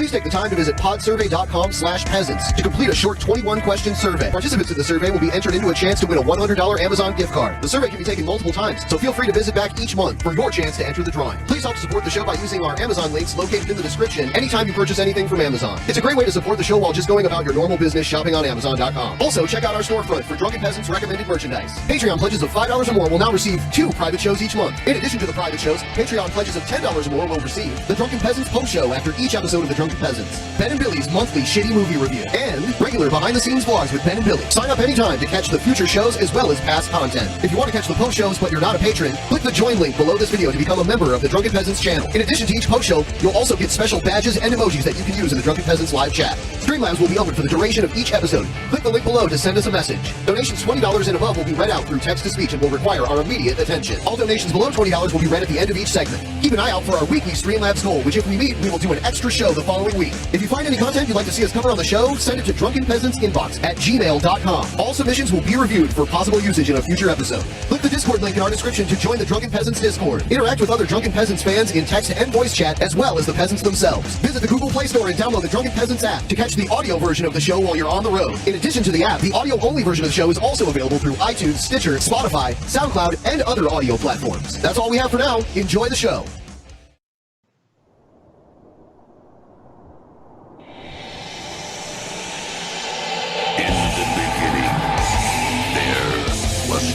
Please take the time to visit podsurvey.com/peasants to complete a short 21-question survey. Participants in the survey will be entered into a chance to win a $100 Amazon gift card. The survey can be taken multiple times, so feel free to visit back each month for your chance to enter the drawing. Please help support the show by using our Amazon links located in the description anytime you purchase anything from Amazon. It's a great way to support the show while just going about your normal business shopping on Amazon.com. Also, check out our storefront for Drunken Peasants recommended merchandise. Patreon pledges of $5 or more will now receive 2 private shows each month. In addition to the private shows, Patreon pledges of $10 or more will receive the Drunken Peasants post show after each episode of the Drunken Peasants, Ben and Billy's monthly shitty movie review, and regular behind-the-scenes vlogs with Ben and Billy. Sign up anytime to catch the future shows as well as past content. If you want to catch the post shows but you're not a patron, click the join link below this video to become a member of the Drunken Peasants channel. In addition to each post show, you'll also get special badges and emojis that you can use in the Drunken Peasants live chat. Streamlabs will be open for the duration of each episode. Click the link below to send us a message. Donations $20 and above will be read out through text-to-speech and will require our immediate attention. All donations below $20 will be read at the end of each segment. Keep an eye out for our weekly Streamlabs goal, which if we meet, we will do an extra show the following week. If you find any content you'd like to see us cover on the show, send it to drunkenpeasantsinbox@gmail.com. All submissions will be reviewed for possible usage in a future episode. Click the Discord link in our description to join the Drunken Peasants Discord. Interact with other Drunken Peasants fans in text and voice chat, as well as the peasants themselves. Visit the Google Play Store and download the Drunken Peasants app to catch the audio version of the show while you're on the road. In addition to the app, the audio-only version of the show is also available through iTunes, Stitcher, Spotify, SoundCloud, and other audio platforms. That's all we have for now. Enjoy the show.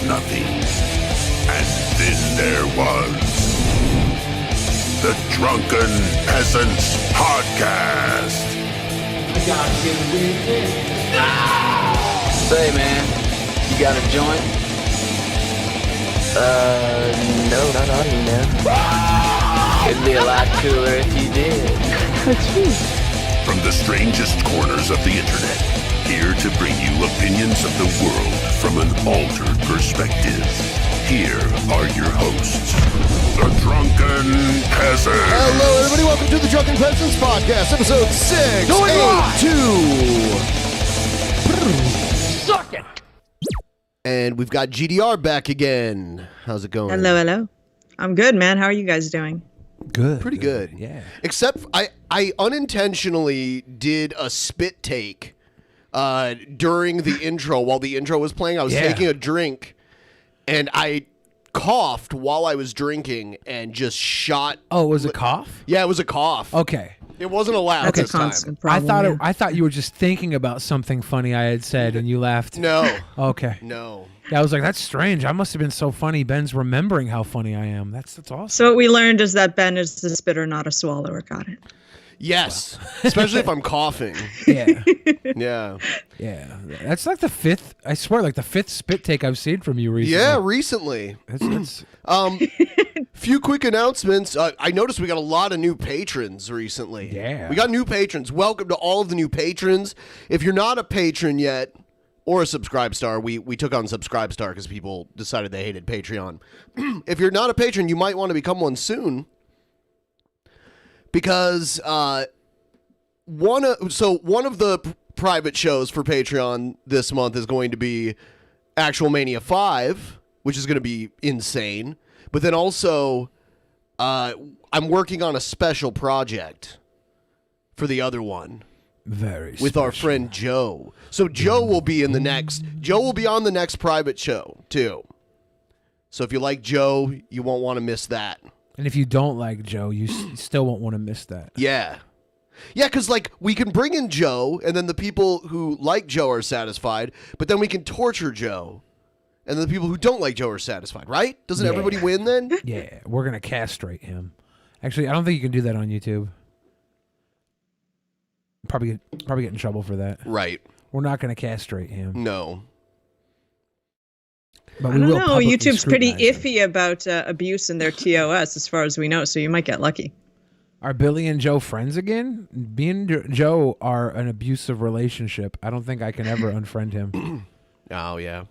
Nothing. And then there was the Drunken Peasants Podcast. Say, man, you got a joint? No, not on me, man. It'd be a lot cooler if you did. From the strangest corners of the internet, here to bring you opinions of the world from an altered perspective. Here are your hosts, the Drunken Peasants. Hello, everybody. Welcome to the Drunken Peasants Podcast, episode 682. Suck it! And we've got GDR back again. How's it going? Hello, hello. I'm good, man. How are you guys doing? Good. Pretty good. Yeah. Except I unintentionally did a spit take during the intro. While the intro was playing, I was taking a drink, and I coughed while I was drinking and just shot. Oh, it was a cough? Yeah, it was a cough. Okay. It wasn't a laugh That's this a constant time. problem. I thought you were just thinking about something funny I had said and you laughed. No. Okay. No. Yeah, I was like, that's strange. I must have been so funny. Ben's remembering how funny I am. That's awesome. So what we learned is that Ben is the spitter, not a swallower. Got it. Yes. Especially if I'm coughing. Yeah. Yeah. Yeah. That's like the fifth, I swear, like the fifth spit take I've seen from you recently. Yeah, recently. That's Few quick announcements. I noticed we got a lot of new patrons recently. Yeah. We got new patrons. Welcome to all of the new patrons. If you're not a patron yet, or a Subscribe Star, we took on Subscribe Star because people decided they hated Patreon. If you're not a patron, you might want to become one soon. Because one of the private shows for Patreon this month is going to be Actual Mania 5, which is going to be insane. But then also, I'm working on a special project for the other one. very With our friend Joe. So Joe will be on the next private show too. So if you like Joe, you won't want to miss that. And if you don't like Joe, you still won't want to miss that. Yeah. Yeah, because like we can bring in Joe, and then the people who like Joe are satisfied, but then we can torture Joe, and then the people who don't like Joe are satisfied, right? Doesn't everybody win then? Yeah, we're going to castrate him. Actually, I don't think you can do that on YouTube. Probably get in trouble for that. Right. We're not going to castrate him. No. But I we don't will know. publicly YouTube's pretty scrutinize him. iffy about abuse in their TOS, as far as we know. So you might get lucky. Are Billy and Joe friends again? Me and Joe are an abusive relationship. I don't think I can ever unfriend him. Oh, yeah.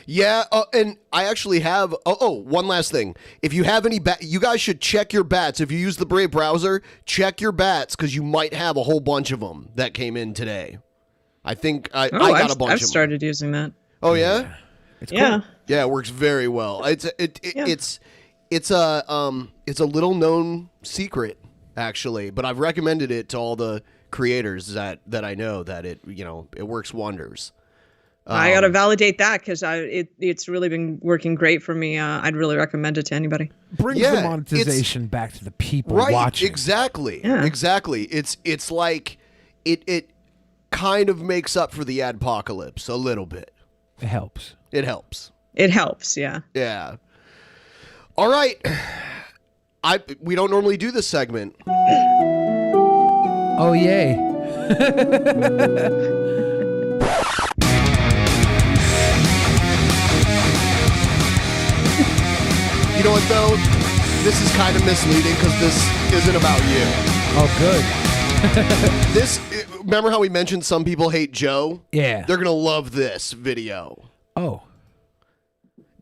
Yeah, and I actually have... one last thing. If you have any... you guys should check your bats. If you use the Brave browser, check your bats, because you might have a whole bunch of them that came in today. I think I got a bunch of them. I've started using that. Oh, yeah? It's Yeah. cool. Yeah, it works very well. It's a little known secret. actually, but I've recommended it to all the creators that I know that it works wonders. I gotta validate that because it's really been working great for me. I'd really recommend it to anybody. Brings the monetization back to the people watching. Exactly. It's like it kind of makes up for the adpocalypse a little bit. It helps. It helps. Yeah. Yeah. All right. We don't normally do this segment. Oh yay. You know what, though? This is kind of misleading because this isn't about you. Oh, good. Remember how we mentioned some people hate Joe? Yeah. They're going to love this video. Oh.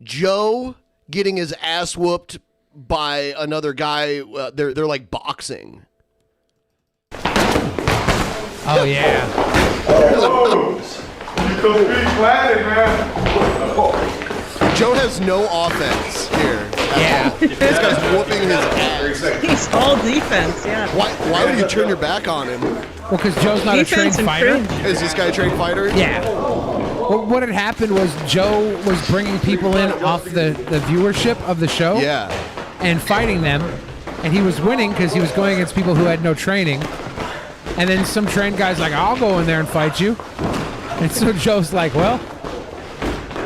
Joe getting his ass whooped by another guy. They're like boxing. Oh, yeah. Joe has no offense here. Yeah. This guy's whooping his ass. He's all defense, yeah. Why would you turn your back on him? Well, because Joe's not Defense a trained and fighter. cringe. Is this guy a trained fighter? Yeah. Well, what had happened was Joe was bringing people in off the viewership of the show. Yeah. And fighting them. And he was winning because he was going against people who had no training. And then some trained guy's like, I'll go in there and fight you. And so Joe's like, well,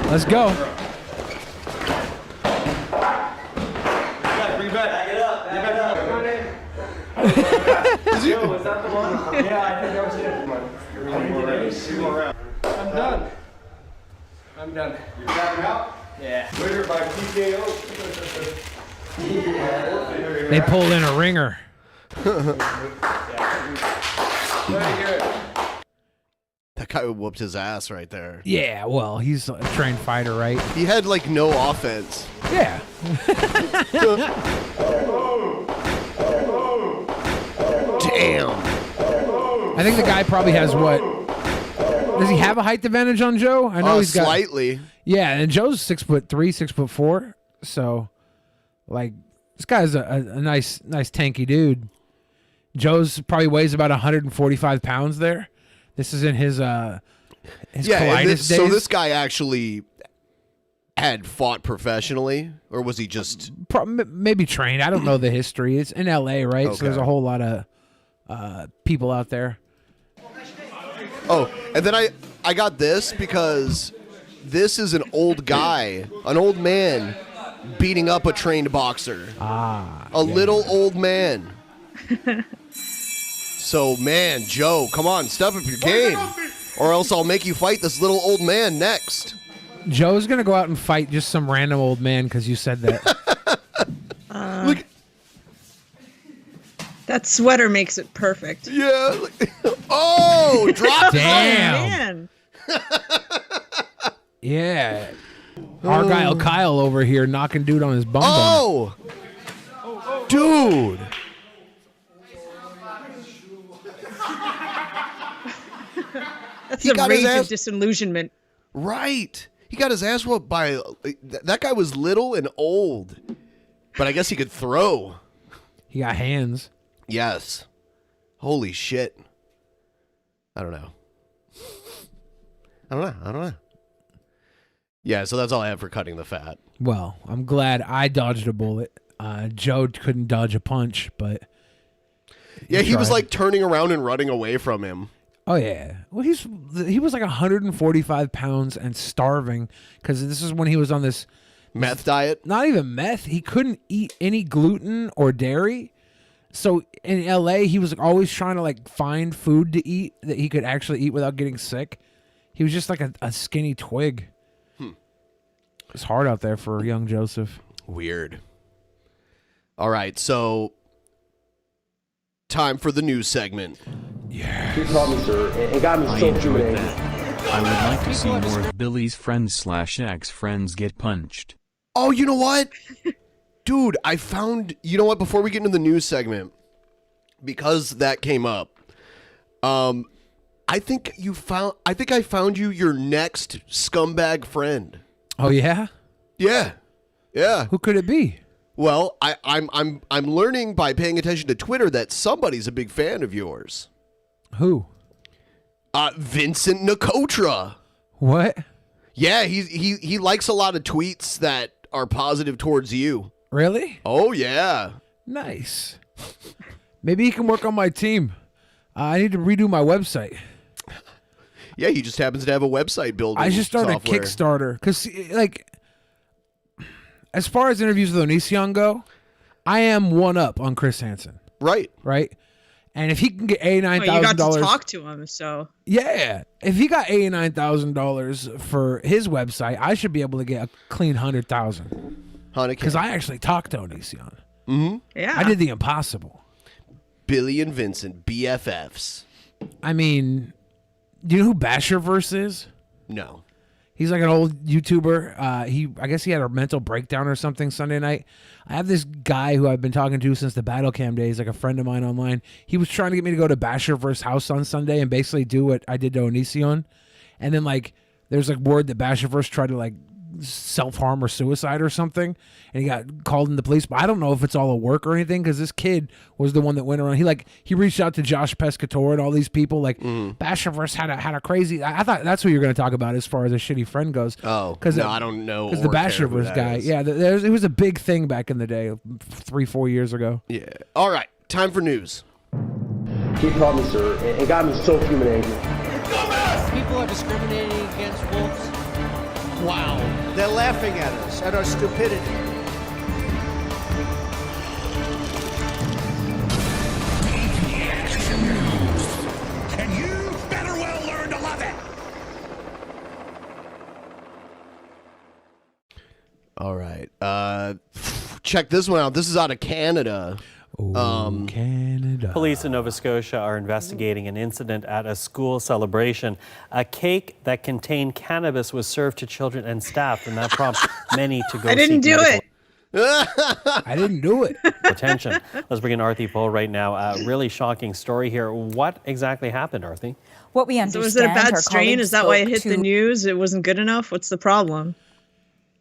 let's go. Was that the one? Yeah, I think that was it. I'm done. You're tapping out? Yeah. Winner by TKO. They pulled in a ringer. That guy whooped his ass right there. Yeah, well, he's a trained fighter, right? He had like no offense. Yeah. Damn. I think the guy probably has what? Does he have a height advantage on Joe? I know he's got slightly. Yeah, and Joe's 6'3", 6'4", so like this guy's a nice tanky dude. Joe's probably weighs about 145 pounds there. This is in his colitis days. So this guy actually had fought professionally, or was he just maybe trained? I don't know the history. It's in L.A., right? Okay. So there's a whole lot of people out there. Oh, and then I got this because this is an old guy, an old man beating up a trained boxer. Little old man. So, man, Joe, come on, step up your game, or else I'll make you fight this little old man next. Joe's gonna go out and fight just some random old man because you said that. Look. That sweater makes it perfect. Yeah. Oh, drop Damn. Man. Yeah. Argyle Kyle over here knocking dude on his bum. Oh, dude. That's He the got his rage ass- of disillusionment. Right. He got his ass whooped by that guy was little and old, but I guess he could throw. He got hands. Yes. Holy shit. I don't know. Yeah, so that's all I have for cutting the fat. Well, I'm glad I dodged a bullet. Joe couldn't dodge a punch, but Yeah, he was tried. like turning around and running away from him. Oh yeah. Well, he was like 145 pounds and starving because this is when he was on this Meth diet? Not even meth. He couldn't eat any gluten or dairy. So in LA, he was always trying to like find food to eat that he could actually eat without getting sick. He was just like a skinny twig. It's hard out there for young Joseph. Weird. All right, so time for the news segment. Yeah. He taught me, sir. It got me so through it. I would like to see more of Billy's friends/ex-friends get punched. Oh, you know what? Dude, I found, you know what, before we get into the news segment, because that came up, I think I found you your next scumbag friend. Oh, yeah? Yeah. Who could it be? Well, I'm learning by paying attention to Twitter that somebody's a big fan of yours. Who? Vincent Nicotra. What? Yeah, he likes a lot of tweets that are positive towards you. Really? Oh yeah. Nice. Maybe he can work on my team. I need to redo my website. Yeah, he just happens to have a website building. I should start software. a Kickstarter because, like, as far as interviews with Onision go, I am one up on Chris Hansen. Right. And if he can get $89,000, you got to talk to him. So yeah, if he got $89,000 for his website, I should be able to get a clean $100,000. Because I actually talked to Onision. Mm-hmm. Yeah, I did the impossible. Billy and Vincent, BFFs. I mean, do you know who Basherverse is? No. He's like an old YouTuber. I guess he had a mental breakdown or something Sunday night. I have this guy who I've been talking to since the Battle Cam days, like a friend of mine online. He was trying to get me to go to Basherverse house on Sunday and basically do what I did to Onision. And then like there's like word that Basherverse tried to like self-harm or suicide or something, and he got called in the police. But I don't know if it's all a work or anything, because this kid was the one that went around. He reached out to Josh Pescatore and all these people. Like Basherverse had a crazy. I thought that's what you're going to talk about as far as a shitty friend goes. Oh, because I don't know. Because the Basherverse guy, it was a big thing back in the day, 3-4 years ago. Yeah. All right, time for news. He called me, sir, and got me so fuming angry. People are discriminating against wolves. Wow. They're laughing at us, at our stupidity. And you better well learn to love it. All right. Check this one out. This is out of Canada. Canada. Police in Nova Scotia are investigating an incident at a school celebration. A cake that contained cannabis was served to children and staff, and that prompts many to go. I didn't do it. I didn't do it. Attention. Let's bring in Arthi Pohl right now. A really shocking story here. What exactly happened, Arthi? What we So understand. was it a bad our strain? colleagues Is that why it hit spoke the to- news? It wasn't good enough? What's the problem?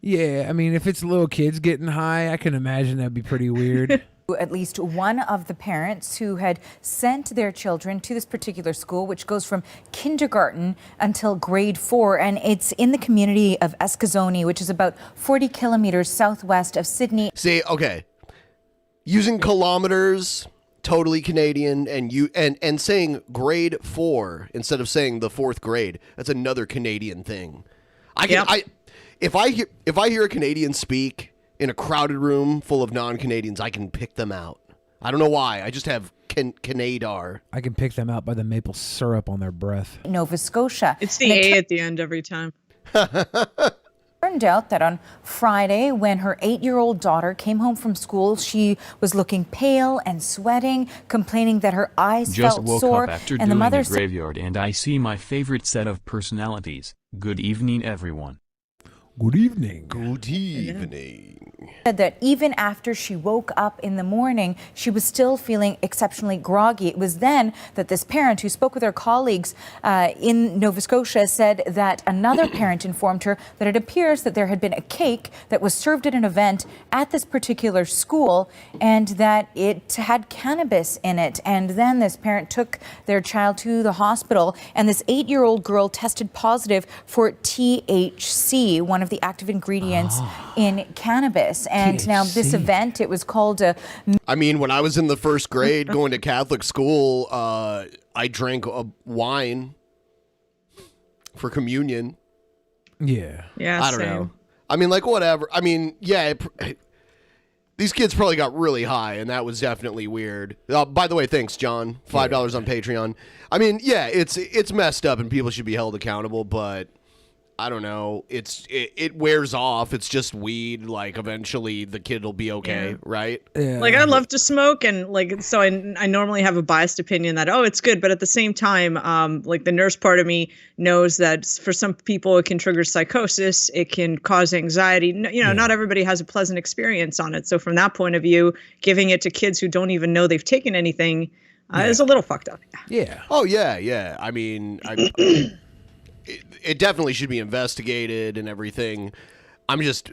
Yeah, I mean, if it's little kids getting high, I can imagine that'd be pretty weird. At least one of the parents who had sent their children to this particular school, which goes from kindergarten until grade 4, and it's in the community of Eskazoni, which is about 40 kilometers southwest of Sydney. See, okay, using kilometers, totally Canadian, and saying grade 4 instead of saying the 4th grade. That's another Canadian thing. If I hear a Canadian speak in a crowded room full of non-Canadians, I can pick them out. I don't know why. I just have Canadar. I can pick them out by the maple syrup on their breath. Nova Scotia. It's the A at the end every time. Turned out that on Friday, when her 8-year-old daughter came home from school, she was looking pale and sweating, complaining that her eyes Just felt woke sore. up after and the doing mother a graveyard and I see my favorite set of personalities. Good evening, everyone. Good evening. Good evening. Said that even after she woke up in the morning, she was still feeling exceptionally groggy. It was then that this parent, who spoke with her colleagues in Nova Scotia, said that another parent informed her that it appears that there had been a cake that was served at an event at this particular school and that it had cannabis in it. And then this parent took their child to the hospital, and this 8-year-old girl tested positive for THC, one of the active ingredients in cannabis. And now this event, it was called a... I mean, when I was in the 1st grade going to Catholic school, I drank wine for communion. Yeah. Yeah, I don't know. I mean, like, whatever. I mean, yeah, these kids probably got really high, and that was definitely weird. By the way, thanks, John. $5 on Patreon. I mean, yeah, it's messed up, and people should be held accountable, but... I don't know. It wears off. It's just weed. Like, eventually the kid will be okay, right? Yeah. Like, I love to smoke, and like, so I normally have a biased opinion that, oh, it's good, but at the same time, like, the nurse part of me knows that for some people it can trigger psychosis, it can cause anxiety. Not everybody has a pleasant experience on it. So from that point of view, giving it to kids who don't even know they've taken anything is a little fucked up. Yeah. Oh yeah. I mean, it definitely should be investigated and everything. I'm just,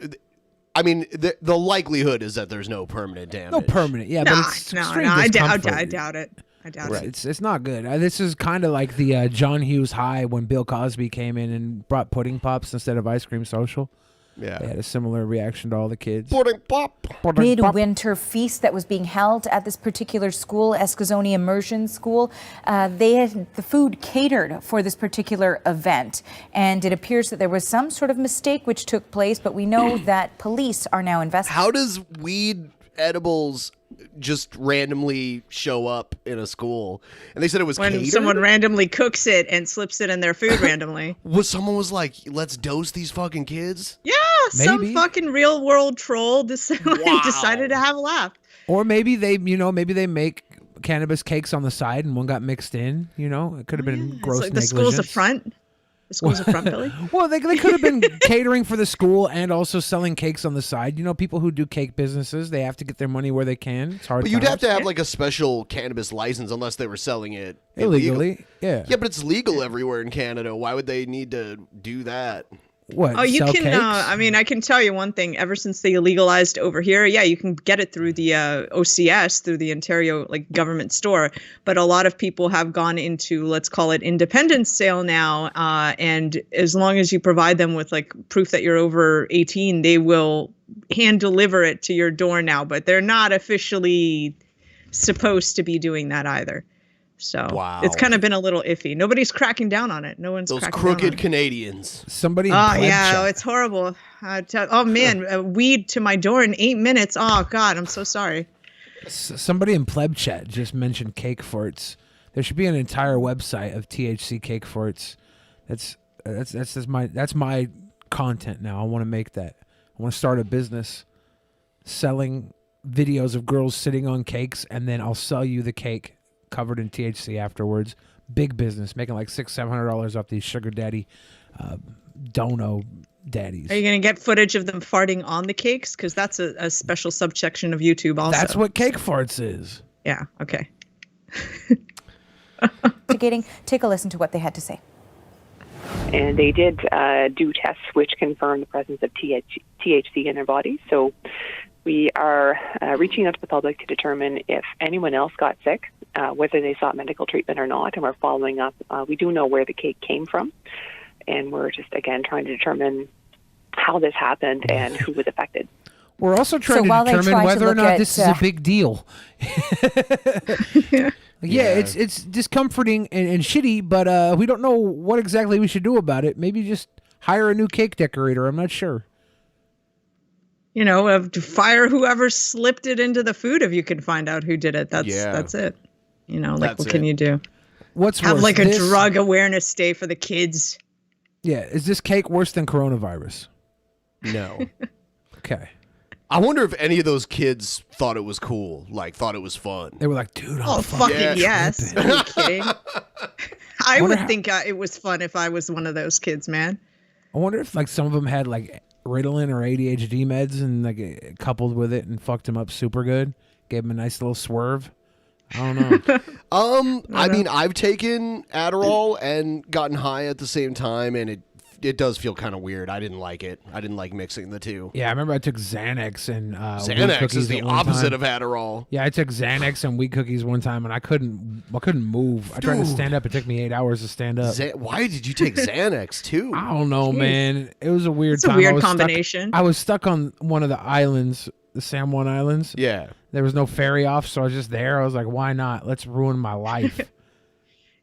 I mean, the likelihood is that there's no permanent damage. No permanent, yeah, but it's extreme I discomfort. doubt it. I doubt Right. it. It's not good. This is kind of like the John Hughes high when Bill Cosby came in and brought pudding pops instead of ice cream social. Yeah. They had a similar reaction to all the kids. Pudding pop. Midwinter feast that was being held at this particular school, Escazone Immersion School. They had the food catered for this particular event, and it appears that there was some sort of mistake which took place, but we know that police are now investigating. How does weed edibles just randomly show up in a school? And they said it was when catered? someone randomly cooks it and slips it in their food randomly. Someone was like, let's dose these fucking kids? Yeah, some fucking real world troll decided to have a laugh. Or maybe they make cannabis cakes on the side and one got mixed in. It could have been gross Like negligence. the school's a front. The school's a front, Billy. Well, they could have been catering for the school and also selling cakes on the side. People who do cake businesses, they have to get their money where they can. It's hard. But you'd have to have like a special cannabis license unless they were selling it illegally. Yeah. Yeah, but it's legal everywhere in Canada. Why would they need to do that? What? Oh, you sell can. cakes? I can tell you one thing. Ever since they legalized over here, yeah, you can get it through the OCS, through the Ontario government store. But a lot of people have gone into, let's call it, independent sale now. And as long as you provide them with proof that you're over 18, they will hand deliver it to your door now. But they're not officially supposed to be doing that either. So it's kind of been a little iffy. Nobody's cracking down on it. No one's those cracking crooked down on it. Canadians. Somebody. Oh yeah, it's horrible. Oh man, weed to my door in 8 minutes. Oh God, I'm so sorry. Somebody in pleb chat just mentioned cake forts. There should be an entire website of THC cake forts. That's my content now. I want to make that. I want to start a business selling videos of girls sitting on cakes, and then I'll sell you the cake covered in THC afterwards. Big business, making like $600-700 off these sugar daddy dono daddies. Are you gonna get footage of them farting on the cakes? Because that's a special subsection of YouTube also. That's what cake farts is. Yeah. Okay. Take a listen to what they had to say. And they did do tests which confirmed the presence of THC in their bodies. So we are reaching out to the public to determine if anyone else got sick, whether they sought medical treatment or not, and we're following up. We do know where the cake came from, and we're just, again, trying to determine how this happened and who was affected. We're also trying to determine whether or not this is a big deal. Yeah, it's discomforting and shitty, but we don't know what exactly we should do about it. Maybe just hire a new cake decorator. I'm not sure. To fire whoever slipped it into the food if you can find out who did it. That's it. What can you do? Have worse, a drug awareness day for the kids. Yeah, is this cake worse than coronavirus? No. Okay. I wonder if any of those kids thought it was cool, thought it was fun. They were like, dude, oh, fucking yes. Are you kidding? I would think it was fun if I was one of those kids, man. I wonder if some of them had Ritalin or ADHD meds and coupled with it and fucked him up super good. Gave him a nice little swerve. I don't know. I mean, I've taken Adderall and gotten high at the same time, and it does feel kind of weird. I didn't like it. I didn't like mixing the two. Yeah, I remember I took Xanax and Xanax is the opposite of Adderall. Yeah, I took Xanax and weed cookies one time, and I couldn't move. I tried to stand up. It took me 8 hours to stand up. Why did you take Xanax too? I don't know, man. It was a weird It's time. a weird combination. I was stuck on one of the islands, the San Juan Islands. Yeah. There was no ferry off, so I was just there. I was like, why not? Let's ruin my life.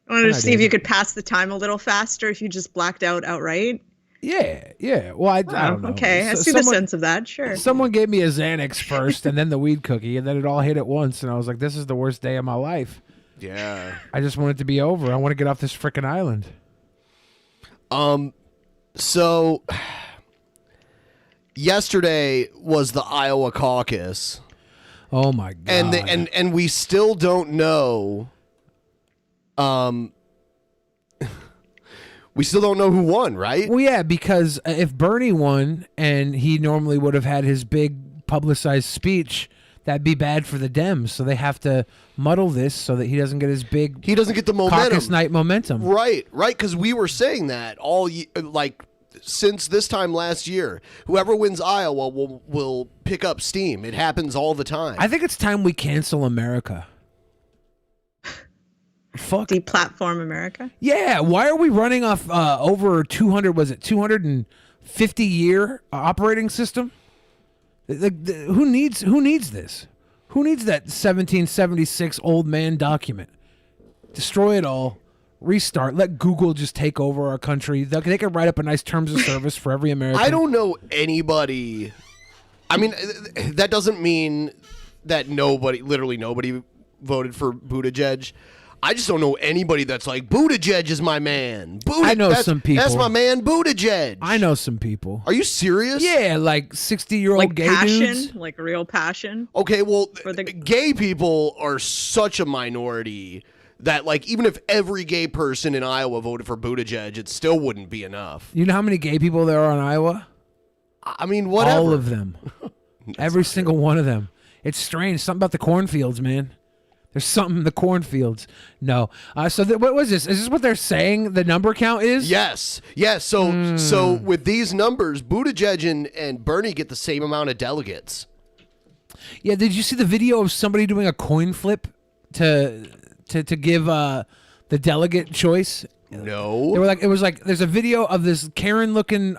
I wanted to see if you could pass the time a little faster if you just blacked out outright. Yeah. Well, I don't know. Okay, I see the sense of that. Sure. Someone gave me a Xanax first, and then the weed cookie, and then it all hit at once, and I was like, "This is the worst day of my life." Yeah. I just want it to be over. I want to get off this frickin' island. So yesterday was the Iowa Caucus. Oh my god. And we still don't know. We still don't know who won, right? Well, yeah, because if Bernie won and he normally would have had his big publicized speech, that'd be bad for the Dems. So they have to muddle this so that he doesn't get his big. He doesn't get the momentum. Caucus night momentum. Right. Because we were saying that all since this time last year. Whoever wins Iowa will pick up steam. It happens all the time. I think it's time we cancel America. Fuck. Deplatform America? Yeah, why are we running off over 250 year operating system? Who needs this? Who needs that 1776 old man document? Destroy it all. Restart. Let Google just take over our country. They can write up a nice terms of service for every American. I don't know anybody. I mean, that doesn't mean that literally nobody voted for Buttigieg. I just don't know anybody that's like, Buttigieg is my man. I know some people. That's my man, Buttigieg. I know some people. Are you serious? Yeah, like 60-year-old Like gay passion, dudes. like real passion. Okay, well, gay people are such a minority that, like, even if every gay person in Iowa voted for Buttigieg, it still wouldn't be enough. You know how many gay people there are in Iowa? I mean, whatever. All of them. Every single one of them. It's strange. Something about the cornfields, man. There's something in the cornfields. No. So what was this? Is this what they're saying the number count is? Yes. Yes. So with these numbers, Buttigieg and Bernie get the same amount of delegates. Yeah. Did you see the video of somebody doing a coin flip to give the delegate choice? No. They were like, it was like there's a video of this Karen-looking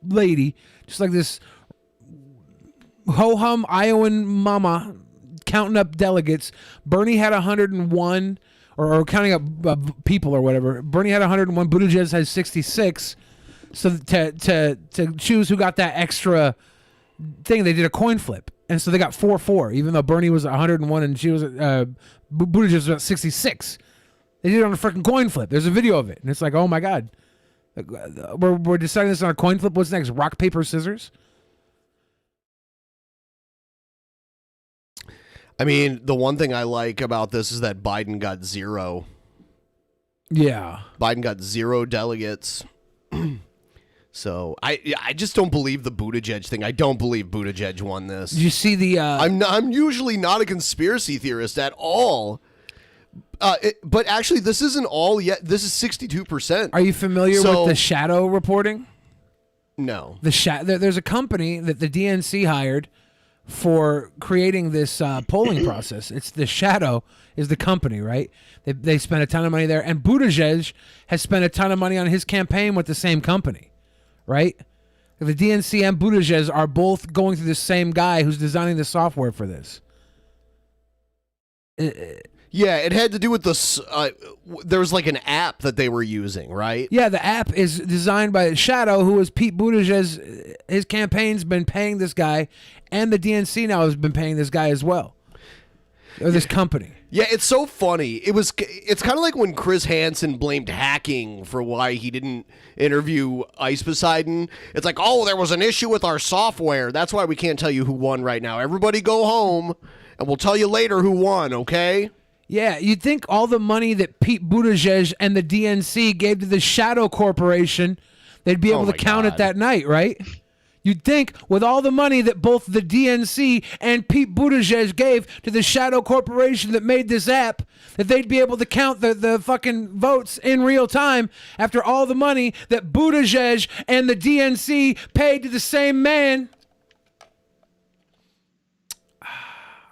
lady, just like this ho-hum Iowan mama, counting up delegates. Bernie had 101, or counting up people or whatever. Bernie had 101. Buttigieg has 66. So to choose who got that extra thing, they did a coin flip, and so they got 4-4. Even though Bernie was 101 and she was Buttigieg was about 66. They did it on a freaking coin flip. There's a video of it, and it's like, oh my god, we're deciding this on a coin flip. What's next? Rock, paper, scissors. I mean, the one thing I like about this is that Biden got 0. Yeah. Biden got 0 delegates. So I just don't believe the Buttigieg thing. I don't believe Buttigieg won this. Did you see the? I'm usually not a conspiracy theorist at all. But actually, this isn't all yet. This is 62%. Are you familiar with the shadow reporting? No. There's a company that the DNC hired for creating this polling process. It's the Shadow is the company, right? They spent a ton of money there, and Buttigieg has spent a ton of money on his campaign with the same company, right? The DNC and Buttigieg are both going through the same guy who's designing the software for this. Yeah, it had to do with the. There was like an app that they were using, right? Yeah, the app is designed by Shadow, who was Pete Buttigieg. His campaign's been paying this guy, and the DNC now has been paying this guy as well. Or this company. Yeah, it's so funny. It's kind of like when Chris Hansen blamed hacking for why he didn't interview Ice Poseidon. It's like, oh, there was an issue with our software. That's why we can't tell you who won right now. Everybody go home, and we'll tell you later who won, okay? Yeah, you'd think all the money that Pete Buttigieg and the DNC gave to the Shadow Corporation, they'd be able to count it that night, right? You'd think with all the money that both the DNC and Pete Buttigieg gave to the Shadow Corporation that made this app, that they'd be able to count the fucking votes in real time after all the money that Buttigieg and the DNC paid to the same man.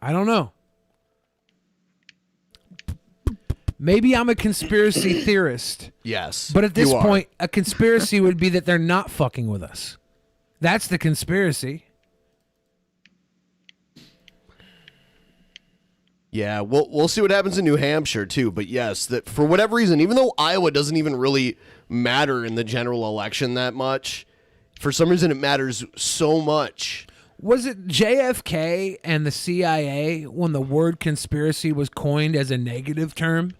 I don't know. Maybe I'm a conspiracy theorist. Yes. But at this you are. point, a conspiracy would be that they're not fucking with us. That's the conspiracy. Yeah, we'll see what happens in New Hampshire too. But yes, that for whatever reason, even though Iowa doesn't even really matter in the general election that much, for some reason it matters so much. Was it JFK and the CIA when the word conspiracy was coined as a negative term?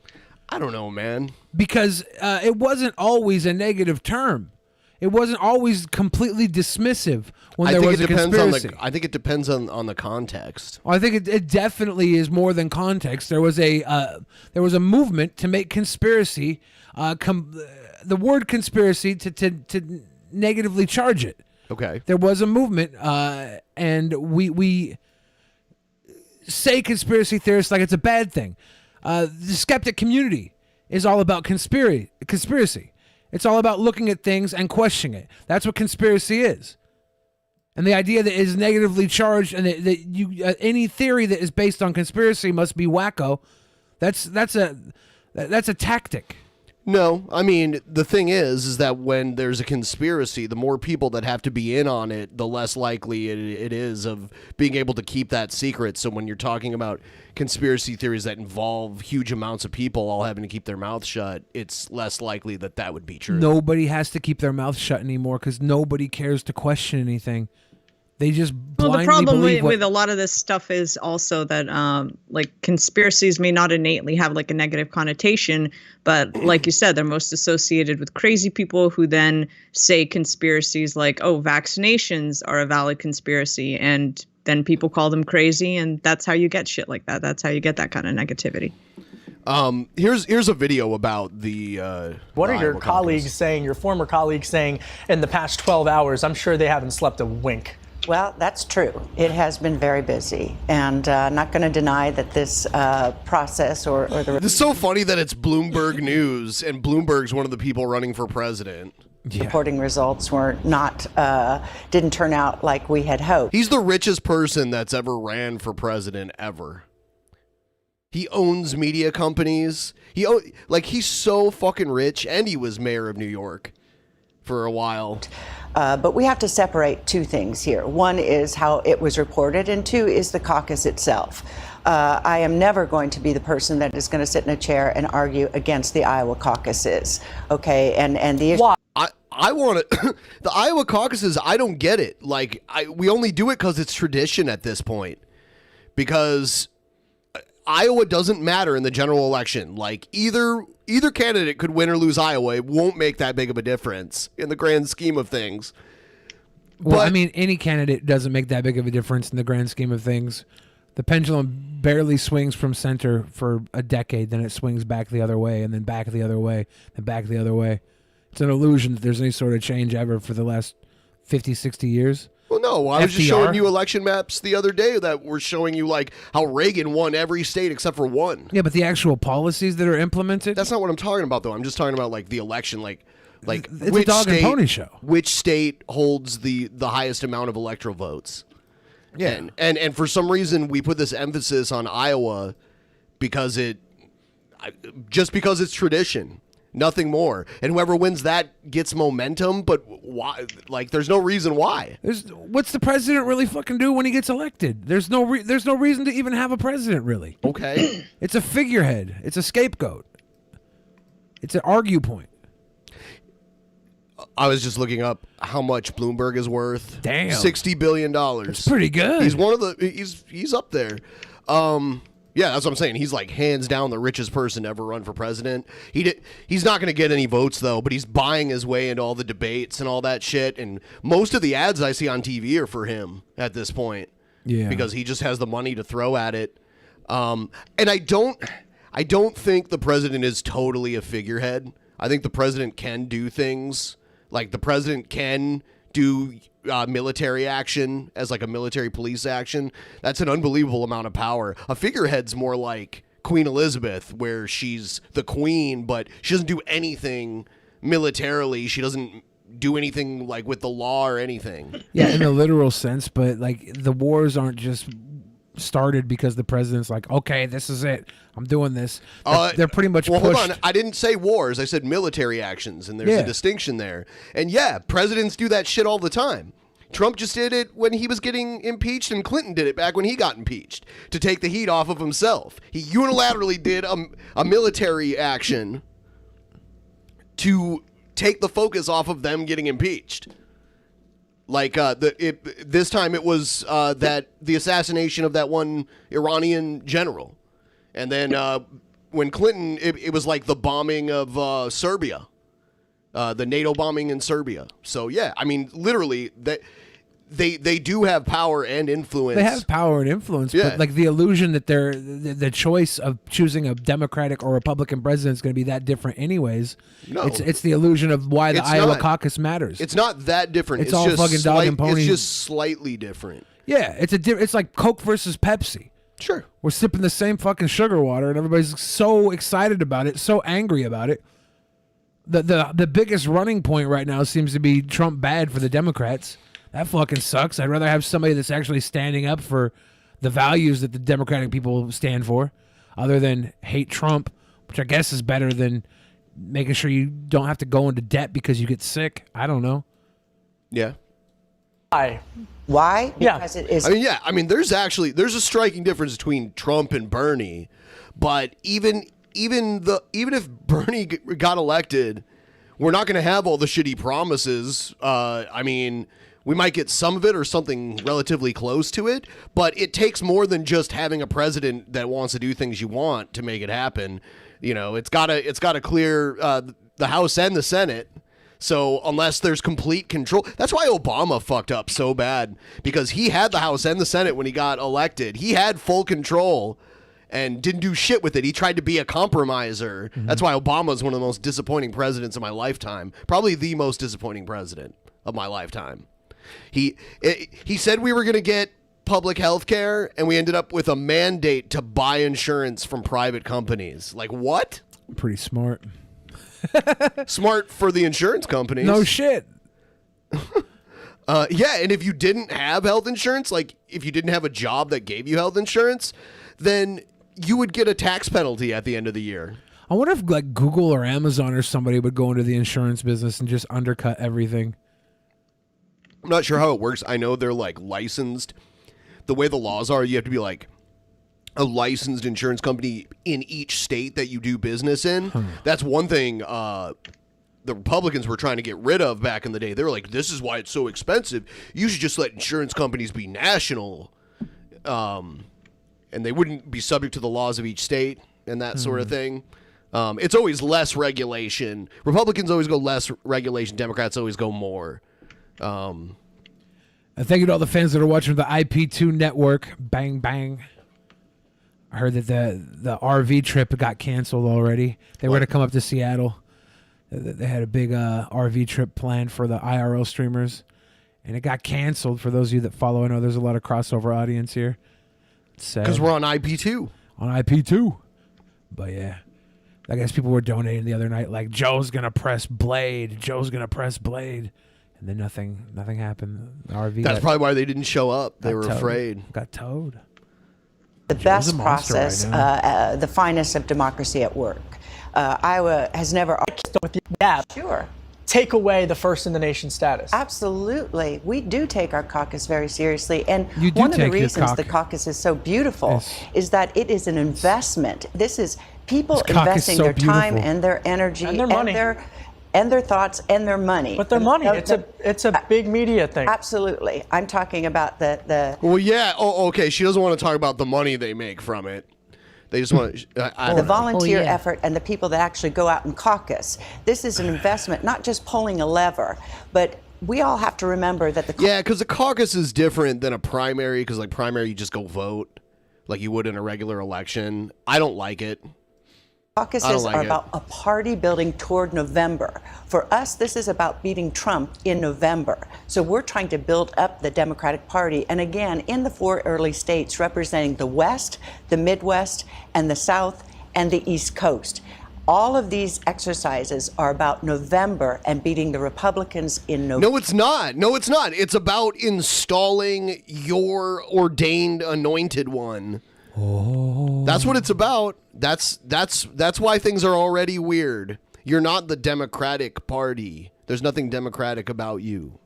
I don't know, man. Because it wasn't always a negative term. It wasn't always completely dismissive when there was a conspiracy. I think it depends on the context. Well, I think it definitely is more than context. There was a movement to make conspiracy, the word conspiracy to negatively charge it. Okay. There was a movement, and we say conspiracy theorists like it's a bad thing. The skeptic community is all about conspiracy. It's all about looking at things and questioning it. That's what conspiracy is. And the idea that it is negatively charged and that you any theory that is based on conspiracy must be wacko. That's a tactic. No, I mean, the thing is that when there's a conspiracy, the more people that have to be in on it, the less likely it is of being able to keep that secret. So when you're talking about conspiracy theories that involve huge amounts of people all having to keep their mouth shut, it's less likely that that would be true. Nobody has to keep their mouth shut anymore because nobody cares to question anything. They just blindly the problem believe with a lot of this stuff is also that like conspiracies may not innately have like a negative connotation, but like you said, they're most associated with crazy people who then say conspiracies like, oh, vaccinations are a valid conspiracy, and then people call them crazy, and that's how you get shit like that. That's how you get that kind of negativity. Here's a video about the what are your Iowa colleagues Caucus. saying, your former colleagues saying in the past 12 hours? I'm sure they haven't slept a wink. Well, that's true. It has been very busy, and not going to deny that this process or the... It's so funny that it's Bloomberg News, and Bloomberg's one of the people running for president. Reporting results were not, didn't turn out like we had hoped. He's the richest person that's ever ran for president ever. He owns media companies. He's so fucking rich, and he was mayor of New York for a while. But we have to separate two things here. One is how it was reported, and two is the caucus itself. I am never going to be the person that is going to sit in a chair and argue against the Iowa caucuses. Okay, and the issue. I want to. The Iowa caucuses, I don't get it. We only do it because it's tradition at this point. Because Iowa doesn't matter in the general election. Like, either candidate could win or lose Iowa. It won't make that big of a difference in the grand scheme of things. Well, I mean, any candidate doesn't make that big of a difference in the grand scheme of things. The pendulum barely swings from center for a decade, then it swings back the other way, and then back the other way, and back the other way. It's an illusion that there's any sort of change ever for the last 50, 60 years. Well, no, I was just showing you election maps the other day that were showing you like how Reagan won every state except for one. Yeah, but the actual policies that are implemented? That's not what I'm talking about, though. I'm just talking about like the election, like it's which a dog state, and pony show. Which state holds the highest amount of electoral votes? Yeah, and for some reason we put this emphasis on Iowa because because it's tradition. Nothing more. And whoever wins that gets momentum, but why? Like, there's no reason why. What's the president really fucking do when he gets elected? There's no reason to even have a president, really. Okay. It's a figurehead. It's a scapegoat. It's an argue point. I was just looking up how much Bloomberg is worth. Damn. $60 billion. That's pretty good. He's one of the he's up there. Yeah, that's what I'm saying. He's like hands down the richest person to ever run for president. He's not going to get any votes, though, but he's buying his way into all the debates and all that shit. And most of the ads I see on TV are for him at this point. Yeah. Because he just has the money to throw at it. And I don't think the president is totally a figurehead. I think the president can do things. Like, the president can do military action as like a military police action. That's an unbelievable amount of power. A figurehead's more like Queen Elizabeth, where she's the queen, but she doesn't do anything militarily. She doesn't do anything like with the law or anything. Yeah, in a literal sense, but like the wars aren't just started because the president's like, okay, this is it. I'm doing this. They're pretty much pushed. Hold on. I didn't say wars. I said military actions, and there's a distinction there. And yeah, presidents do that shit all the time. Trump just did it when he was getting impeached, and Clinton did it back when he got impeached to take the heat off of himself. He unilaterally did a military action to take the focus off of them getting impeached. Like this time it was that the assassination of that one Iranian general. And then when Clinton, it was like the bombing of Serbia, the NATO bombing in Serbia. So, yeah, I mean, literally, they do have power and influence. They have power and influence, but like the illusion that the choice of choosing a Democratic or Republican president is going to be that different anyways. No. It's the illusion of why the Iowa caucus matters. It's not that different. It's all just fucking dog and pony. It's just slightly different. Yeah, it's like Coke versus Pepsi. Sure. We're sipping the same fucking sugar water, and everybody's so excited about it, so angry about it. The biggest running point right now seems to be Trump bad for the Democrats. That fucking sucks. I'd rather have somebody that's actually standing up for the values that the Democratic people stand for, other than hate Trump, which I guess is better than making sure you don't have to go into debt because you get sick. I don't know. Yeah. Why? Because it is. I mean, there's a striking difference between Trump and Bernie, but even if Bernie got elected, we're not going to have all the shitty promises. I mean, we might get some of it or something relatively close to it, but it takes more than just having a president that wants to do things you want to make it happen. You know, it's gotta clear the House and the Senate. So unless there's complete control, that's why Obama fucked up so bad, because he had the House and the Senate when he got elected. He had full control and didn't do shit with it. He tried to be a compromiser. Mm-hmm. That's why Obama's one of the most disappointing presidents of my lifetime. Probably the most disappointing president of my lifetime. He said we were going to get public health care, and we ended up with a mandate to buy insurance from private companies. Like, what? Pretty smart. Smart for the insurance companies. No shit. Yeah, and if you didn't have health insurance, like if you didn't have a job that gave you health insurance, then you would get a tax penalty at the end of the year. I wonder if like Google or Amazon or somebody would go into the insurance business and just undercut everything. I'm not sure how it works. I know they're like licensed. The way the laws are, you have to be like a licensed insurance company in each state that you do business in. That's one thing the Republicans were trying to get rid of back in the day. They were like, this is why it's so expensive. You should just let insurance companies be national. And they wouldn't be subject to the laws of each state and that sort of thing. It's always less regulation. Republicans always go less regulation. Democrats always go more. Thank you to all the fans that are watching the IP2 network. Bang, bang. I heard that the RV trip got canceled already. They were to come up to Seattle. They had a big RV trip planned for the IRL streamers, and it got canceled. For those of you that follow, I know there's a lot of crossover audience here. Because we're on IP2. On IP2. But yeah, I guess people were donating the other night, like, Joe's going to press Blade. Joe's going to press Blade. And then nothing happened. The RV That's probably why they didn't show up. They were afraid. Got towed. The best process, the finest of democracy at work. Iowa has never. Sure. Take away the first in the nation status. Absolutely. We do take our caucus very seriously. And You do one of the take your reasons the caucus is so beautiful is that it is an investment. This is people This caucus is investing so their time beautiful. and their energy And their money. and their thoughts and their money. But their money, it's a big media thing. Absolutely. I'm talking about the Well, yeah. Oh, okay. She doesn't want to talk about the money they make from it. They just want to. the volunteer effort and the people that actually go out and caucus. This is an investment, not just pulling a lever, but we all have to remember that Yeah, because the caucus is different than a primary, because like primary, you just go vote like you would in a regular election. I don't like it. Caucuses are about a party building toward November. For us, this is about beating Trump in November. So we're trying to build up the Democratic Party. And again, in the 4 early states representing the West, the Midwest, and the South, and the East Coast. All of these exercises are about November and beating the Republicans in November. No, it's not. No, it's not. It's about installing your ordained anointed one. Oh. That's what it's about. That's why things are already weird. You're not the Democratic Party. There's nothing democratic about you.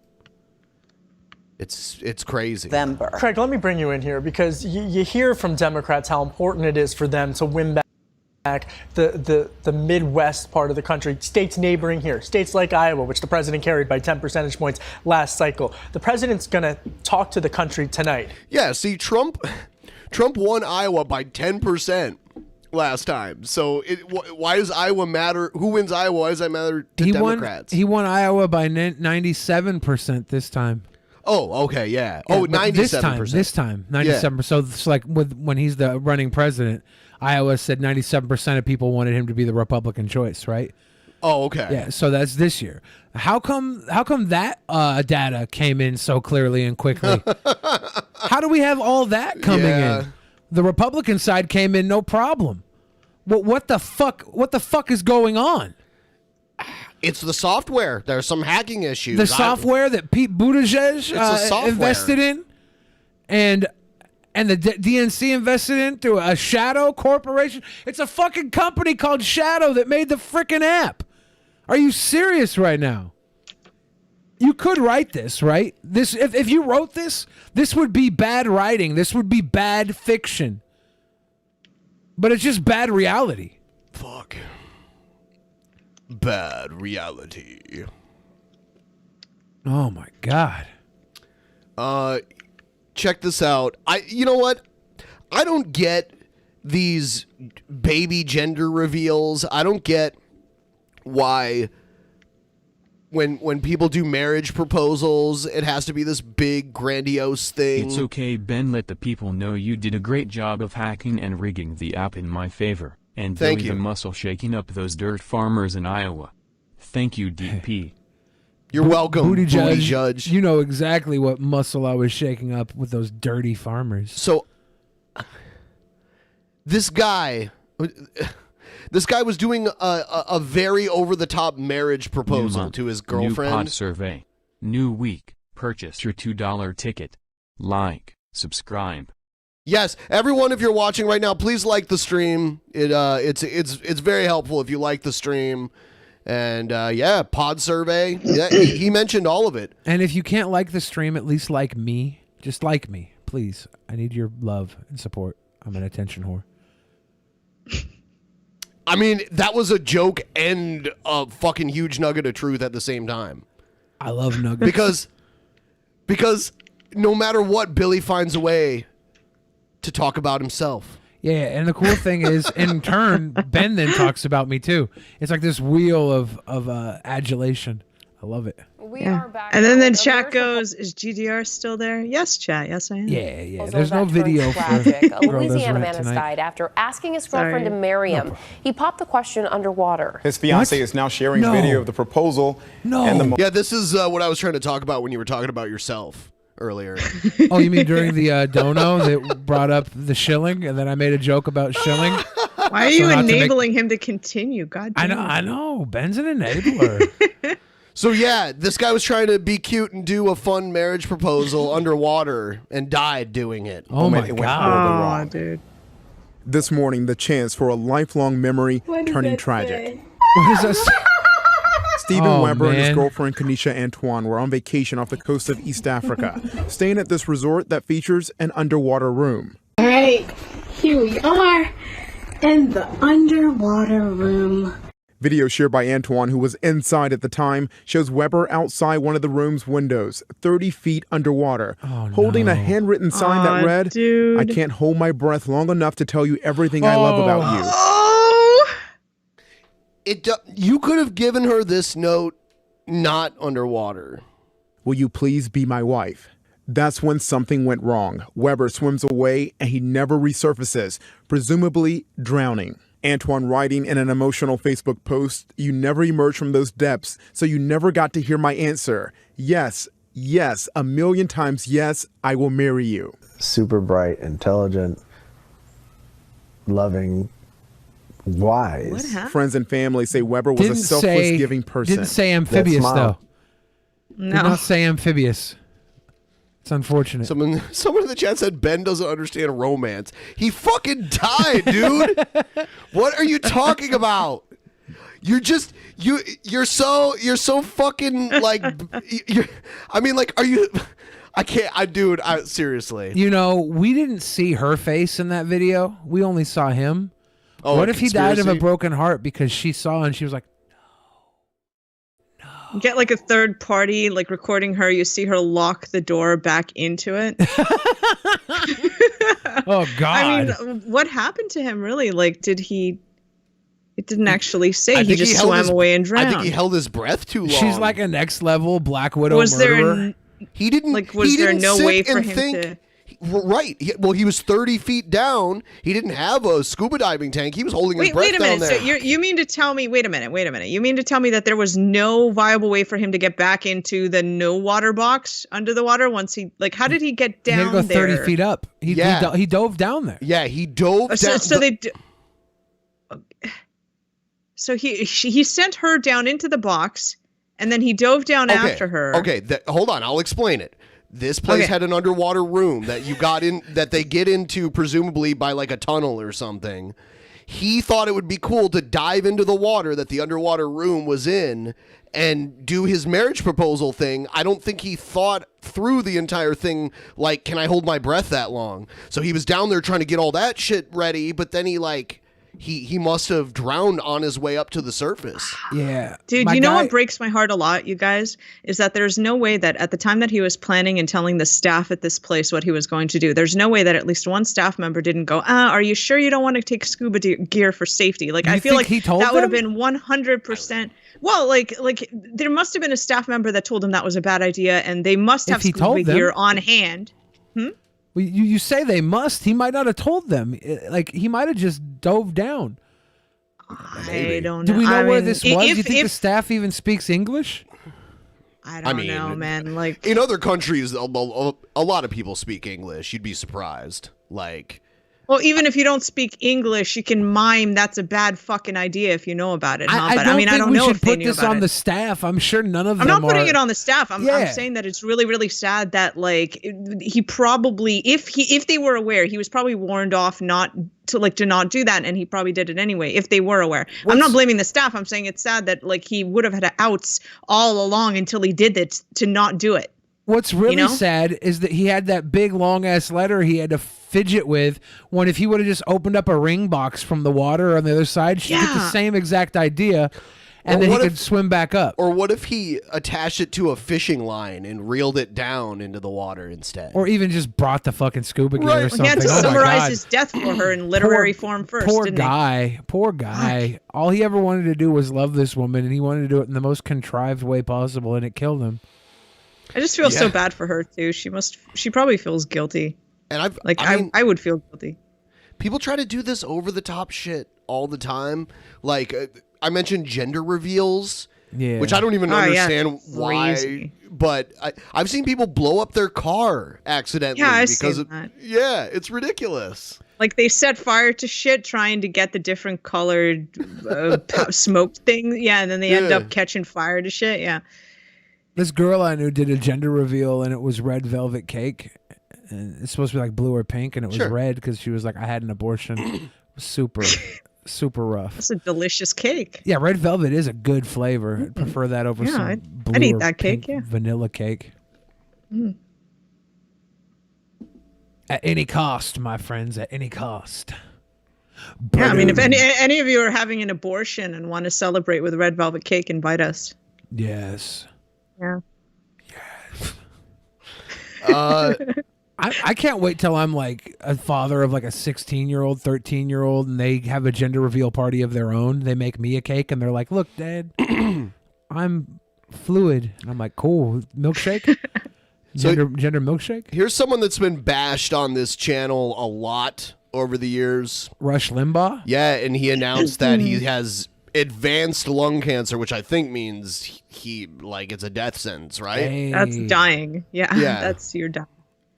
It's crazy. Craig, let me bring you in here because you hear from Democrats how important it is for them to win back the Midwest part of the country, states neighboring here, states like Iowa, which the president carried by 10 percentage points last cycle. The president's going to talk to the country tonight. Yeah, see, Trump won Iowa by 10% last time. So why does Iowa matter? Who wins Iowa? Why does that matter to Democrats? He won Iowa by 97% this time. Oh, okay, yeah. Oh, 97%. This time, 97%. So it's like when he's the running president, Iowa said 97% of people wanted him to be the Republican choice, right? Oh, okay. Yeah, so that's this year. How come that data came in so clearly and quickly? How do we have all that coming in? The Republican side came in no problem. What the fuck is going on? It's the software. There's some hacking issues. The software that Pete Buttigieg software. invested in, and the DNC invested in through a Shadow Corporation. It's a fucking company called Shadow that made the frickin' app. Are you serious right now? You could write this, right? This, if you wrote this, this would be bad writing. This would be bad fiction. But it's just bad reality. Fuck. Bad reality. Oh my God. Check this out. You know what? I don't get these baby gender reveals. I don't get why when people do marriage proposals, it has to be this big grandiose thing. It's okay, Ben. Let the people know you did a great job of hacking and rigging the app in my favor. And Thank Billy you. the Muscle shaking up those dirt farmers in Iowa. Thank you, DP. You're welcome, Booty Booty Judge. Judge. You know exactly what muscle I was shaking up with those dirty farmers. So, this guy was doing a very over-the-top marriage proposal New month, to his New girlfriend. pod survey. New week. Purchase your $2 ticket. Like, subscribe. Yes, everyone, if you're watching right now, please like the stream. It's very helpful if you like the stream. And yeah, pod survey. Yeah, he mentioned all of it. And if you can't like the stream, at least like me. Just like me, please. I need your love and support. I'm an attention whore. I mean, that was a joke and a fucking huge nugget of truth at the same time. I love nuggets. Because no matter what, Billy finds a way to talk about himself. Yeah, and the cool thing is, in turn, Ben then talks about me too. It's like this wheel of adulation. I love it. We are back. And then the chat goes, is GDR still there? Yes, chat. Yes, I am. Yeah. There's no video for tragic. A Girl Does Louisiana Rant man has tonight. died after asking his girlfriend to marry him. He popped the question underwater. His fiance is now sharing video of the proposal. And Yeah, this is what I was trying to talk about when you were talking about yourself earlier. Oh, you mean during the dono that brought up the shilling, and then I made a joke about shilling? Why are you enabling him to continue? God damn. I know. Ben's an enabler. So yeah, this guy was trying to be cute and do a fun marriage proposal underwater and died doing it. Oh my It went God. horribly wrong. Dude. This morning, the chance for a lifelong memory turning tragic. What is this? Stephen Oh, Weber and his man. girlfriend Kanisha Antoine were on vacation off the coast of East Africa, staying at this resort that features an underwater room. All right, here we are in the underwater room. Video shared by Antoine, who was inside at the time, shows Weber outside one of the room's windows, 30 feet underwater, holding a handwritten sign that read, dude. I can't hold my breath long enough to tell you everything I love about you. Oh! You could have given her this note not underwater. Will you please be my wife? That's when something went wrong. Weber swims away and he never resurfaces, presumably drowning. Antoine writing in an emotional Facebook post, you never emerged from those depths, so you never got to hear my answer. Yes, yes, a million times yes, I will marry you. Super bright, intelligent, loving, wise. Friends and family say Weber was a selfless, giving person. Didn't say amphibious, though. No. Did not say amphibious. It's unfortunate. Someone in the chat said Ben doesn't understand romance. He fucking died, dude. What are you talking about? You're so fucking like. I mean, like, are you? I can't. Dude. Seriously. You know, we didn't see her face in that video. We only saw him. Oh, what a if he died of a conspiracy? broken heart because she saw and she was like, Get like a third party, like recording her. You see her lock the door back into it. oh God. I mean, what happened to him really? Like, did he? It didn't actually say. I He think just held swam his- away and drowned. I think he held his breath too long. she's like a next level Black Widow Was murderer. He didn't. Like, was he there didn't no sit way for and him think, to? Right. He was 30 feet down. He didn't have a scuba diving tank. He was holding his breath Wait a down minute. there. So you mean to tell me? Wait a minute. You mean to tell me that there was no viable way for him to get back into the no water box under the water once he like? How did he get He down had to go 30 there? feet up. He dove down there. Yeah, he dove So, down. so they. So he sent her down into the box, and then he dove down after her. Okay, hold on. I'll explain it. This place had an underwater room that you got in, that they get into presumably by like a tunnel or something. He thought it would be cool to dive into the water that the underwater room was in and do his marriage proposal thing. I don't think he thought through the entire thing, like, can I hold my breath that long? So he was down there trying to get all that shit ready, but then he must have drowned on his way up to the surface. Yeah. Dude, you know what breaks my heart a lot, you guys, is that there's no way that at the time that he was planning and telling the staff at this place what he was going to do, there's no way that at least one staff member didn't go, are you sure you don't want to take scuba gear for safety? Like, I feel like that would have been 100%. Well, like there must have been a staff member that told him that was a bad idea, and they must have scuba gear on hand. Well, you say they must. He might not have told them. Like, he might have just dove down. I don't know. Do we know where this was? Do you if think the staff even speaks English? I don't know, man. Like, in other countries, a lot of people speak English. You'd be surprised. Like, well, even if you don't speak English, you can mime that's a bad fucking idea if you know about it. I don't know if they knew about it. We should put this on the staff. I'm sure none of them I'm not putting it on the staff. I'm saying that it's really, really sad that, like, he probably, if they were aware, he was probably warned off not to do that, and he probably did it anyway if they were aware. I'm not blaming the staff. I'm saying it's sad that, like, he would have had outs all along until he did it to not do it. What's really sad is that he had that big long ass letter he had to fidget with, when if he would have just opened up a ring box from the water on the other side, she'd get the same exact idea, and then he could swim back up. Or what if he attached it to a fishing line and reeled it down into the water instead? Or even just brought the fucking scuba gear or something. He had to summarize his death for her in literary form first, didn't he? Poor guy. All he ever wanted to do was love this woman, and he wanted to do it in the most contrived way possible, and it killed him. I just feel so bad for her too. She probably feels guilty. And I would feel guilty. People try to do this over the top shit all the time. Like, I mentioned gender reveals, which I don't even understand why. But I've seen people blow up their car accidentally because of that. Yeah, it's ridiculous. Like, they set fire to shit trying to get the different colored smoke thing. Yeah, and then they end up catching fire to shit. Yeah. This girl I knew did a gender reveal, and it was red velvet cake. And it's supposed to be like blue or pink, and it was red because she was like, I had an abortion. It was super rough. That's a delicious cake. Yeah, red velvet is a good flavor. I'd prefer that over some blue I'd eat or that cake, pink vanilla cake. At any cost, my friends, at any cost. Yeah, I mean, if any of you are having an abortion and want to celebrate with red velvet cake, invite us. Yes. Yeah. I can't wait till I'm like a father of like a 16-year-old, 13-year-old, and they have a gender reveal party of their own. They make me a cake, and they're like, "Look, Dad, I'm fluid." And I'm like, "Cool, milkshake, gender milkshake." Here's someone that's been bashed on this channel a lot over the years. Rush Limbaugh. Yeah, and he announced that he has advanced lung cancer, which I think means it's a death sentence, right? Hey. That's dying. Yeah. That's your dying.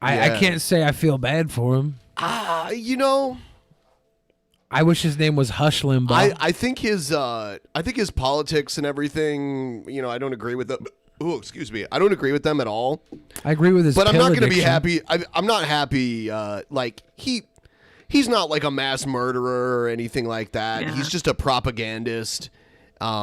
I can't say I feel bad for him. I wish his name was Hush Limbaugh. I think his politics and everything, I don't agree with them. Oh, excuse me. I don't agree with them at all. I agree with his But I'm pill not going to be addiction. happy. I'm not happy. He's not like a mass murderer or anything like that. Yeah. He's just a propagandist.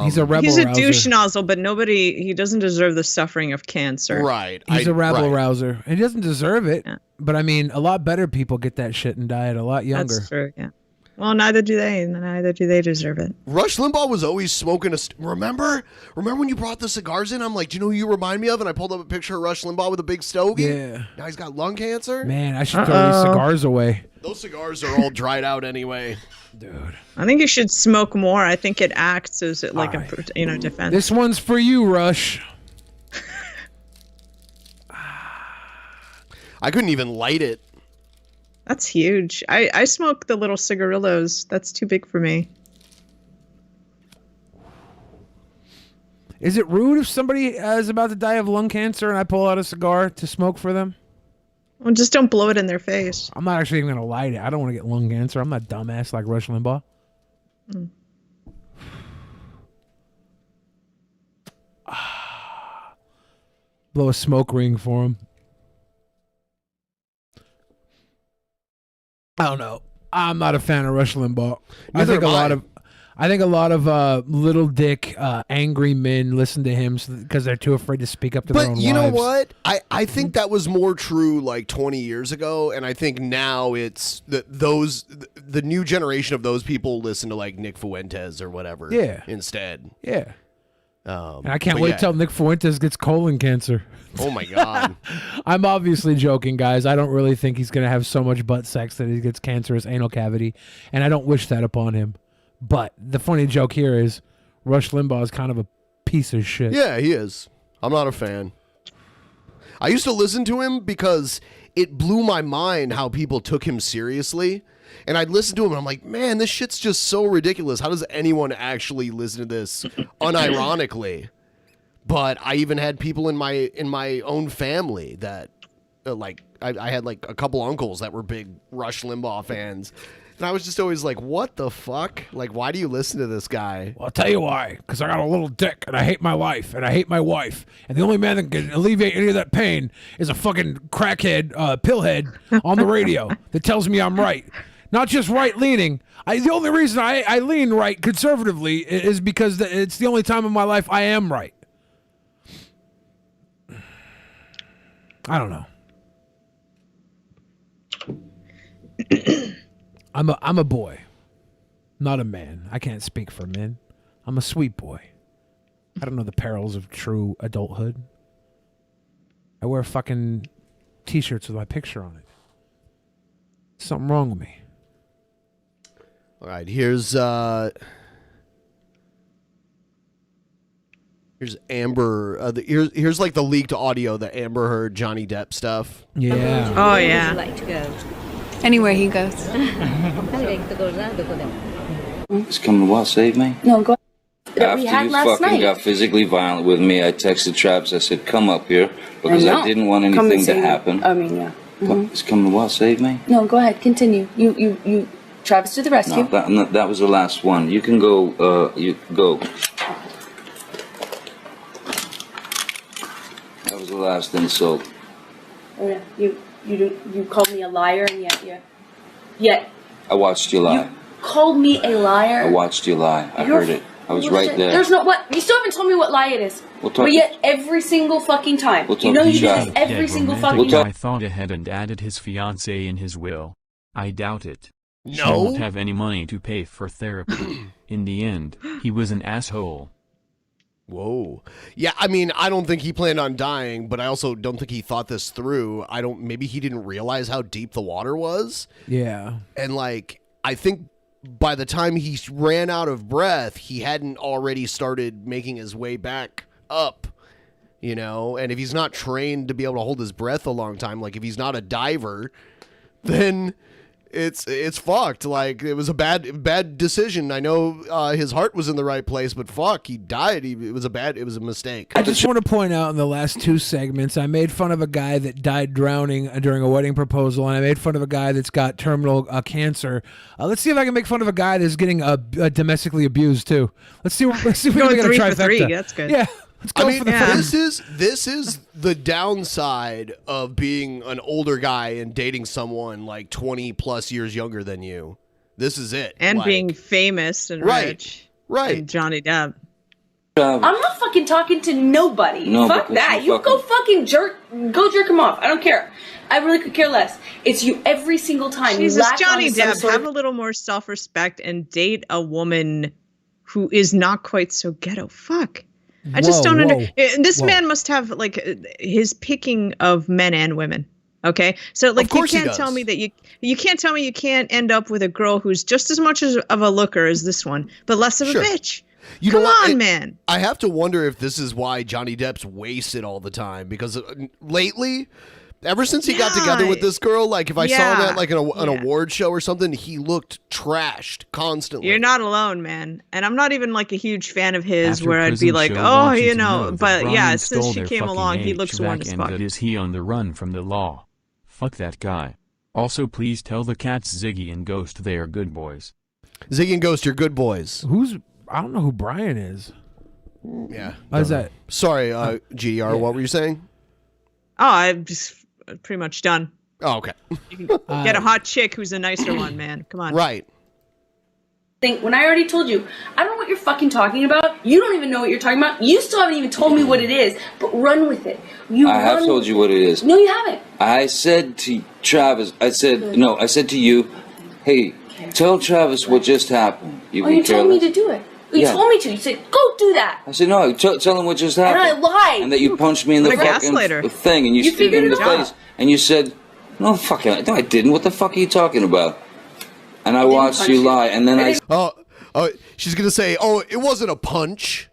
He's a rebel He's a rouser. douche nozzle, but he doesn't deserve the suffering of cancer. Right. He's a rebel rouser. He doesn't deserve it. Yeah. But I mean, a lot better people get that shit and die at a lot younger. That's true, yeah. Well, neither do they. Neither do they deserve it. Rush Limbaugh was always smoking remember when you brought the cigars in? I'm like, do you know who you remind me of? And I pulled up a picture of Rush Limbaugh with a big stogie. Yeah. Now he's got lung cancer. Man, I should throw these cigars away. Those cigars are all dried out anyway. Dude. I think you should smoke more. I think it acts as like a defense. This one's for you, Rush. I couldn't even light it. That's huge. I smoke the little cigarillos. That's too big for me. Is it rude if somebody is about to die of lung cancer and I pull out a cigar to smoke for them? Well, just don't blow it in their face. I'm not actually even going to light it. I don't want to get lung cancer. I'm not dumbass like Rush Limbaugh. Blow a smoke ring for him. I don't know. I'm not a fan of Rush Limbaugh. I think a lot of little dick, angry men listen to him because they're too afraid to speak up to their own But you know wives. what? I think that was more true like 20 years ago, and I think now it's the new generation of those people listen to like Nick Fuentes or whatever. Yeah. Instead. Yeah. And I can't wait till Nick Fuentes gets colon cancer. Oh my God. I'm obviously joking, guys. I don't really think he's going to have so much butt sex that he gets cancerous anal cavity, and I don't wish that upon him. But the funny joke here is Rush Limbaugh is kind of a piece of shit. Yeah, he is. I'm not a fan. I used to listen to him because it blew my mind how people took him seriously. And I'd listen to him and I'm like, man, this shit's just so ridiculous. How does anyone actually listen to this unironically? But I even had people in my own family that like I had like a couple uncles that were big Rush Limbaugh fans. And I was just always like, what the fuck? Like, why do you listen to this guy? Well, I'll tell you why. Because I got a little dick, and I hate my life, and I hate my wife. And the only man that can alleviate any of that pain is a fucking crackhead, pillhead on the radio that tells me I'm right. Not just right-leaning. The only reason I lean right conservatively is because it's the only time in my life I am right. I don't know. I'm a boy, not a man. I can't speak for men. I'm a sweet boy. I don't know the perils of true adulthood. I wear fucking t-shirts with my picture on it. Something wrong with me. All right, here's Amber. Here's like the leaked audio that Amber heard Johnny Depp stuff. Yeah. Oh yeah. Where would you like to go? Anywhere he goes. He's coming to what? Save me? No, go. That After we had you last fucking night. got physically violent with me, I texted Travis. I said, "Come up here," because I didn't want Come and anything to save me. happen. I mean, yeah. He's coming to what? Save me? No, go ahead. Continue. You. Travis to the rescue. No, that was the last one. You can go. You go. That was the last insult. Oh yeah. You called me a liar, and yet. I watched you lie. Called me a liar. I watched you lie. I heard it. I was right there. There's no what. You still haven't told me what lie it is. We'll talk. But yet every single fucking time. We'll talk You know to you do Shaq. this every Dead single romantic fucking time. guy thought ahead and added his fiancée in his will. I doubt it. She No. won't have any money to pay for therapy. In the end, he was an asshole. Whoa. Yeah, I mean, I don't think he planned on dying, but I also don't think he thought this through. Maybe he didn't realize how deep the water was. Yeah. And like, I think by the time he ran out of breath, he hadn't already started making his way back up, you know? And if he's not trained to be able to hold his breath a long time, like if he's not a diver, then it's fucked. Like, it was a bad decision. I know his heart was in the right place, but fuck, he died. It was a mistake. I just want to point out in the last two segments, I made fun of a guy that died drowning during a wedding proposal, and I made fun of a guy that's got terminal cancer. Let's see if I can make fun of a guy that's getting domestically abused too. Let's see if we can get a 3 for trifecta. 3. That's good. Yeah. Let's go for the fun. This is the downside of being an older guy and dating someone like 20 plus years younger than you. This is it. And Like, being famous and rich. Right. And Johnny Depp. I'm not fucking talking to nobody. No, Fuck but that. you You go fucking jerk him off. I don't care. I really could care less. It's you every single time. Jesus, you latch Johnny onto some Depp, sort have of- a little more self-respect and date a woman who is not quite so ghetto. Fuck. I just don't understand. This man must have like his picking of men and women. Okay, so like you can't tell me that you can't tell me you can't end up with a girl who's just as much of a looker as this one, but less of a bitch. Come on, man. I have to wonder if this is why Johnny Depp's wasted all the time, because lately, ever since he got together with this girl, like if I saw him at like an award show or something, he looked trashed constantly. You're not alone, man. And I'm not even like a huge fan of his After where I'd be Prison like, Show oh, wants you to know, that but yeah, Brian since stole she their came fucking along, he looks worn HVAC as and fuck. that is he on the run from the law? Fuck that guy. Also, please tell the cats Ziggy and Ghost they are good boys. Ziggy and Ghost, you're good boys. I don't know who Brian is. Yeah. Why is that? Sorry, GDR, what were you saying? I'm just pretty much done. Oh, okay. You can get a hot chick who's a nicer one, man. Come on. Right. When I already told you, I don't know what you're fucking talking about. You don't even know what you're talking about. You still haven't even told me what it is, but run with it. I have told you what it is. No, you haven't. I said to Travis, I said to you, hey, tell Travis what just happened. You told me to do it. You told me to. You said, go do that. I said, no, tell him what just happened. And I lied. And that you punched me in the fucking thing, and you figured in the it out. face, and you said, no, fucking, no, I didn't. What the fuck are you talking about? And I watched you lie, and then I. Oh, she's gonna say, oh, it wasn't a punch.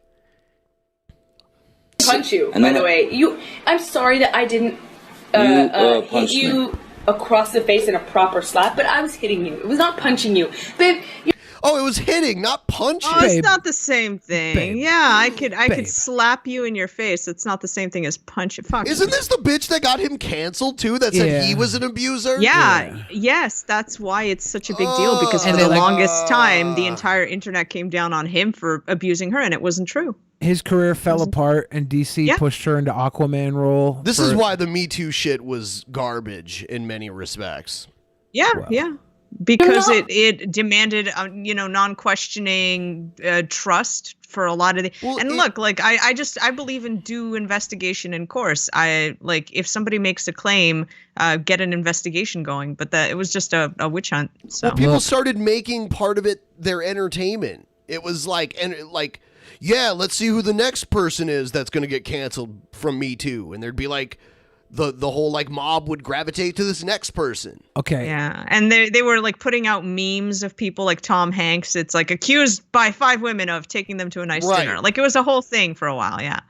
Punch you, And by then the way. I'm sorry that I didn't hit punched you across the face in a proper slap, but I was hitting you. It was not punching you. Babe, Oh, it was hitting, not punching. Oh, it's not the same thing. Yeah, I could slap you in your face. It's not the same thing as punch. Fuck. Isn't this the bitch that got him canceled too? That said he was an abuser. Yes, that's why it's such a big deal, because for the longest time, the entire internet came down on him for abusing her, and it wasn't true. His career fell apart, and DC pushed her into Aquaman role. This is why the Me Too shit was garbage in many respects. Yeah, because it demanded non-questioning trust for a lot of the look, like I believe in due investigation in course. I like, if somebody makes a claim, get an investigation going, but it was just a witch hunt. So people started making part of it their entertainment. It was like, yeah, let's see who the next person is that's going to get canceled from Me Too, and there'd be like the whole like mob would gravitate to this next person. Okay. Yeah, and they were like putting out memes of people like Tom Hanks. It's like accused by 5 women of taking them to a nice dinner. Like, it was a whole thing for a while. Yeah.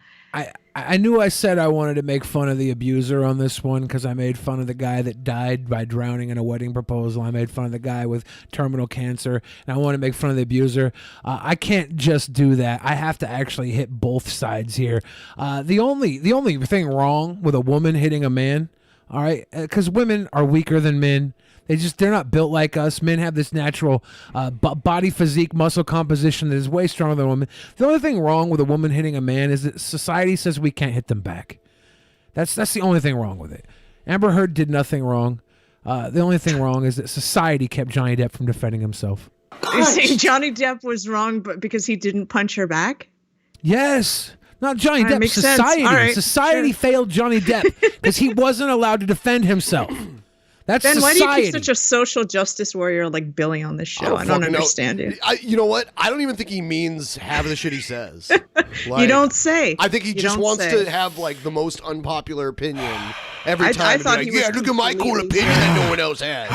I knew I said I wanted to make fun of the abuser on this one because I made fun of the guy that died by drowning in a wedding proposal. I made fun of the guy with terminal cancer, and I want to make fun of the abuser. I can't just do that. I have to actually hit both sides here. The only thing wrong with a woman hitting a man, all right, because women are weaker than men. They're not built like us. Men have this natural body physique, muscle composition that is way stronger than women. The only thing wrong with a woman hitting a man is that society says we can't hit them back. That's the only thing wrong with it. Amber Heard did nothing wrong. The only thing wrong is that society kept Johnny Depp from defending himself. You're saying Johnny Depp was wrong, but because he didn't punch her back? Yes. Not Johnny Depp, makes society. sense. All right, society failed Johnny Depp because he wasn't allowed to defend himself. That's Ben, society. why do you keep such a social justice warrior like Billy on this show? I don't understand you. You know what? I don't even think he means half of the shit he says. You don't say. I think he just wants to have like the most unpopular opinion every time. I thought like, he was look at my cool opinion that no one else has.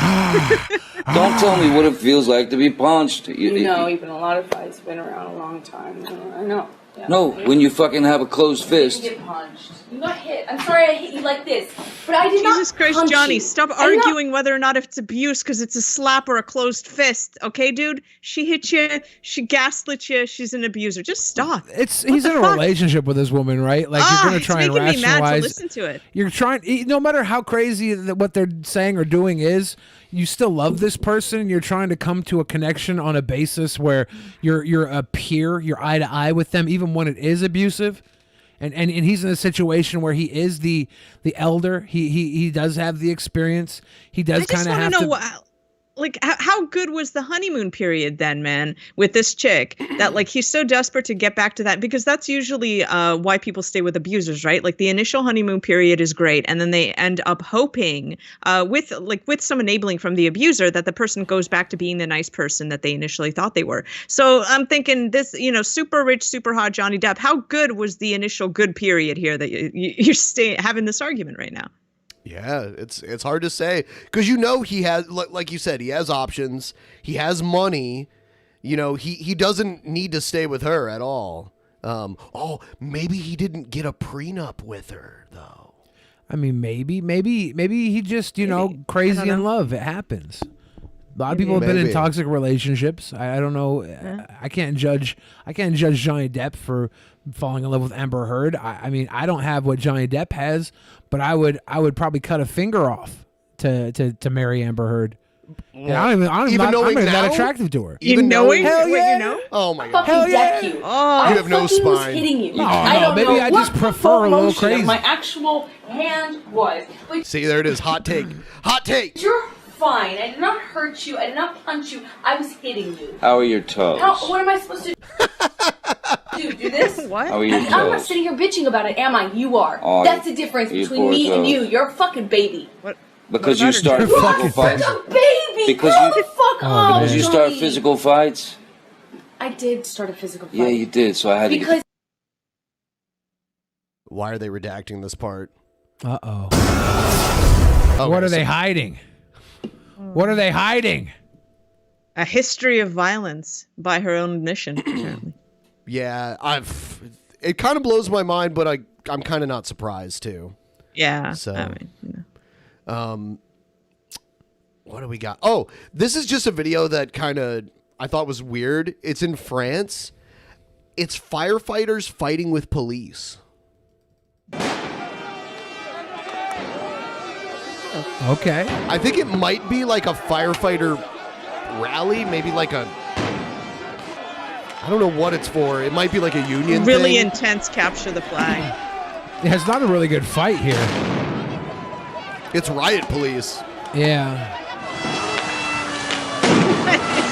Don't tell me what it feels like to be punched. You know, even a lot of fights been around a long time. I know. Yeah. No, when you fucking have a closed fist. You get punched. You got hit. I'm sorry I hit you like this, but I did not Jesus Christ, punch Johnny, you. stop arguing whether or not it's abuse because it's a slap or a closed fist. Okay, dude? She hit you. She gaslit you. She's an abuser. Just stop. He's in a relationship with this woman, right? Like, you're going to try and rationalize. It's making me mad to listen to it. You're trying, no matter how crazy what they're saying or doing is, you still love this person. You're trying to come to a connection on a basis where you're a peer, you're eye to eye with them, even when it is abusive. And he's in a situation where he is the elder. He does have the experience. He does kind of have to. Like, how good was the honeymoon period then, man, with this chick that like he's so desperate to get back to that, because that's usually why people stay with abusers, right? Like the initial honeymoon period is great, and then they end up hoping with some enabling from the abuser that the person goes back to being the nice person that they initially thought they were. So I'm thinking this, super rich, super hot Johnny Depp. How good was the initial good period here that you're having this argument right now? Yeah, it's hard to say because he has, like you said, he has options. He has money. He doesn't need to stay with her at all. Maybe he didn't get a prenup with her though. I mean, maybe he just crazy in love. It happens. A lot of people have been in toxic relationships. I don't know. Yeah. I can't judge Johnny Depp for falling in love with Amber Heard. I mean, I don't have what Johnny Depp has, but I would probably cut a finger off to marry Amber Heard. Yeah, I'm not even that attractive to her. Even knowing Hell what yeah. you know? Oh my god. Fucking deck you. You have no fucking was spine. hitting you. No, I don't maybe know I what just the prefer full a little motion of crazy. my actual hand was. But See, there it is. Hot take. Hot take. you're fine. I did not hurt you. I did not punch you. I was hitting you. How are your toes? What am I supposed to do this? What? How are your I'm not toes? sitting here bitching about it, am I? You are. Oh, That's the difference you between poor me and toes. you. You're a fucking baby. Because you start physical fights. A baby! Because Grow you- the fuck up, Because you start Johnny. physical fights. I did start a physical fight. Yeah, you did. So I had to. Because Why are they redacting this part? Uh-oh. Okay, What are so- they hiding? What are they hiding? A history of violence by her own admission, apparently. Yeah, it kind of blows my mind, but I'm kind of not surprised too. Yeah. So, I mean, you know. what do we got? Oh, this is just a video that kind of I thought was weird. It's in France. It's firefighters fighting with police. Okay. I think it might be like a firefighter rally, maybe like a. I don't know what it's for. It might be like a union Really thing. intense capture the flag. Yeah, it's not a really good fight here. It's riot police. Yeah.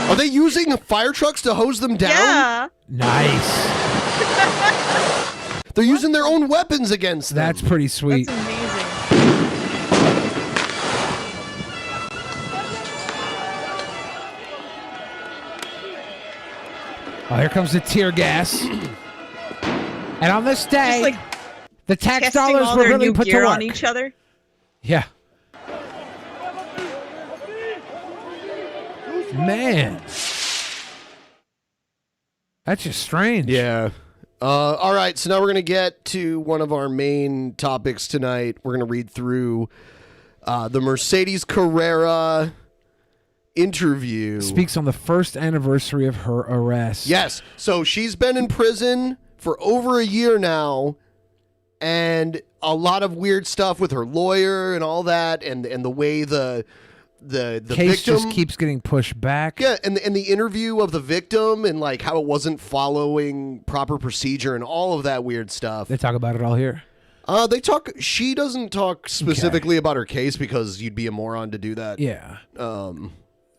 Are they using fire trucks to hose them down? Yeah. Nice. They're using their own weapons against them. That's pretty sweet. That's amazing. Oh, here comes the tear gas. And on this day, Just like the tax testing dollars all were their really new put to gear work. on each other. Yeah. Man. That's just strange. Yeah. All right, so now we're going to get to one of our main topics tonight. We're going to read through the Mercedes Carrera interview. Speaks on the first anniversary of her arrest. Yes. So she's been in prison for over a year now, and a lot of weird stuff with her lawyer and all that, and the way the case victim just keeps getting pushed back. Yeah, and the interview of the victim and like how it wasn't following proper procedure and all of that weird stuff. They talk about it all here. They talk. She doesn't talk specifically about her case because you'd be a moron to do that. Yeah.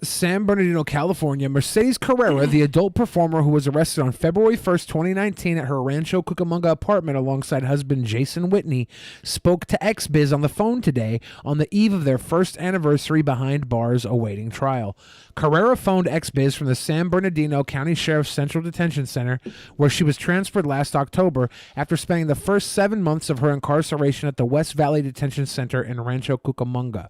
San Bernardino, California, Mercedes Carrera, the adult performer who was arrested on February 1st, 2019 at her Rancho Cucamonga apartment alongside husband Jason Whitney, spoke to XBiz on the phone today on the eve of their first anniversary behind bars awaiting trial. Carrera phoned XBiz from the San Bernardino County Sheriff's Central Detention Center, where she was transferred last October after spending the first 7 months of her incarceration at the West Valley Detention Center in Rancho Cucamonga.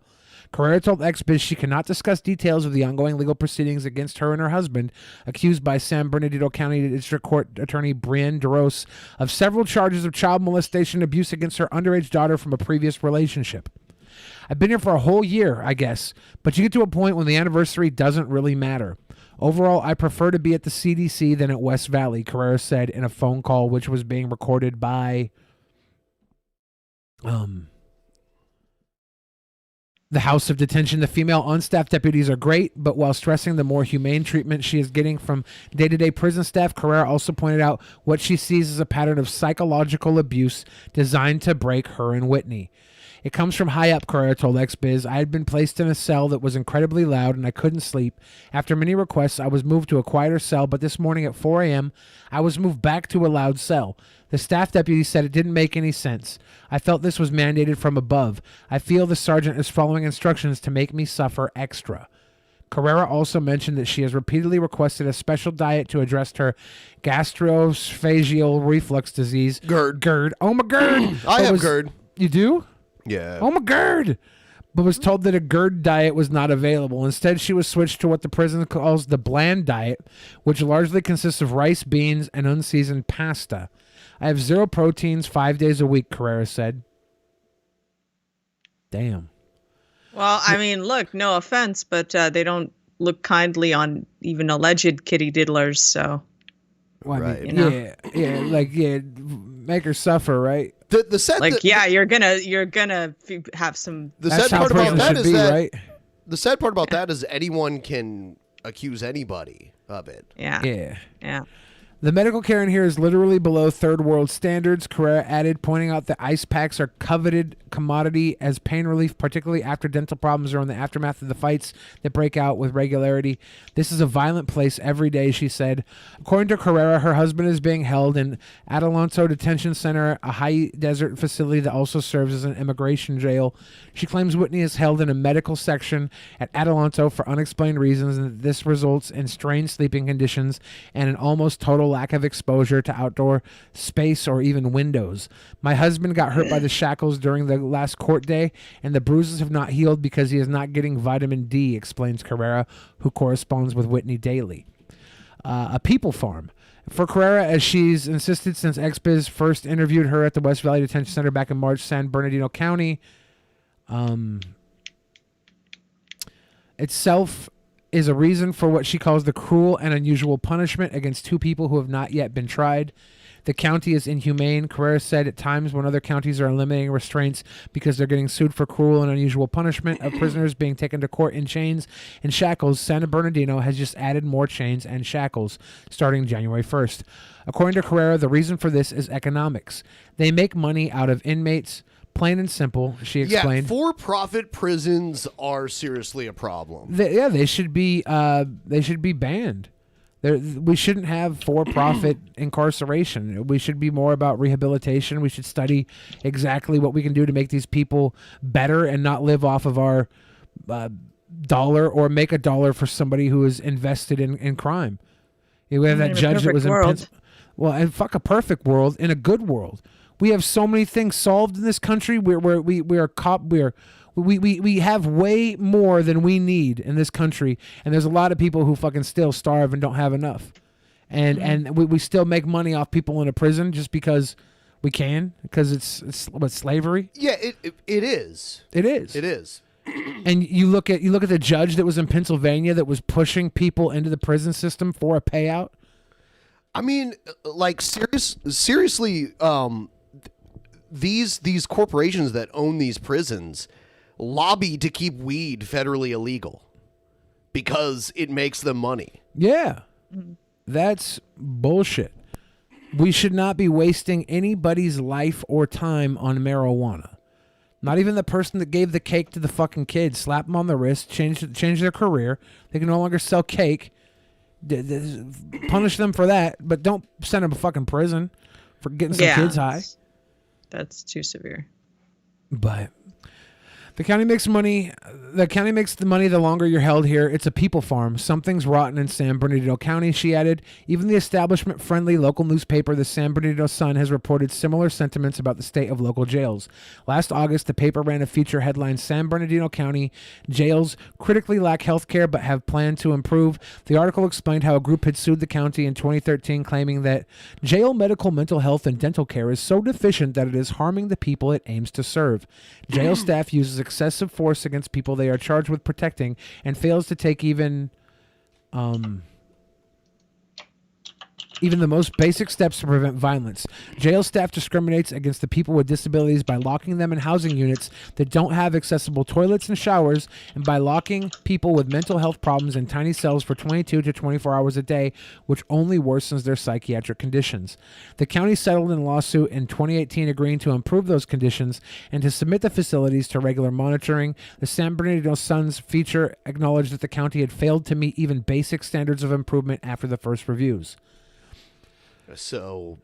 Carrera told XBiz she cannot discuss details of the ongoing legal proceedings against her and her husband, accused by San Bernardino County District Court Attorney Brienne DeRose of several charges of child molestation and abuse against her underage daughter from a previous relationship. I've been here for a whole year, I guess, but you get to a point when the anniversary doesn't really matter. Overall, I prefer to be at the CDC than at West Valley, Carrera said in a phone call which was being recorded by the House of Detention. The female unstaffed deputies are great, but while stressing the more humane treatment she is getting from day-to-day prison staff, Carrera also pointed out what she sees as a pattern of psychological abuse designed to break her and Whitney. It comes from high up, Carrera told XBiz. I had been placed in a cell that was incredibly loud and I couldn't sleep. After many requests, I was moved to a quieter cell, but this morning at 4 a.m., I was moved back to a loud cell. The staff deputy said it didn't make any sense. I felt this was mandated from above. I feel the sergeant is following instructions to make me suffer extra. Carrera also mentioned that she has repeatedly requested a special diet to address her gastroesophageal reflux disease. GERD. Oh, my GERD. I have GERD. You do? Yeah. Oh, my GERD. But was told that a GERD diet was not available. Instead, she was switched to what the prison calls the bland diet, which largely consists of rice, beans, and unseasoned pasta. I have 0 proteins 5 days a week, Carrera said. Damn. Well, I mean, look, no offense, but they don't look kindly on even alleged kitty diddlers, so. Well, right. You know? Make her suffer, right? The sad like, you're gonna have some. The sad part about that is that right? the sad part about that is anyone can accuse anybody of it. Yeah. The medical care in here is literally below third world standards, Carrera added, pointing out that ice packs are coveted commodity as pain relief, particularly after dental problems or in the aftermath of the fights that break out with regularity. This is a violent place every day, she said. According to Carrera, her husband is being held in Adelanto Detention Center, a high desert facility that also serves as an immigration jail. She claims Whitney is held in a medical section at Adelanto for unexplained reasons, and that this results in strange sleeping conditions and an almost total lack of exposure to outdoor space or even windows. My husband got hurt by the shackles during the last court day, and the bruises have not healed because he is not getting vitamin D, explains Carrera, who corresponds with Whitney daily. A people farm. For Carrera, as she's insisted since XBiz first interviewed her at the West Valley Detention Center back in March, San Bernardino County itself is a reason for what she calls the cruel and unusual punishment against two people who have not yet been tried. The county is inhumane, Carrera said. At times when other counties are eliminating restraints because they're getting sued for cruel and unusual punishment of prisoners being taken to court in chains and shackles, San Bernardino has just added more chains and shackles starting January 1st. According to Carrera, the reason for this is economics. They make money out of inmates. Plain and simple, she explained. Yeah, for-profit prisons are seriously a problem. They should be banned. We shouldn't have for-profit incarceration. We should be more about rehabilitation. We should study exactly what we can do to make these people better and not live off of our dollar or make a dollar for somebody who is invested in crime. We have that judge that was in well, and fuck a perfect world, in a good world. We have so many things solved in this country. We have way more than we need in this country, and there's a lot of people who fucking still starve and don't have enough, and we still make money off people in a prison just because we can, because it's what, slavery. Yeah, it is. It is. It is. And you look at the judge that was in Pennsylvania that was pushing people into the prison system for a payout. I mean, like seriously. These corporations that own these prisons lobby to keep weed federally illegal because it makes them money. Yeah, that's bullshit. We should not be wasting anybody's life or time on marijuana. Not even the person that gave the cake to the fucking kid. Slap them on the wrist, change their career. They can no longer sell cake. Punish them for that, but don't send them to fucking prison for getting some kids high. That's too severe. But the county makes money. The county makes the money the longer you're held here. It's a people farm. Something's rotten in San Bernardino County, she added. Even the establishment-friendly local newspaper, the San Bernardino Sun, has reported similar sentiments about the state of local jails. Last August, the paper ran a feature headline, San Bernardino County jails critically lack health care but have planned to improve. The article explained how a group had sued the county in 2013, claiming that jail medical, mental health, and dental care is so deficient that it is harming the people it aims to serve. Jail staff uses excessive force against people they are charged with protecting and fails to take even the most basic steps to prevent violence. Jail staff discriminates against the people with disabilities by locking them in housing units that don't have accessible toilets and showers, and by locking people with mental health problems in tiny cells for 22 to 24 hours a day, which only worsens their psychiatric conditions. The county settled in a lawsuit in 2018 agreeing to improve those conditions and to submit the facilities to regular monitoring. The San Bernardino Sun's feature acknowledged that the county had failed to meet even basic standards of improvement after the first reviews. So,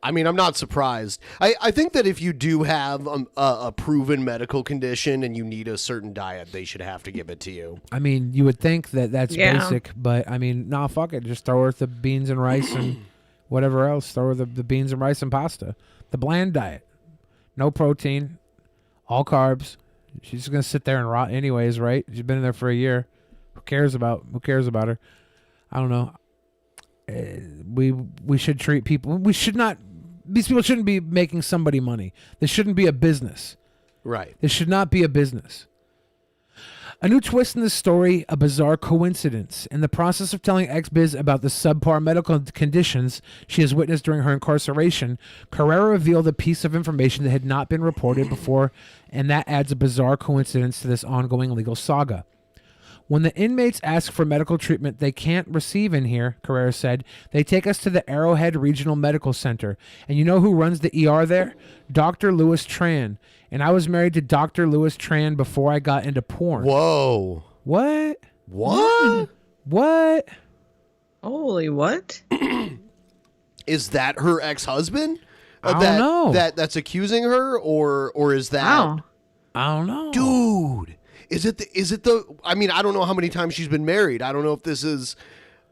I mean, I'm not surprised. I think that if you do have a proven medical condition and you need a certain diet, they should have to give it to you. I mean, you would think that that's basic, but I mean, nah, fuck it. Just throw her the beans and rice and whatever else. Throw her the beans and rice and pasta. The bland diet. No protein. All carbs. She's just going to sit there and rot anyways, right? She's been in there for a year. Who cares about her? I don't know. We should treat people. We should not. These people shouldn't be making somebody money. This shouldn't be a business. Right. This should not be a business. A new twist in the story, a bizarre coincidence. In the process of telling XBiz about the subpar medical conditions she has witnessed during her incarceration, Carrera revealed a piece of information that had not been reported before, and that adds a bizarre coincidence to this ongoing legal saga. When the inmates ask for medical treatment they can't receive in here, Carrera said, they take us to the Arrowhead Regional Medical Center. And you know who runs the ER there? Dr. Louis Tran. And I was married to Dr. Louis Tran before I got into porn. Whoa. What? What? What? Holy what? Is that her ex-husband? I don't know. That's accusing her, or is that? Wow. I don't know. Dude. Is it the I mean, I don't know how many times she's been married. I don't know if this is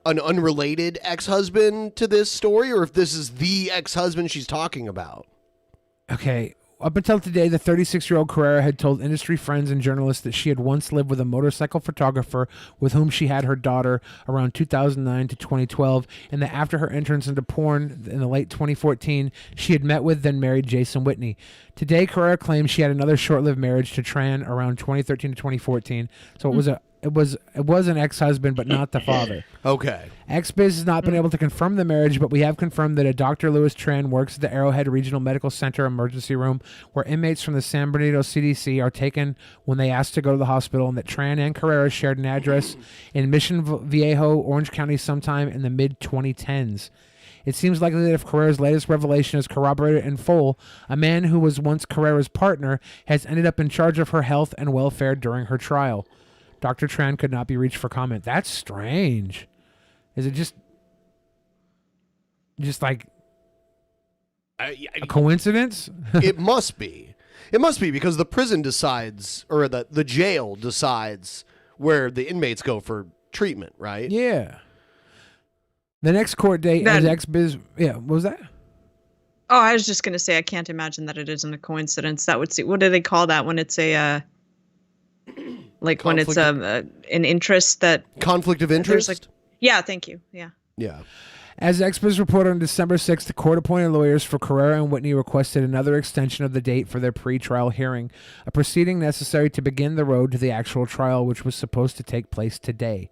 an unrelated ex-husband to this story or if this is the ex-husband she's talking about. Okay. Up until today, the 36-year-old Carrera had told industry friends and journalists that she had once lived with a motorcycle photographer with whom she had her daughter around 2009 to 2012, and that after her entrance into porn in the late 2014, she had met with then married Jason Whitney. Today, Carrera claims she had another short-lived marriage to Tran around 2013 to 2014, so it was an ex-husband, but not the father. Okay. XBiz has not been able to confirm the marriage, but we have confirmed that a Dr. Louis Tran works at the Arrowhead Regional Medical Center emergency room, where inmates from the San Bernardino CDC are taken when they ask to go to the hospital, and that Tran and Carrera shared an address in Mission Viejo, Orange County, sometime in the mid-2010s. It seems likely that if Carrera's latest revelation is corroborated in full, a man who was once Carrera's partner has ended up in charge of her health and welfare during her trial. Dr. Tran could not be reached for comment. That's strange. Is it just like a coincidence? It must be. It must be because the prison decides, or the jail decides where the inmates go for treatment, right? Yeah. The next court date is XBiz. Yeah, what was that? Oh, I was just going to say I can't imagine that it isn't a coincidence. That would see. What do they call that when it's a like when it's an interest that conflict of interest? Like, yeah, thank you. Yeah. Yeah. As XBiz reported on December 6th, the court-appointed lawyers for Carrera and Whitney requested another extension of the date for their pre-trial hearing, a proceeding necessary to begin the road to the actual trial, which was supposed to take place today.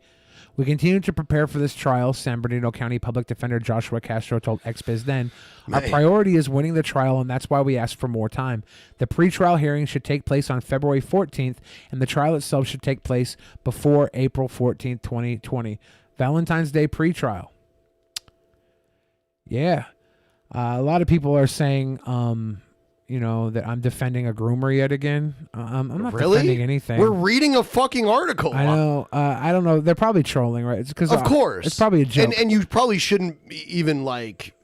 We continue to prepare for this trial, San Bernardino County Public Defender Joshua Castro told XBiz then. Our priority is winning the trial, and that's why we asked for more time. The pre-trial hearing should take place on February 14th, and the trial itself should take place before April 14th, 2020. Valentine's Day pre-trial. Yeah. A lot of people are saying, that I'm defending a groomer yet again. I'm not defending anything. We're reading a fucking article. I know. I don't know. They're probably trolling, right? It's because of course it's probably a joke, and you probably shouldn't even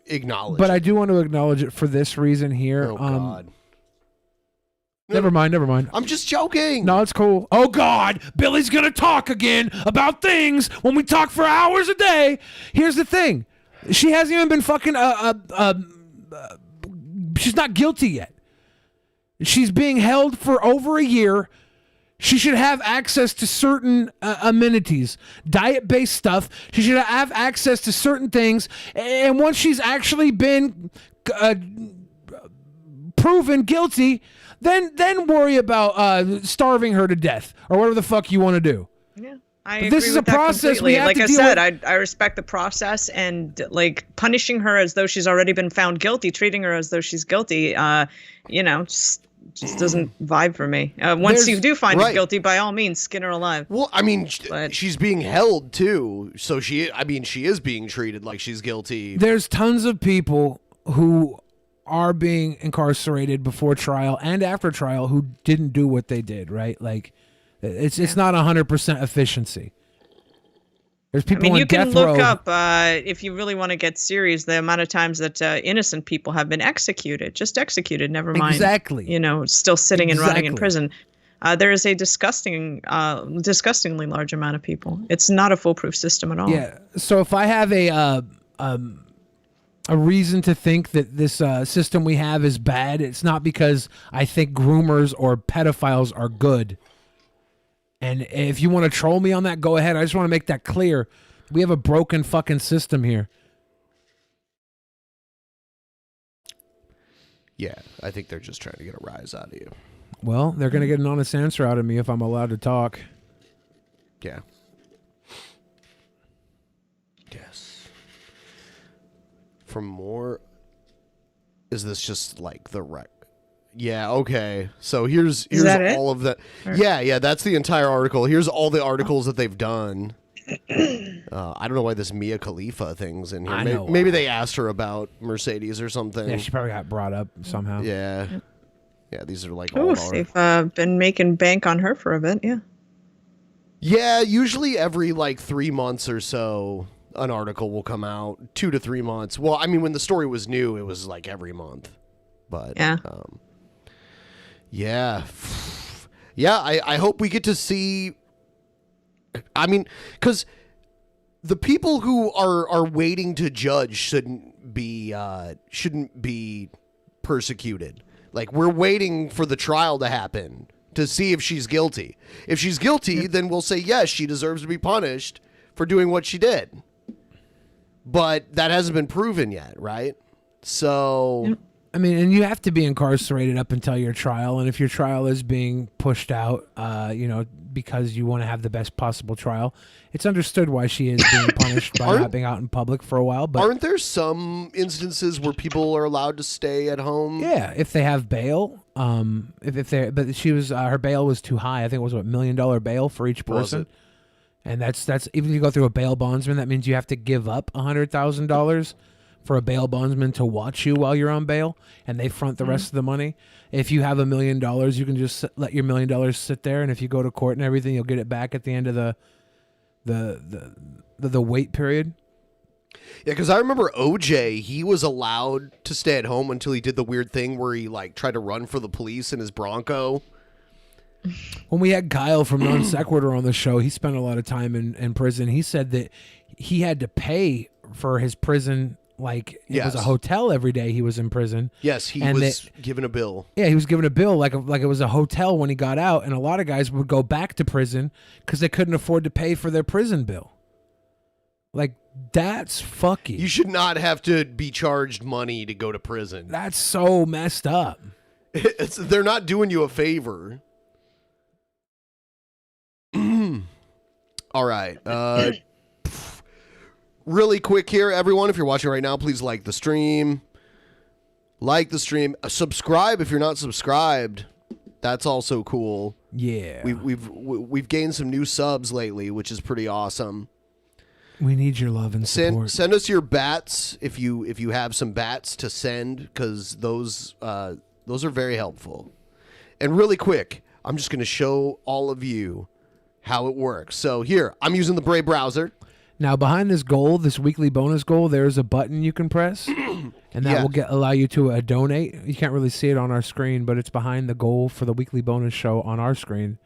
acknowledge. But I do want to acknowledge it for this reason here. Oh God. Never mind. I'm just joking. No, it's cool. Oh God, Billy's gonna talk again about things when we talk for hours a day. Here's the thing. She hasn't even been fucking she's not guilty yet. She's being held for over a year. She should have access to certain amenities, diet-based stuff. She should have access to certain things. And once she's actually been proven guilty, then worry about starving her to death or whatever the fuck you want to do. Yeah. I But agree this is with a that process we completely. have like to I deal said, with. I respect the process, and punishing her as though she's already been found guilty, treating her as though she's guilty, just doesn't vibe for me. Once you do find her guilty, by all means, skin her alive. Well, I mean, she's being held too, so she is being treated like she's guilty. There's tons of people who are being incarcerated before trial and after trial who didn't do what they did, right? Like, it's not 100% efficiency. There's people on you can death look row. up, if you really want to get serious, the amount of times that innocent people have been executed, just executed, never mind. Exactly. Still sitting and rotting in Exactly. prison. There is a disgustingly large amount of people. It's not a foolproof system at all. Yeah. So if I have a reason to think that this system we have is bad, it's not because I think groomers or pedophiles are good. And if you want to troll me on that, go ahead. I just want to make that clear. We have a broken fucking system here. Yeah, I think they're just trying to get a rise out of you. Well, they're going to get an honest answer out of me if I'm allowed to talk. Yeah. Yes. For more, is this just like the right? Yeah. Okay. So here's that all it? of that. Or- Yeah. That's the entire article. Here's all the articles that they've done. I don't know why this Mia Khalifa thing's in here. I Maybe, know maybe why. they asked her about Mercedes or something. Yeah, she probably got brought up somehow. Yeah. Yeah, these are like all Oof, they've been making bank on her for a bit, yeah. Yeah, usually every like 3 months or so, an article will come out. 2 to 3 months. Well, I mean, when the story was new, it was like every month. But yeah, yeah. I hope we get to see. I mean, because the people who are waiting to judge shouldn't be persecuted. Like, we're waiting for the trial to happen to see if she's guilty. If she's guilty, then we'll say, yes, she deserves to be punished for doing what she did. But that hasn't been proven yet, right? So... I mean, and you have to be incarcerated up until your trial, and if your trial is being pushed out, because you want to have the best possible trial, it's understood why she is being punished by not being out in public for a while. But aren't there some instances where people are allowed to stay at home? yeah, if they have bail, but she was her bail was too high. I think it was $1 million bail for each Was person. it? And that's even if you go through a bail bondsman, that means you have to give up $100,000 for a bail bondsman to watch you while you're on bail, and they front the rest of the money. If you have $1 million, you can just let your $1 million sit there, and if you go to court and everything, you'll get it back at the end of the wait period. Yeah, because I remember OJ, he was allowed to stay at home until he did the weird thing where he like tried to run for the police in his Bronco. When we had Kyle from Non Sequitur on the show, he spent a lot of time in prison. He said that he had to pay for his prison. Like it was a hotel every day he was in prison. Yes, he And was given a bill. Yeah, he was given a bill like it was a hotel when he got out, and a lot of guys would go back to prison because they couldn't afford to pay for their prison bill. Like, that's fucky. You should not have to be charged money to go to prison. That's so messed up. They're not doing you a favor. All right. Really quick here, everyone. If you're watching right now, please like the stream. Subscribe if you're not subscribed. That's also cool. Yeah. We've gained some new subs lately, which is pretty awesome. We need your love and support. Send us your bats if you have some bats to send, because those are very helpful. And really quick, I'm just going to show all of you how it works. So here, I'm using the Brave browser. Now, behind this goal, this weekly bonus goal, there's a button you can press, and that will allow you to donate. You can't really see it on our screen, but it's behind the goal for the weekly bonus show on our screen.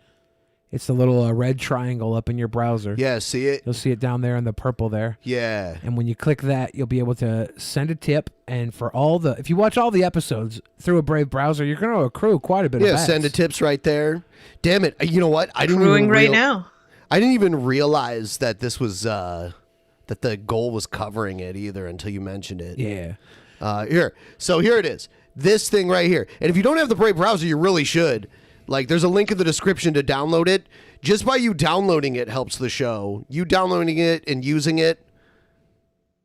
It's the little red triangle up in your browser. Yeah, see it? You'll see it down there in the purple there. Yeah. And when you click that, you'll be able to send a tip. And for if you watch all the episodes through a Brave browser, you're going to accrue quite a bit of bets. Send a tips right there. Damn it. You know what? I didn't Accruing right now. I didn't even realize that this was that the goal was covering it either until you mentioned it. Yeah. Here it is. This thing right here. And if you don't have the Brave browser, you really should. Like, there's a link in the description to download it. Just by you downloading it helps the show. You downloading it and using it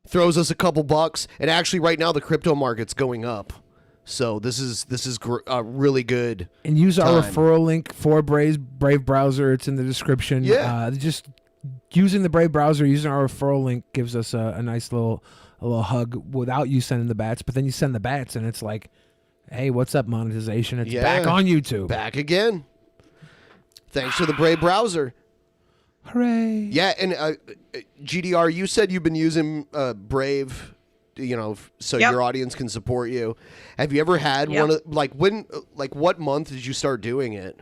throws us a couple bucks. And actually, right now the crypto market's going up. So this is really good. And use our time. referral link for Brave browser. It's in the description. Yeah. Just using the Brave browser, using our referral link gives us a nice little hug without you sending the bats. But then you send the bats, and it's like, hey, what's up, monetization? It's back on YouTube. Back again. Thanks to the Brave browser. Hooray. Yeah, and GDR, you said you've been using Brave, so your audience can support you. Have you ever had one of, what month did you start doing it?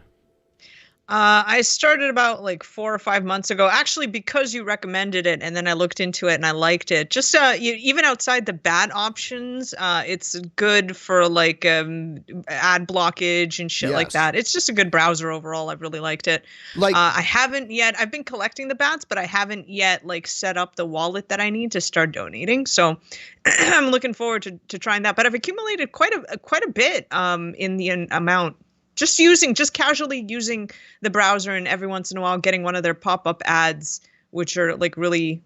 I started about 4 or 5 months ago, actually, because you recommended it, and then I looked into it and I liked it. Just even outside the bad options, it's good for ad blockage and shit like that. It's just a good browser overall. I really liked it. I haven't yet. I've been collecting the bats, but I haven't yet set up the wallet that I need to start donating. So I'm looking forward to trying that. But I've accumulated quite a bit in the amount just casually using the browser and every once in a while getting one of their pop-up ads, which are like really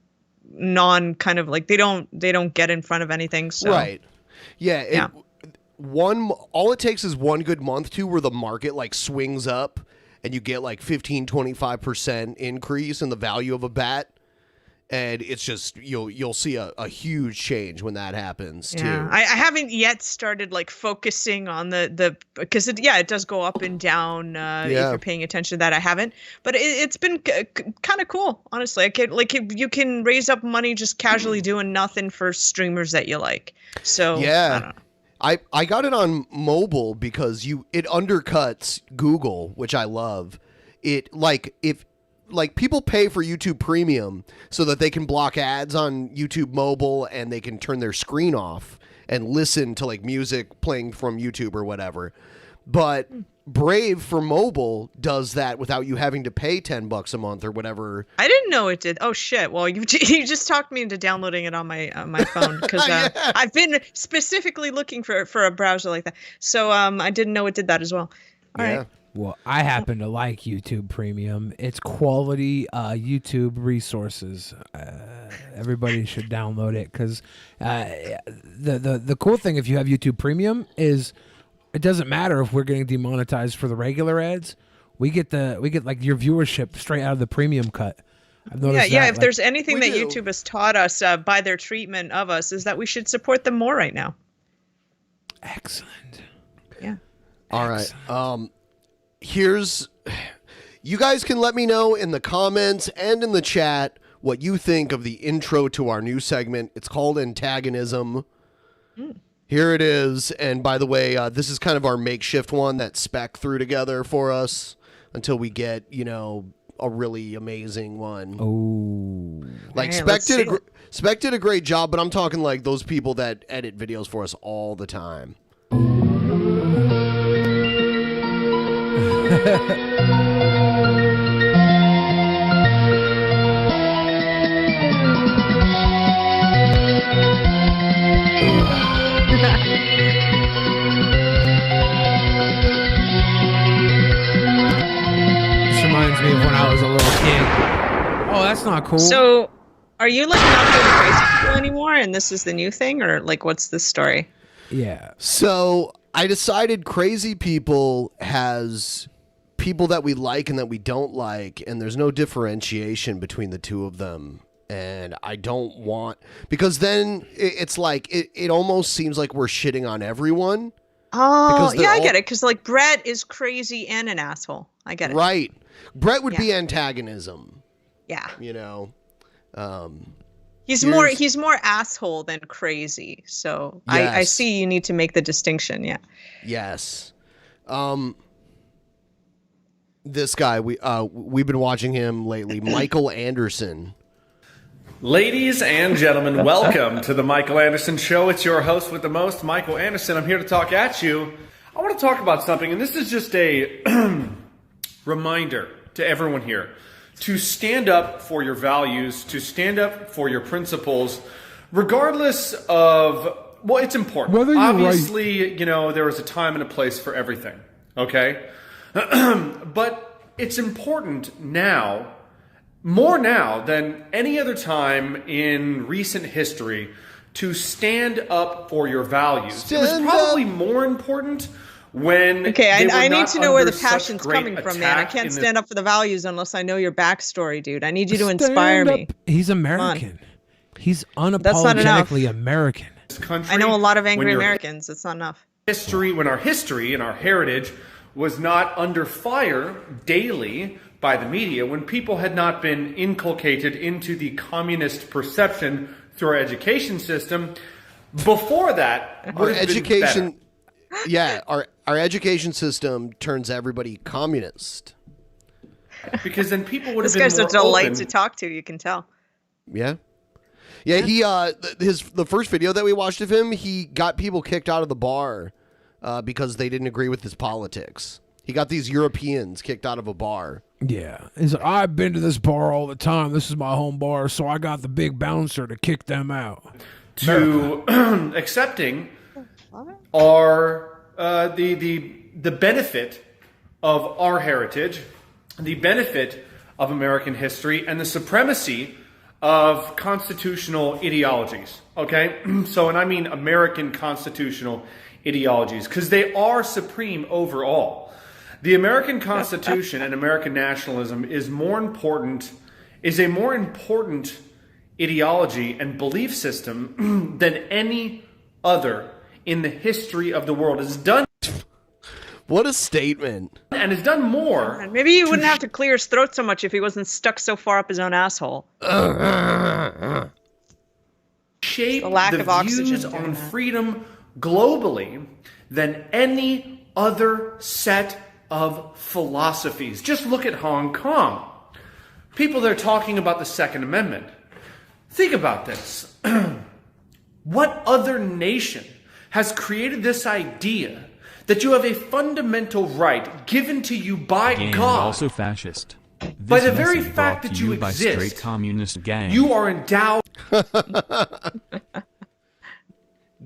kind of like they don't get in front of anything. So. Right. Yeah. All it takes is one good month too where the market like swings up and you get like 15-25% increase in the value of a bat. And it's just you'll see a huge change when that happens too. I haven't yet started like focusing on the because it does go up and down if you're paying attention to that. I haven't, but it's been kind of cool, honestly. You can raise up money just casually doing nothing for streamers that you like. So yeah, I don't know. I got it on mobile because it undercuts Google, which I love. Like people pay for YouTube Premium so that they can block ads on YouTube mobile and they can turn their screen off and listen to like music playing from YouTube or whatever. But Brave for mobile does that without you having to pay $10 a month or whatever. I didn't know it did. Oh shit! Well, you just talked me into downloading it on my phone because I've been specifically looking for a browser like that. So I didn't know it did that as well. All right. Well, I happen to like YouTube Premium. It's quality YouTube resources. Everybody should download it because the cool thing if you have YouTube Premium is it doesn't matter if we're getting demonetized for the regular ads. We get like your viewership straight out of the premium cut. I've noticed that. If there's anything that YouTube has taught us by their treatment of us is that we should support them more right now. Excellent. Yeah. All right. You guys can let me know in the comments and in the chat what you think of the intro to our new segment. It's called Antagonism. Here it is. And by the way, this is kind of our makeshift one that Spec threw together for us until we get, a really amazing one. Oh. Like right, Spec did a great job, but I'm talking like those people that edit videos for us all the time. This reminds me of when I was a little kid. Oh, that's not cool. So, are you like not doing crazy people anymore, and this is the new thing, or like what's the story? Yeah. So I decided Crazy People has people that we like and that we don't like, and there's no differentiation between the two of them. And I don't want, because then it's like it almost seems like we're shitting on everyone. Oh, yeah, I get it. Because like Brett is crazy and an asshole. I get it. Right. Brett would be antagonism. Yeah. He's more asshole than crazy. So Yes. I see you need to make the distinction. Yeah. Yes. This guy, we've been watching him lately, Michael Anderson. Ladies and gentlemen, welcome to the Michael Anderson Show. It's your host with the most, Michael Anderson. I'm here to talk at you. I want to talk about something, and this is just a reminder to everyone here to stand up for your values, to stand up for your principles, regardless of, well, it's important. Whether you're Obviously, there is a time and a place for everything, okay? But it's important now, more now than any other time in recent history, to stand up for your values. It was probably more important when I need to know where the passion's coming from, man. I can't stand up for the values unless I know your backstory, dude. I need you to inspire me. He's American. He's unapologetically American. I know a lot of angry Americans. It's not enough. When our history and our heritage was not under fire daily by the media, when people had not been inculcated into the communist perception through our education system, before that, Our education system turns everybody communist. Because then people would have This been guy's a more delight open. to talk to. You can tell. Yeah. Yeah, he the first video that we watched of him, he got people kicked out of the bar because they didn't agree with his politics. He got these Europeans kicked out of a bar. Yeah. He's like, I've been to this bar all the time. This is my home bar, so I got the big bouncer to kick them out. To accepting our the benefit of our heritage, the benefit of American history, and the supremacy of constitutional ideologies. Okay? So, and I mean American constitutional ideologies, because they are supreme over all. The American Constitution and American nationalism is a more important ideology and belief system than any other in the history of the world. It's done. What a statement. And it's done more. And maybe he wouldn't have to clear his throat so much if he wasn't stuck so far up his own asshole. Shape the lack the of oxygen views on freedom globally than any other set of philosophies. Just look at Hong Kong. People there talking about the Second Amendment. Think about this. What other nation has created this idea that you have a fundamental right given to you by Gang God? Also fascist. By This the very message fact brought that to you by exist, straight communist gang. you are endowed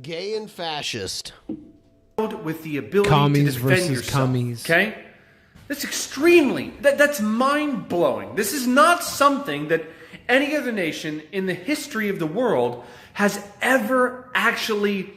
Gay and fascist. with the ability Commies to defend versus yourself. commies. Okay? That's extremely, that's mind-blowing. This is not something that any other nation in the history of the world has ever actually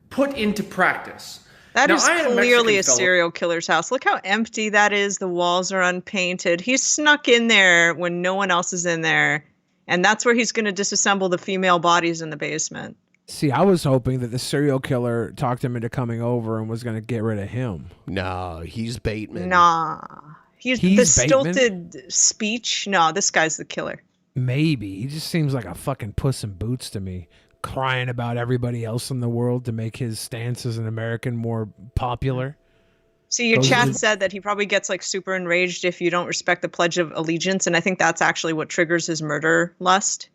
put into practice. That Now, is I had a clearly a Mexican fellow- serial killer's house. Look how empty that is. The walls are unpainted. He's snuck in there when no one else is in there. And that's where he's going to disassemble the female bodies in the basement. See, I was hoping that the serial killer talked him into coming over and was going to get rid of him. No, he's Bateman. Nah. He's the Bateman? stilted speech. No, this guy's the killer. Maybe. He just seems like a fucking Puss in Boots to me, crying about everybody else in the world to make his stance as an American more popular. See, your Those chat are- said that he probably gets like super enraged if you don't respect the Pledge of Allegiance. And I think that's actually what triggers his murder lust.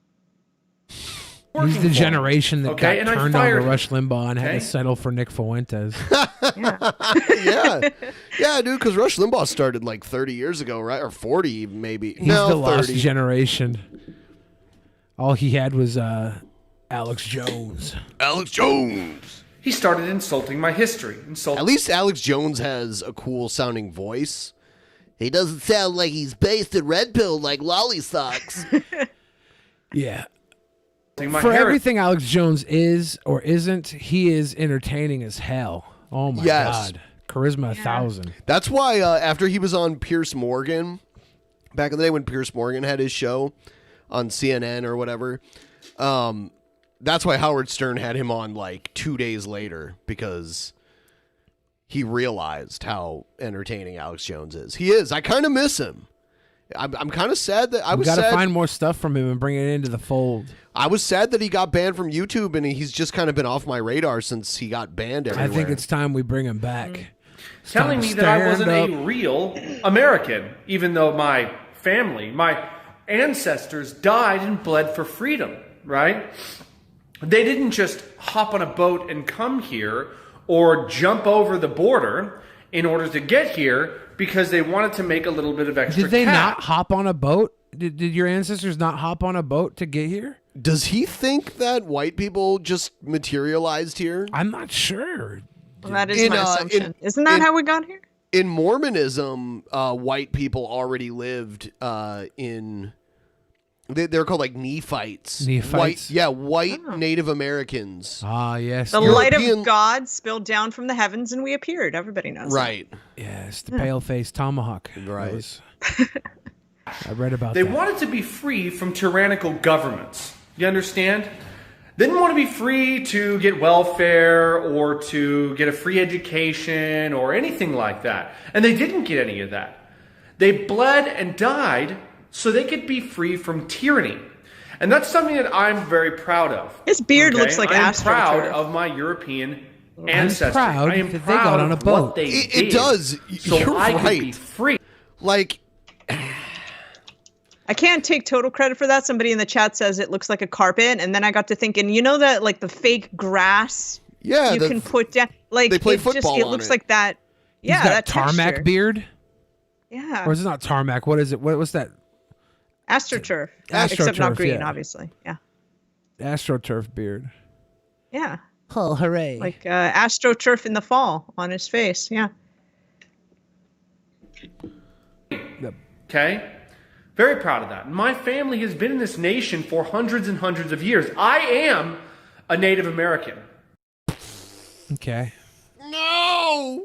He's the generation that Okay, and I got turned on fired to him. Rush Limbaugh and had Okay. to settle for Nick Fuentes. Yeah, dude, because Rush Limbaugh started like 30 years ago, right? Or 40 maybe. He's no, the lost 30. generation. All he had was Alex Jones. Alex Jones. He started insulting my history. At least Alex Jones has a cool sounding voice. He doesn't sound like he's based in red pill like Lolly Socks. Yeah. My For heritage. everything Alex Jones is or isn't, he is entertaining as hell. Oh my Yes. God. Charisma 1,000. That's why after he was on Piers Morgan, back in the day when Piers Morgan had his show on CNN or whatever, that's why Howard Stern had him on like 2 days later, because he realized how entertaining Alex Jones is. He is. I kind of miss him. I'm kind of sad that I We was got to sad. find more stuff from him and bring it into the fold. I was sad that he got banned from YouTube, and he's just kind of been off my radar since he got banned everywhere. I think it's time we bring him back. It's telling time me to that I stand wasn't up. a real American, even though my family, my ancestors died and bled for freedom, right? They didn't just hop on a boat and come here or jump over the border in order to get here because they wanted to make a little bit of extra Did they cash. not hop on a boat? Did your ancestors not hop on a boat to get here? Does he think that white people just materialized here? I'm not sure. Well, that is my assumption. Isn't that how we got here? In Mormonism, white people already lived in... They're called like Nephites. Nephites? White Native Americans. Ah, yes. The light of God spilled down from the heavens and we appeared. Everybody knows that. Right. Yes, the pale-faced tomahawk. Right. I read about They that. wanted to be free from tyrannical governments. You understand? They didn't want to be free to get welfare or to get a free education or anything like that. And they didn't get any of that. They bled and died so they could be free from tyranny. And that's something that I'm very proud of. His beard looks like I am AstroTurf. proud of my European ancestry. proud I am that they proud got on a of boat. what they It did does. So You're I could right. be free. Like... I can't take total credit for that. Somebody in the chat says it looks like a carpet, and then I got to thinking, you know that like the fake grass Yeah, you can put down, like they play it just football it on looks it. like that. Yeah, He's got that tarmac texture. beard? Yeah, Or is it not tarmac? What is it? What's that? AstroTurf, except not AstroTurf, green, yeah. obviously. Yeah, AstroTurf beard. yeah, Oh, hooray. like AstroTurf in the fall on his face. Yeah. Okay? Very proud of that. My family has been in this nation for hundreds and hundreds of years. I am a Native American. Okay. No!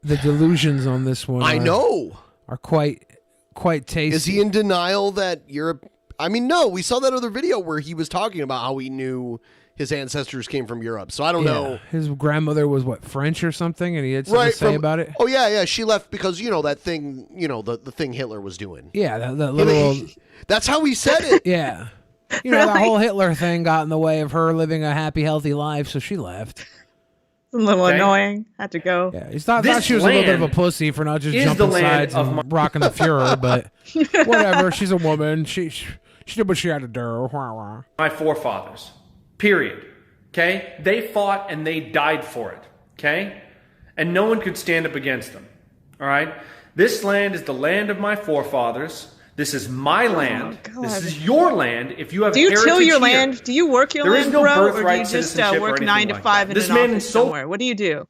The delusions on this one are quite tasty. Is he in denial that Europe... I mean, no, we saw that other video where he was talking about how he knew his ancestors came from Europe. So I don't know. His grandmother was, what, French or something? And he had something to say about it? Oh, yeah. She left because, that thing, the thing Hitler was doing. Yeah, that little... That's how he said it. Yeah. That whole Hitler thing got in the way of her living a happy, healthy life, so she left. It's a little annoying. Had to go. Yeah, he thought she was a little bit of a pussy for not just jumping sides and rocking the Fuhrer, but whatever. She's a woman. She did what she had to do. My forefathers. Period. Okay? They fought and they died for it. Okay? And no one could stand up against them. All right? This land is the land of my forefathers. This is my land. This is your land. If you have Do you heritage till your here, land? Do you work your there land, is no bro? Or do birthright you just citizenship or work anything 9 to like 5 that. in This an man office somewhere? What do you do?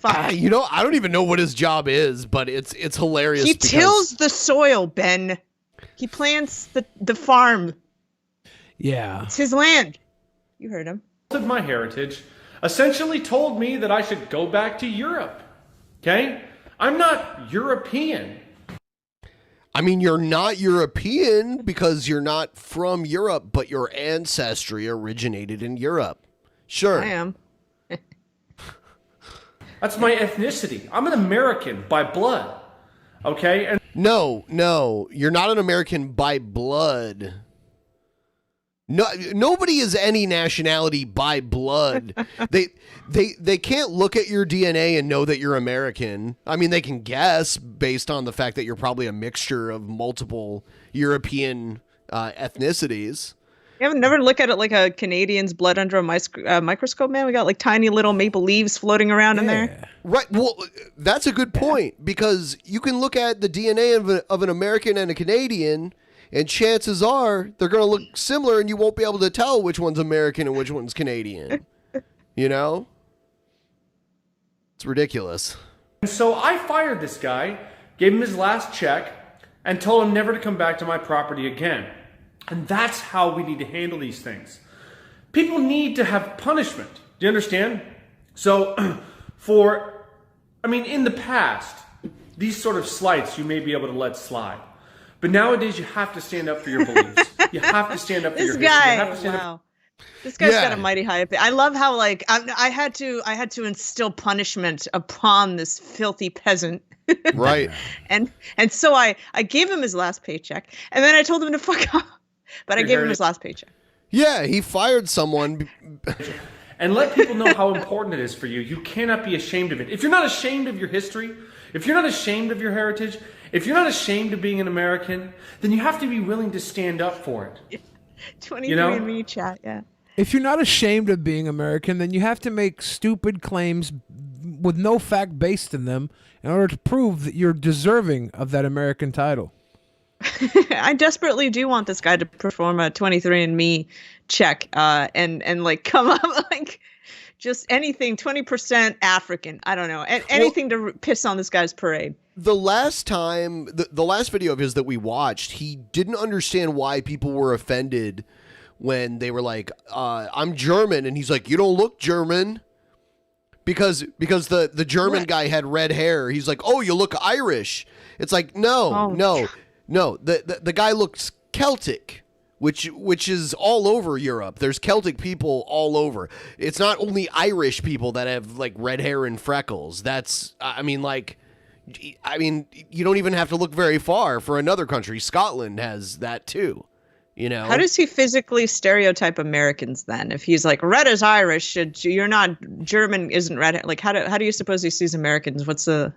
I don't even know what his job is, but it's hilarious. He tills the soil, Ben. He plants the farm. Yeah. It's his land. You heard him. Of my heritage essentially told me that I should go back to Europe. Okay? I'm not European. I mean, you're not European because you're not from Europe, but your ancestry originated in Europe. Sure. I am. That's my ethnicity. I'm an American by blood. Okay? And No, you're not an American by blood. No, nobody is any nationality by blood. They can't look at your DNA and know that you're American. I mean, they can guess based on the fact that you're probably a mixture of multiple European ethnicities. You haven't never look at it like a Canadian's blood under a microscope, man. We got like tiny little maple leaves floating around in there. Right. Well, that's a good point because you can look at the DNA of an American and a Canadian, and chances are they're going to look similar, and you won't be able to tell which one's American and which one's Canadian. You know? It's ridiculous. And so I fired this guy, gave him his last check, and told him never to come back to my property again. And that's how we need to handle these things. People need to have punishment. Do you understand? So, in the past, these sort of slights you may be able to let slide. But nowadays, you have to stand up for your beliefs. You have to stand up for your history. You have to stand up. This guy's got a mighty high opinion. I love how I had to instill punishment upon this filthy peasant. Right. And so I gave him his last paycheck, and then I told him to fuck off. But I gave him his last paycheck. Yeah, he fired someone. And let people know how important it is for you. You cannot be ashamed of it. If you're not ashamed of your history, if you're not ashamed of your heritage, if you're not ashamed of being an American, then you have to be willing to stand up for it. 23andMe chat, yeah. If you're not ashamed of being American, then you have to make stupid claims with no fact based in them in order to prove that you're deserving of that American title. I desperately do want this guy to perform a 23andMe check and like come up like just anything 20% African. I don't know. Anything to piss on this guy's parade. The last time, the last video of his that we watched, he didn't understand why people were offended when they were like, I'm German. And he's like, you don't look German. Because the German guy had red hair. He's like, oh, you look Irish. It's like, no. The guy looks Celtic, which is all over Europe. There's Celtic people all over. It's not only Irish people that have like red hair and freckles. You don't even have to look very far for another country. Scotland has that too. You know, how does he physically stereotype Americans then? If he's like red as Irish, you're not German, isn't red. Like how do you suppose he sees Americans? What's the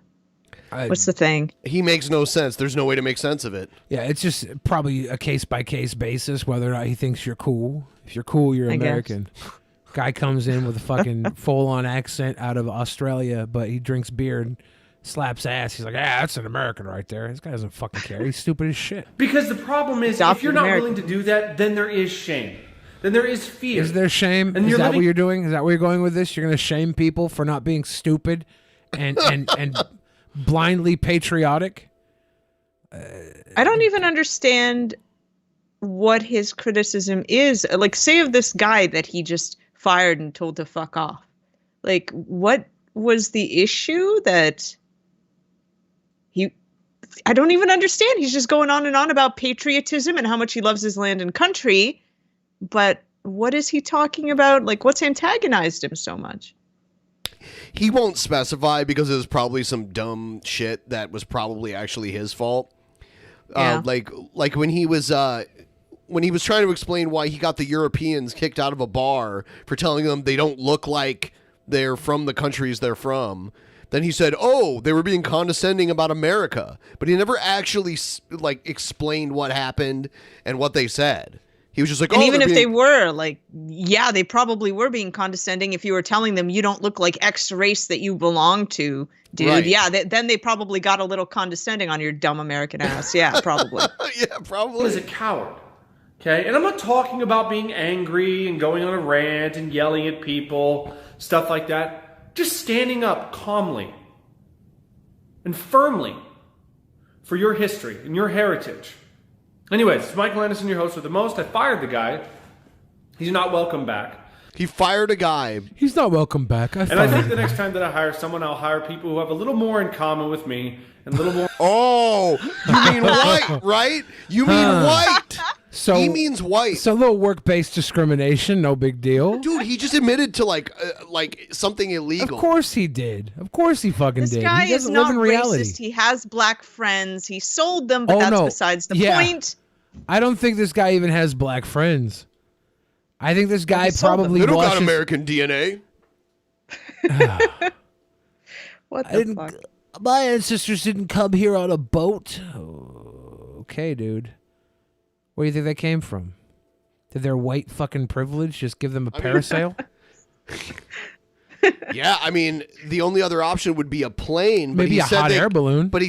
thing? He makes no sense. There's no way to make sense of it. Yeah, it's just probably a case by case basis whether or not he thinks you're cool. If you're cool, you're American. Guy comes in with a fucking full on accent out of Australia, but he drinks beer and slaps ass. He's like, that's an American right there. This guy doesn't fucking care. He's stupid as shit. Because the problem is, if you're not willing to do that, then there is shame. Then there is fear. Is there shame? Is that what you're doing? Is that where you're going with this? You're going to shame people for not being stupid and blindly patriotic. I don't even understand what his criticism is. Like, say of this guy that he just fired and told to fuck off. Like, what was the issue that I don't even understand. He's just going on and on about patriotism and how much he loves his land and country. But what is he talking about? Like, what's antagonized him so much? He won't specify because it was probably some dumb shit that was probably actually his fault. Yeah. Like when he was trying to explain why he got the Europeans kicked out of a bar for telling them they don't look like they're from the countries they're from. Then he said, "Oh, they were being condescending about America," but he never actually explained what happened and what they said. He was just like, and "Oh," even if they were like, yeah, they probably were being condescending. If you were telling them you don't look like X race that you belong to, dude, Right. yeah, then they probably got a little condescending on your dumb American ass. Yeah, probably. Yeah, probably. Is a coward. Okay, and I'm not talking about being angry and going on a rant and yelling at people, stuff like that. Just standing up calmly and firmly for your history and your heritage. Anyways, it's Michael Anderson, your host with the most. I fired the guy. He's not welcome back. He fired a guy. He's not welcome back. And I think the next time that I hire someone, I'll hire people who have a little more in common with me and a little more. Oh, you mean white, right? You mean white. So he means white. So a little work-based discrimination, no big deal. Dude, he just admitted to like something illegal. Of course he did. Of course he fucking This did. guy He is doesn't not live in reality. racist. He has black friends. He sold them, but that's besides the point. I don't think this guy even has black friends. I think this guy probably They don't got washes- American DNA. What the fuck? My ancestors didn't come here on a boat. Okay, dude. Where do you think they came from? Did their white fucking privilege just give them a parasail? Yeah, I mean, the only other option would be a plane. But Maybe he a said hot air balloon. But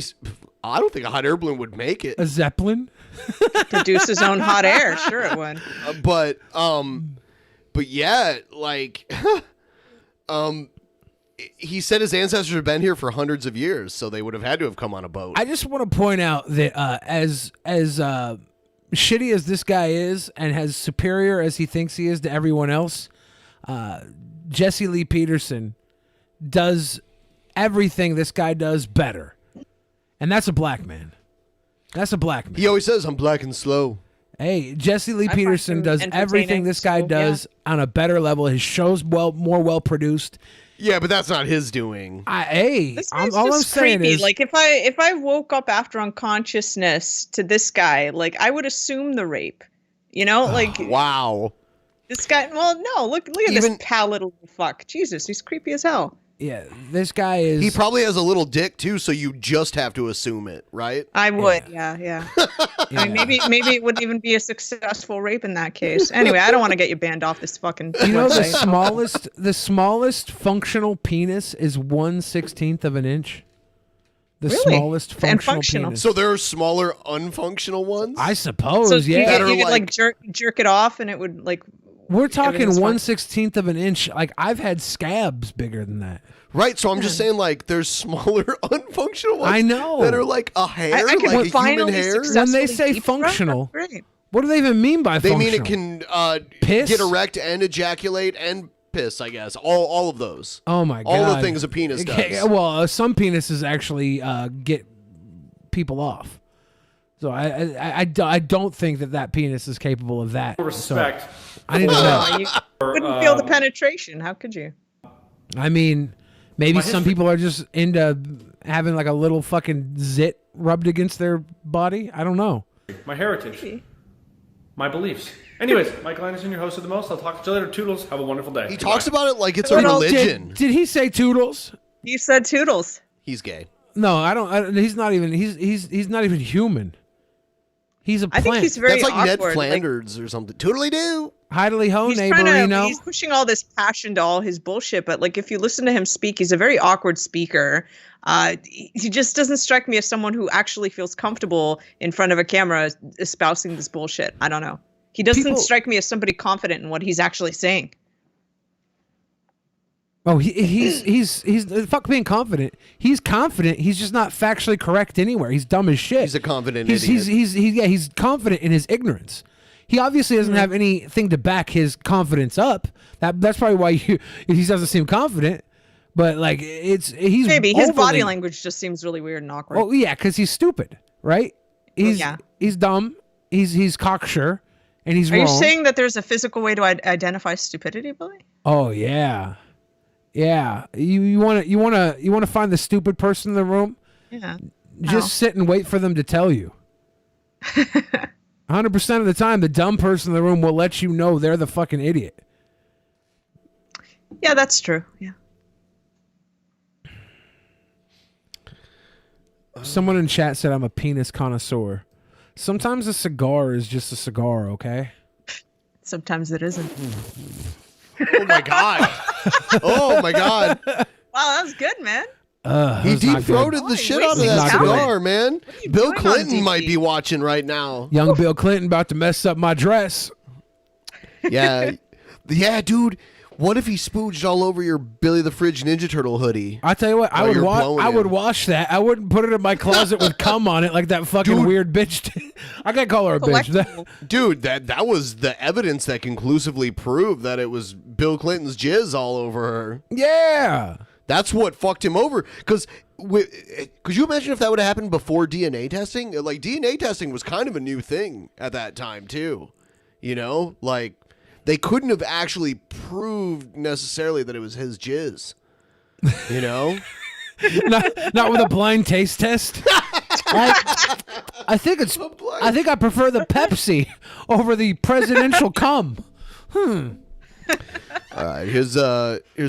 I don't think a hot air balloon would make it. A Zeppelin? Produce his own hot air. Sure it would. But yeah, like, he said his ancestors have been here for hundreds of years, so they would have had to have come on a boat. I just want to point out that as shitty as this guy is and as superior as he thinks he is to everyone else, Jesse Lee Peterson does everything this guy does better. And that's a black man. That's a black man. He always says, "I'm black and slow." Hey, Jesse Lee I find Peterson him does everything this guy entertaining, so, does on a better level. His show's more well produced. Yeah, but that's not his doing. This guy's all I'm just saying creepy. is, Like if I woke up after unconsciousness to this guy, like I would assume the rape. You know, like wow. This guy. Well, no, look at this pallid fuck. Jesus, he's creepy as hell. Yeah, this guy is. He probably has a little dick too, so you just have to assume it, right? I would, yeah. I mean, maybe it wouldn't even be a successful rape in that case. Anyway, I don't want to get you banned off this fucking. You know, website. the smallest functional penis is 1/16 of an inch. The Really? smallest functional penis. So there are smaller unfunctional ones? I suppose, So yeah. you could like jerk it off, and it would like. We're talking everything's fine. 1/16 of an inch. Like I've had scabs bigger than that. Right, so I'm just saying, like, there's smaller unfunctional ones. I know. That are like a hair, I could like a human finally hair. When they successfully say deep throat, functional, that's great. what do they even mean by They functional? mean it can Piss? get erect and ejaculate and piss, I guess. All of those. Oh my god! All the things a penis Okay, does. well, some penises actually get people off. So I don't think that penis is capable of that. Respect. So I need to know. You wouldn't feel the penetration. How could you? I mean, maybe My some history- people are just into having like a little fucking zit rubbed against their body. I don't know. My heritage. My beliefs. Anyways, Michael Anderson, your host of the most. I'll talk to you later. Toodles. Have a wonderful day. He talks about it like it's a What else religion. Did he say toodles? You said toodles. He's gay. No, I don't. He's not even. He's not even human. He's a I plant. think he's very That's like Ned awkward. Flanders or something. Toodly do. Hidely ho, He's trying to, neighborino. he's pushing all this passion to all his bullshit, but like if you listen to him speak, he's a very awkward speaker. He just doesn't strike me as someone who actually feels comfortable in front of a camera espousing this bullshit. I don't know. He doesn't strike me as somebody confident in what he's actually saying. Oh, he's fuck being confident. He's confident. He's just not factually correct anywhere. He's dumb as shit. He's a confident idiot. He's confident in his ignorance. He obviously doesn't have anything to back his confidence up. That's probably why he doesn't seem confident. But like he's maybe his body overly- language just seems really weird and awkward. Oh yeah, because he's stupid, right? He's dumb. He's cocksure, and he's Are wrong. you saying that there's a physical way to identify stupidity, Billy? Oh yeah, yeah. You want to find the stupid person in the room? Yeah. Just sit and wait for them to tell you. 100% of the time, the dumb person in the room will let you know they're the fucking idiot. Yeah, that's true. Yeah. Someone in chat said I'm a penis connoisseur. Sometimes a cigar is just a cigar, okay? Sometimes it isn't. Oh my god. Oh my god. Wow, that was good, man. He deep-throated the shit out of that cigar, man. Bill Clinton might be watching right now. Young Bill Clinton about to mess up my dress. Yeah. Yeah, dude. What if he spooged all over your Billy the Fridge Ninja Turtle hoodie? I tell you what, I would wash that. I wouldn't put it in my closet with cum on it like that fucking weird bitch did. I gotta call her a bitch. Dude, that was the evidence that conclusively proved that it was Bill Clinton's jizz all over her. Yeah. That's what fucked him over. Because could you imagine if that would have happened before DNA testing? Like, DNA testing was kind of a new thing at that time, too. You know? Like, they couldn't have actually proved necessarily that it was his jizz. You know? not with a blind taste test. I think I prefer the Pepsi over the presidential cum. All right, here's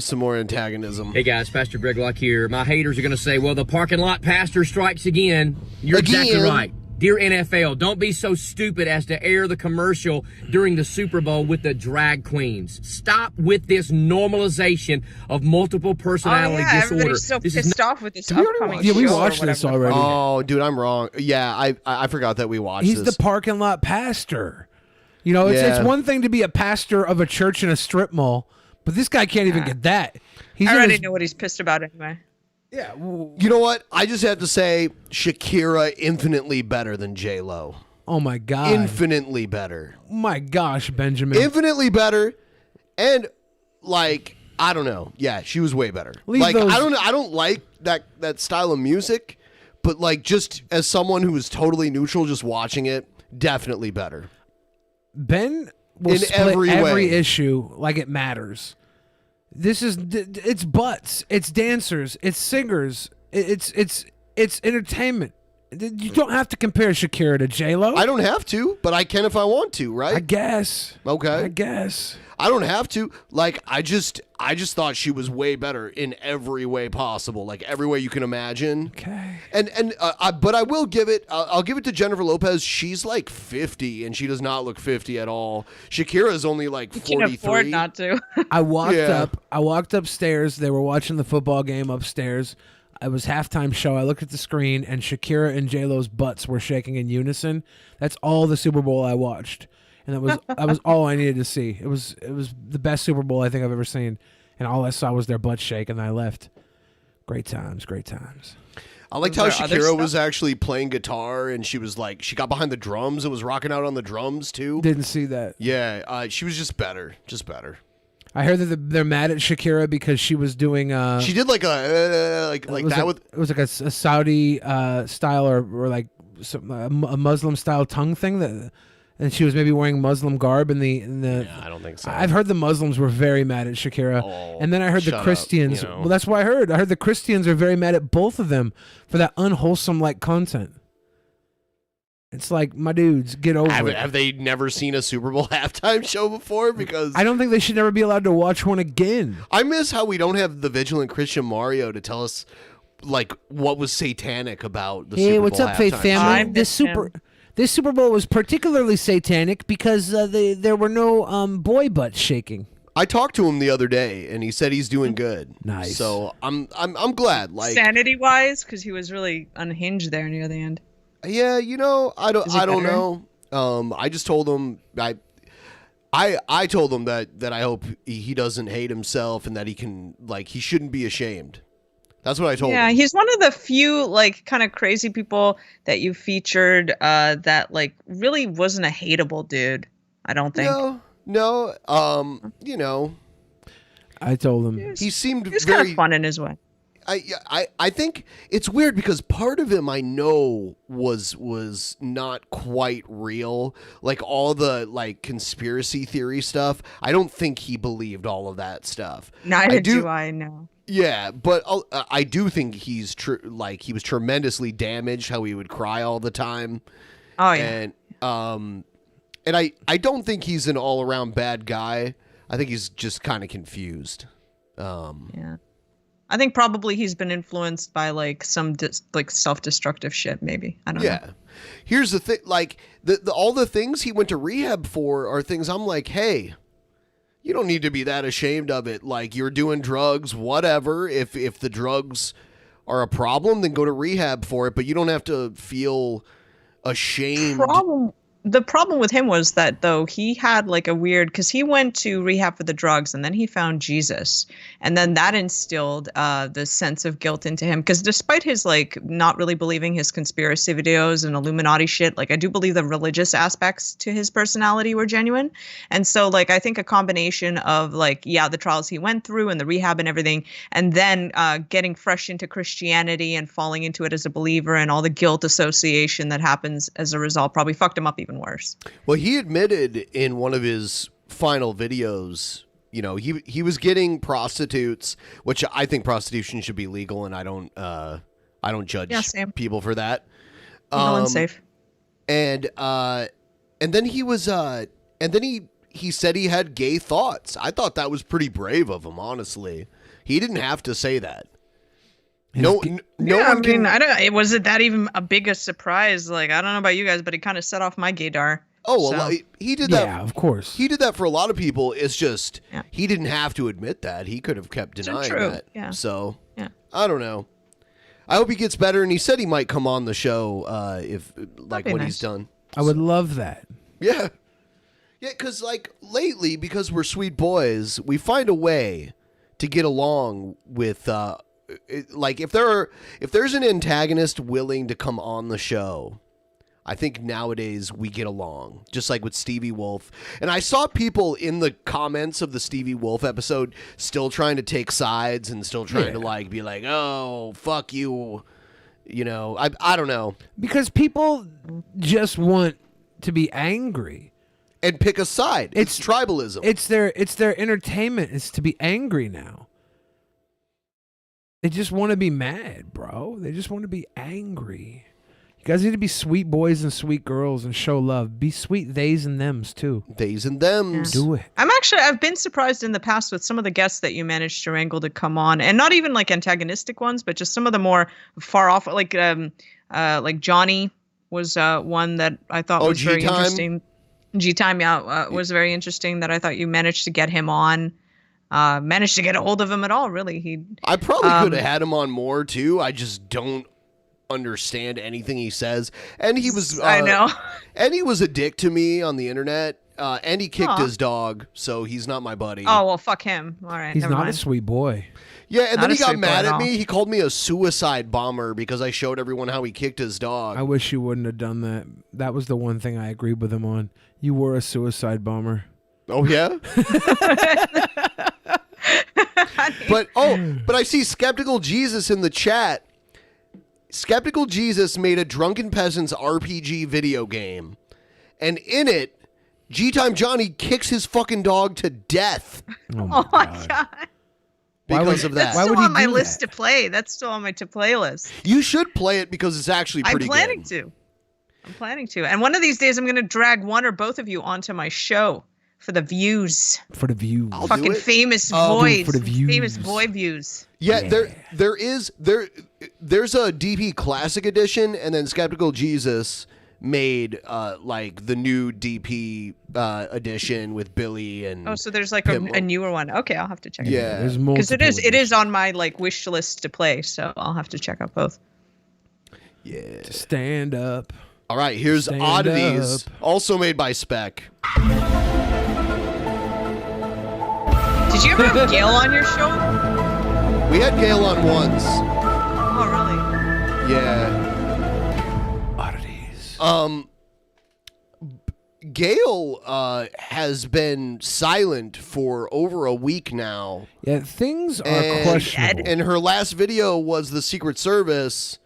some more antagonism. Hey guys, Pastor Greg Locke here. My haters are going to say, well, the parking lot pastor strikes again. You're exactly right. Dear NFL, don't be so stupid as to air the commercial during the Super Bowl with the drag queens. Stop with this normalization of multiple personality disorder. Everybody's so pissed off with this upcoming Yeah, we show watched or this whatever. already. Oh, dude, I'm wrong. Yeah, I forgot that we watched He's this. the parking lot pastor. You know, it's one thing to be a pastor of a church in a strip mall, but this guy can't even get that. He's I in already his- know what he's pissed about anyway. Yeah. You know what? I just have to say Shakira infinitely better than J-Lo. Oh my god. Infinitely better. My gosh, Benjamin. Infinitely better. And like, I don't know. Yeah, she was way better. Leave like those- I don't like that style of music, but like just as someone who is totally neutral just watching it, definitely better. Ben will In split every every way. issue like it matters. This is it's butts, it's dancers, it's singers, it's entertainment. You don't have to compare Shakira to J-Lo. I don't have to, but I can if I want to, right? I guess. Okay. I guess. I don't have to. Like, I just thought she was way better in every way possible, like every way you can imagine. Okay. But I will give it. I'll give it to Jennifer Lopez. She's like 50, and she does not look 50 at all. Shakira is only like 43. You can afford not to. I walked upstairs. They were watching the football game upstairs. It was halftime show. I looked at the screen, and Shakira and J-Lo's butts were shaking in unison. That's all the Super Bowl I watched, and that was all I needed to see. It was the best Super Bowl I think I've ever seen, and all I saw was their butts shake, and I left. Great times, great times. I liked how Shakira was actually playing guitar, and she was like, she got behind the drums and was rocking out on the drums too. Didn't see that. Yeah, she was just better. I heard that they're mad at Shakira because she was doing. She did like a like that with. It was like a Saudi style or like a Muslim style tongue thing that, and she was maybe wearing Muslim garb in the. Yeah, I don't think so. I've heard the Muslims were very mad at Shakira, and then I heard the shut up, Christians. you know. Well, that's what I heard. I heard the Christians are very mad at both of them for that unwholesome like content. It's like, my dudes, get over it. Have they never seen a Super Bowl halftime show before? Because I don't think they should never be allowed to watch one again. I miss how we don't have the vigilant Christian Mario to tell us like what was satanic about the Super Bowl. Hey, what's up, Faith halftime family? show. This Super Bowl was particularly satanic because there were no boy butts shaking. I talked to him the other day, and he said he's doing good. Nice. So I'm glad. Like, sanity wise, because he was really unhinged there near the end. yeah, you know, I don't Is it better? know. I just told him I told him that I hope he doesn't hate himself and that he shouldn't be ashamed. That's what I told him. Yeah, he's one of the few like kind of crazy people that you featured that like really wasn't a hateable dude. I don't think. No. You know, I told him he seemed He was very kind of fun in his way. I think it's weird because part of him I know was not quite real. Like all the like conspiracy theory stuff. I don't think he believed all of that stuff. Neither do I know. Yeah, but I do think he's like he was tremendously damaged. How he would cry all the time. Oh yeah. And I don't think he's an all around bad guy. I think he's just kind of confused. Yeah. I think probably he's been influenced by like some like self-destructive shit. Maybe I don't know. Yeah. Here's the thing: like all the things he went to rehab for are things I'm like, hey. You don't need to be that ashamed of it. Like, you're doing drugs, whatever. If the drugs are a problem, then go to rehab for it. But you don't have to feel ashamed. The problem with him was that, though, he had like a weird, because he went to rehab for the drugs and then he found Jesus. And then that instilled the sense of guilt into him. Because despite his like not really believing his conspiracy videos and Illuminati shit, like I do believe the religious aspects to his personality were genuine. And so like I think a combination of like, yeah, the trials he went through and the rehab and everything, and then getting fresh into Christianity and falling into it as a believer and all the guilt association that happens as a result probably fucked him up even worse. Well, he admitted in one of his final videos, you know, he was getting prostitutes, which I think prostitution should be legal, and I don't judge people for that. Unsafe. And then he was and then he said he had gay thoughts. I thought that was pretty brave of him, honestly. He didn't have to say that. No one can. I don't. Was it that even a big a surprise? Like I don't know about you guys, but it kind of set off my gaydar. Oh well, so. He did that. Yeah, of course. He did that for a lot of people. It's just he didn't have to admit that. He could have kept denying that. Yeah. So I don't know. I hope he gets better. And he said he might come on the show if like when he's done. I would love that. Yeah. Yeah, because like lately, because we're sweet boys, we find a way to get along with. Like if there's an antagonist willing to come on the show, I think nowadays we get along, just like with Stevie Wolf. And I saw people in the comments of the Stevie Wolf episode still trying to take sides and still trying to like be like, oh fuck you, you know. I don't know, because people just want to be angry and pick a side. It's tribalism. It's their entertainment is to be angry now. They just want to be mad, bro. They just want to be angry. You guys need to be sweet boys and sweet girls and show love. Be sweet theys and thems, too. Theys and thems. Do it. I've been surprised in the past with some of the guests that you managed to wrangle to come on, and not even like antagonistic ones, but just some of the more far off, like Johnny was one that I thought was very interesting. G-Time, was very interesting that I thought you managed to get him on. Managed to get a hold of him at all, really. I probably could have had him on more too. I just don't understand anything he says. And he was I know. And he was a dick to me on the internet. And he kicked his dog, so he's not my buddy. Oh well, fuck him. All right. He's not a sweet boy. Yeah, and then he got mad at me. He called me a suicide bomber because I showed everyone how he kicked his dog. I wish you wouldn't have done that. That was the one thing I agreed with him on. You were a suicide bomber. Oh yeah? But I see Skeptical Jesus in the chat. Skeptical Jesus made a Drunken Peasants RPG video game, and in it, G-Time Johnny kicks his fucking dog to death. Oh my god! Because of that, that's still on my list to play. That's still on my to play list. You should play it because it's actually pretty good. I'm planning to, and one of these days I'm going to drag one or both of you onto my show. For the views. For the views. Fucking famous boys. For the views. Famous boy views. Yeah, there's a DP Classic Edition, and then Skeptical Jesus made like the new DP edition with Billy and. Oh, so there's like a newer one. Okay, I'll have to check it out. Yeah, there's multiple. Because it is on my like wish list to play, so I'll have to check out both. Yeah. Stand up. All right, here's Oddities, also made by Spec. Did you ever have Gail on your show? We had Gail on once. Oh, really? Yeah. Oddities. Gail has been silent for over a week now. Yeah, things are questionable. And her last video was the Secret Service.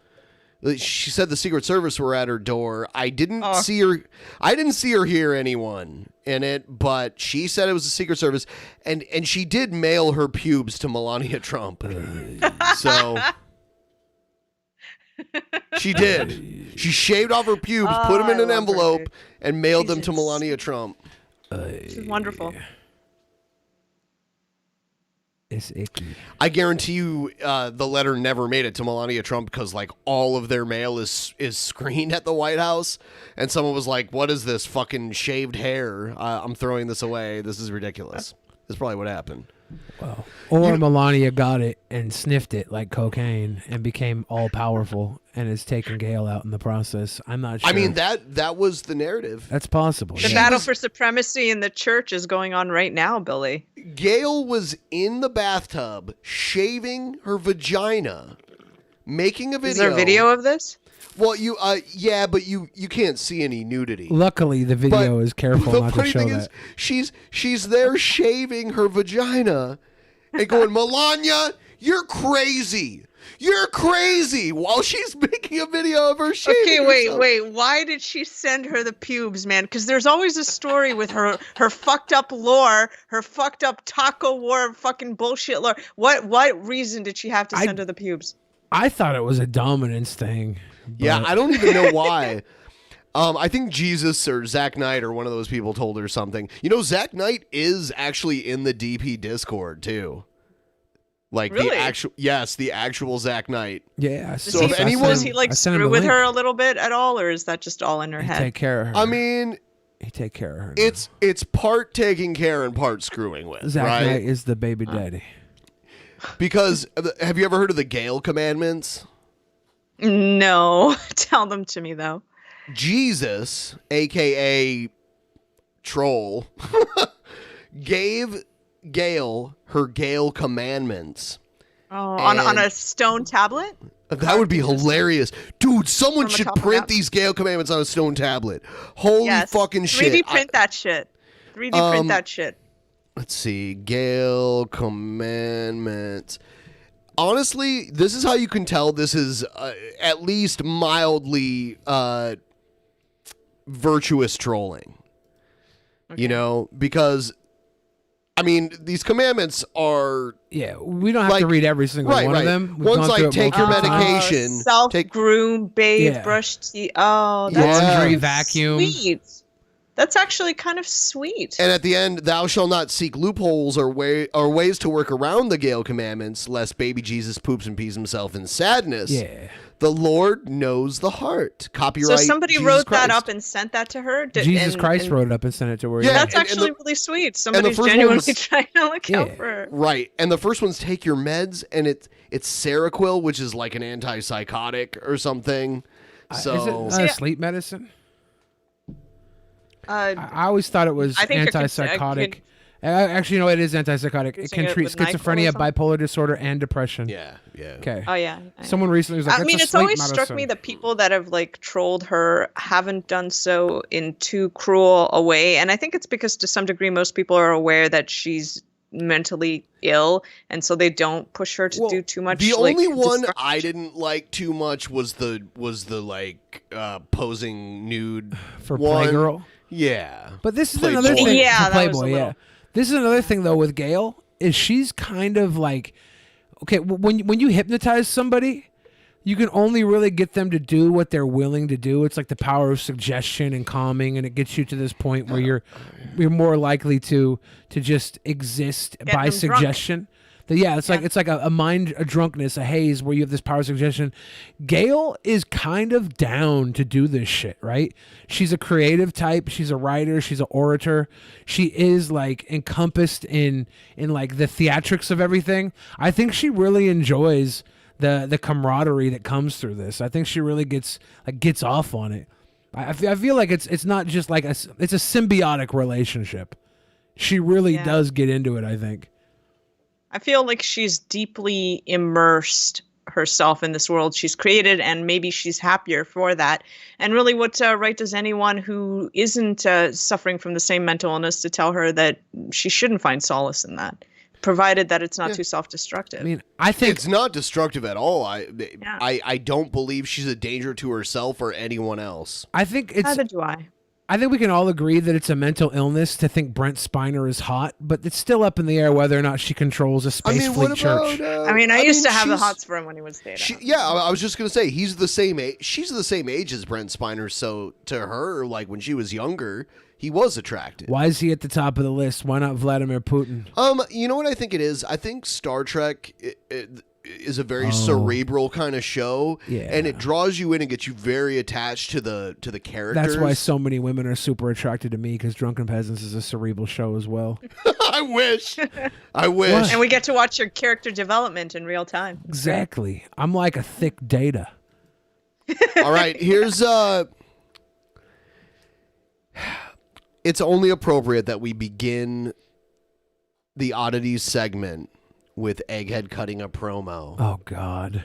She said the Secret Service were at her door. I didn't see her. I didn't see her hear anyone in it, but she said it was the Secret Service, and she did mail her pubes to Melania Trump. So she did. She shaved off her pubes, put them in an envelope, and mailed them to Melania Trump. This is wonderful. It's icky. I guarantee you the letter never made it to Melania Trump because like all of their mail is screened at the White House, and someone was like, what is this fucking shaved hair? I'm throwing this away. This is ridiculous. That's probably what happened. Wow. Or Melania got it and sniffed it like cocaine and became all powerful and is taking Gail out in the process. I'm not sure. I mean, that was the narrative. That's possible. The battle for supremacy in the church is going on right now, Billy. Gail was in the bathtub shaving her vagina, making a video. Is there a video of this? Well, yeah, but you can't see any nudity. Luckily, the video is careful not to show that. She's there shaving her vagina and going, Melania, you're crazy. You're crazy. While she's making a video of her shaving herself. Wait. Why did she send her the pubes, man? Because there's always a story with her fucked up lore, her fucked up taco war fucking bullshit lore. What reason did she have to send her the pubes? I thought it was a dominance thing. Yeah, I don't even know why. I think Jesus or Zach Knight or one of those people told her something. You know, Zach Knight is actually in the DP Discord too. Like really? the actual Zach Knight. Yeah. So if anyone, does he like screw with her a little bit at all, or is that just all in her head? Take care of her. I mean, he take care of her. It's part taking care and part screwing with. Zach right? Knight is the baby daddy. Because have you ever heard of the Gail Commandments? No. Tell them to me, though. Jesus, a.k.a. Troll, gave Gail her Gail Commandments. Oh, on a stone tablet? That would be hilarious. Dude, someone should print these Gail Commandments on a stone tablet. Holy fucking shit. 3D print that shit. 3D print that shit. Let's see. Gail Commandments. Honestly, this is how you can tell this is at least mildly virtuous trolling. Okay. You know, because, I mean, these commandments are... Yeah, we don't have to read every single one of them. One's like, take your medication. Self-groom, bathe, brush teeth. Oh, that's laundry, vacuum. Sweet. That's actually kind of sweet. And at the end, thou shalt not seek loopholes or ways to work around the Gail Commandments, lest baby Jesus poops and pees himself in sadness. Yeah. The Lord knows the heart. Copyright. So somebody Jesus wrote Christ. that up and sent that to her? Jesus Christ wrote it up and sent it to her. Yeah, that's actually really sweet. Somebody's genuinely trying to look out for her. Right. And the first one's take your meds, and it's Seroquel, which is like an antipsychotic or something. So Is it sleep medicine? I always thought it was antipsychotic. Actually, no, it is antipsychotic. It can treat schizophrenia, bipolar disorder, and depression. Yeah. Okay. Oh, yeah. Someone recently was like, I mean, it's it's always medicine. struck me that people that have like trolled her haven't done so in too cruel a way. And I think it's because to some degree, most people are aware that she's mentally ill, and so they don't push her to do too much. The only one I didn't like too much was the like posing nude for one. Playgirl. Yeah, but this is Playboy. another thing. Yeah, Playboy. Yeah, this is another thing though with Gail is she's kind of like, okay, when you hypnotize somebody, you can only really get them to do what they're willing to do. It's like the power of suggestion and calming, and it gets you to this point where you're more likely to just exist by suggestion. It's like a mind, a drunkenness, a haze where you have this power of suggestion. Gail is kind of down to do this shit, right? She's a creative type. She's a writer. She's an orator. She is like encompassed in like the theatrics of everything. I think she really enjoys the camaraderie that comes through this. I think she really gets off on it. I feel like it's not just like it's a symbiotic relationship. She really does get into it, I think. I feel like she's deeply immersed herself in this world she's created, and maybe she's happier for that. And really, what right does anyone who isn't suffering from the same mental illness to tell her that she shouldn't find solace in that, provided that it's not too self-destructive? I mean, I think it's not destructive at all. I don't believe she's a danger to herself or anyone else. I think it's. Neither do I. I think we can all agree that it's a mental illness to think Brent Spiner is hot, but it's still up in the air whether or not she controls a space fleet church. I used to have the hots for him when he was dating. Yeah, I was just gonna say he's the same age. She's the same age as Brent Spiner, so to her, like when she was younger, he was attractive. Why is he at the top of the list? Why not Vladimir Putin? You know what I think it is? I think Star Trek is a very cerebral kind of show, and it draws you in and gets you very attached to the characters. That's why so many women are super attracted to me, because Drunken Peasants is a cerebral show as well. I wish. And we get to watch your character development in real time. Exactly. I'm like a thick data. All right, here's it's only appropriate that we begin the oddities segment with Egghead cutting a promo. Oh God!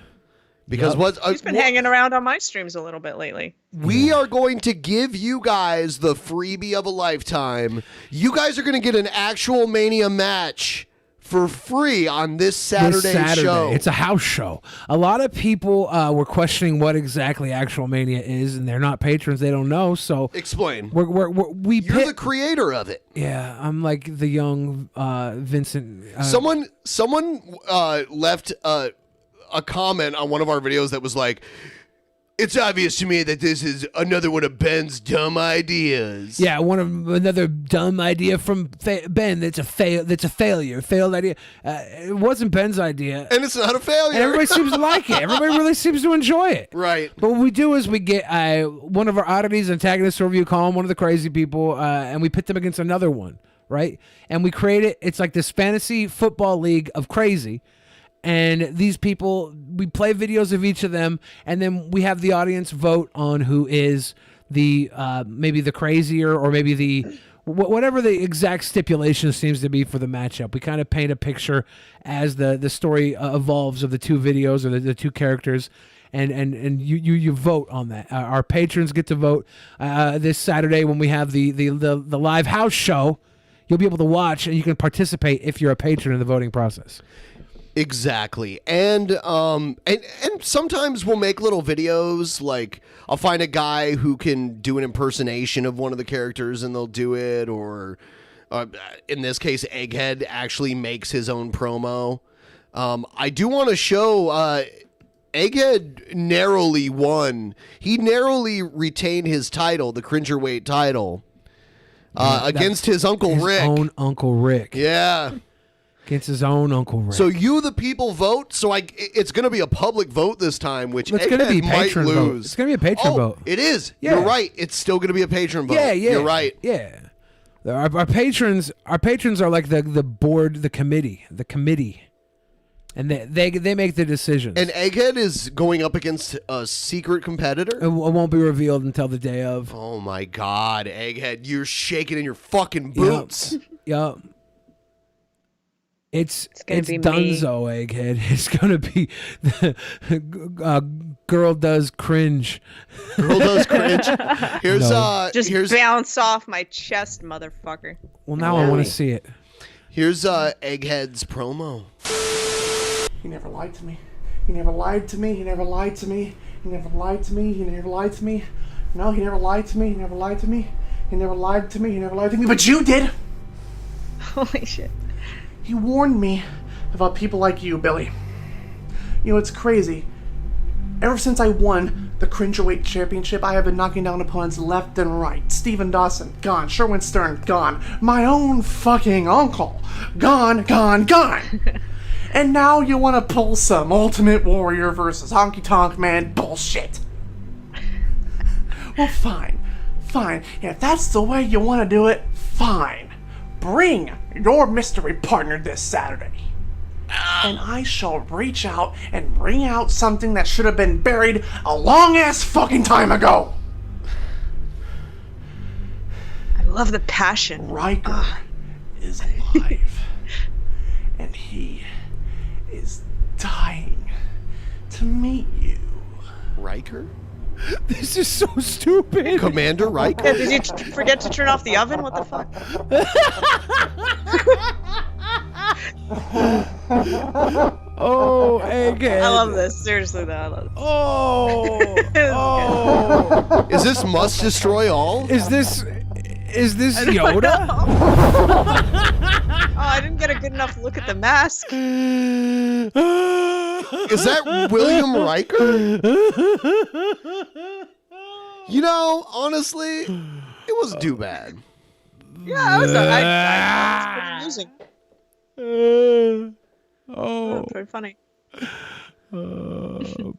Because he's been hanging around on my streams a little bit lately. We are going to give you guys the freebie of a lifetime. You guys are going to get an actual Mania match for free on this Saturday show. It's a house show. A lot of people were questioning what exactly Actual Mania is, and they're not patrons. They don't know. So explain. You're the creator of it. Yeah, I'm like the young Vincent. Someone left a comment on one of our videos that was like, "It's obvious to me that this is another one of Ben's dumb ideas." Yeah, another dumb idea from Ben. That's a failure, failed idea. It wasn't Ben's idea, and it's not a failure. And everybody seems to like it. Everybody really seems to enjoy it. Right. But what we do is we get one of our oddities antagonists, or you call him, one of the crazy people, and we pit them against another one, right? And we create it. It's like this fantasy football league of crazy. And these people, we play videos of each of them, and then we have the audience vote on who is the maybe the crazier, or maybe the whatever the exact stipulation seems to be for the matchup. We kind of paint a picture as the story evolves of the two videos, or the two characters, and you vote on that. Our patrons get to vote this Saturday when we have the live house show. You'll be able to watch, and you can participate if you're a patron in the voting process. Exactly. And sometimes we'll make little videos, like I'll find a guy who can do an impersonation of one of the characters and they'll do it, or in this case Egghead actually makes his own promo. I do want to show Egghead narrowly won. He narrowly retained his title, the Cringerweight title, against his Uncle Rick. His own Uncle Rick. Yeah. Against his own Uncle Rick. So you, the people, vote. So it's going to be a public vote this time, which it's going to be patron lose. vote. It's going to be a patron vote. It is. Yeah. You're right. It's still going to be a patron vote. Yeah. You're right. Yeah. Our patrons are like the board, the committee, and they make the decisions. And Egghead is going up against a secret competitor. It won't be revealed until the day of. Oh my God, Egghead, you're shaking in your fucking boots. Yup. It's be Dunzo, Egghead. It's gonna be Girl Does Cringe. Girl Does Cringe. Here's bounce off my chest, motherfucker. Well, now I want to see it. Here's Egghead's promo. He never lied to me. He never lied to me. He never lied to me. He never lied to me. He never lied to me. No, he never lied to me. He never lied to me. He never lied to me. He never lied to me. But you did. Holy shit. He warned me about people like you, Billy. You know, it's crazy. Ever since I won the Cringerweight Championship, I have been knocking down opponents left and right. Stephen Dawson, gone. Sherwin Stern, gone. My own fucking uncle, gone. And now you want to pull some Ultimate Warrior versus Honky Tonk Man bullshit. Well, fine. If that's the way you want to do it, fine. Bring your mystery partner this Saturday. And I shall reach out and bring out something that should have been buried a long-ass fucking time ago. I love the passion. Riker is alive. And he Riker? This is so stupid. Commander Riker? Yeah, did you forget to turn off the oven? What the fuck? Oh, egghead. I love this. Seriously, though, I love this. Oh. Is this Must Destroy All? Is this Yoda? Oh, I didn't get a good enough look at the mask. Is that William Riker? You know, honestly, it wasn't too bad. Yeah, it was pretty amusing. Pretty funny.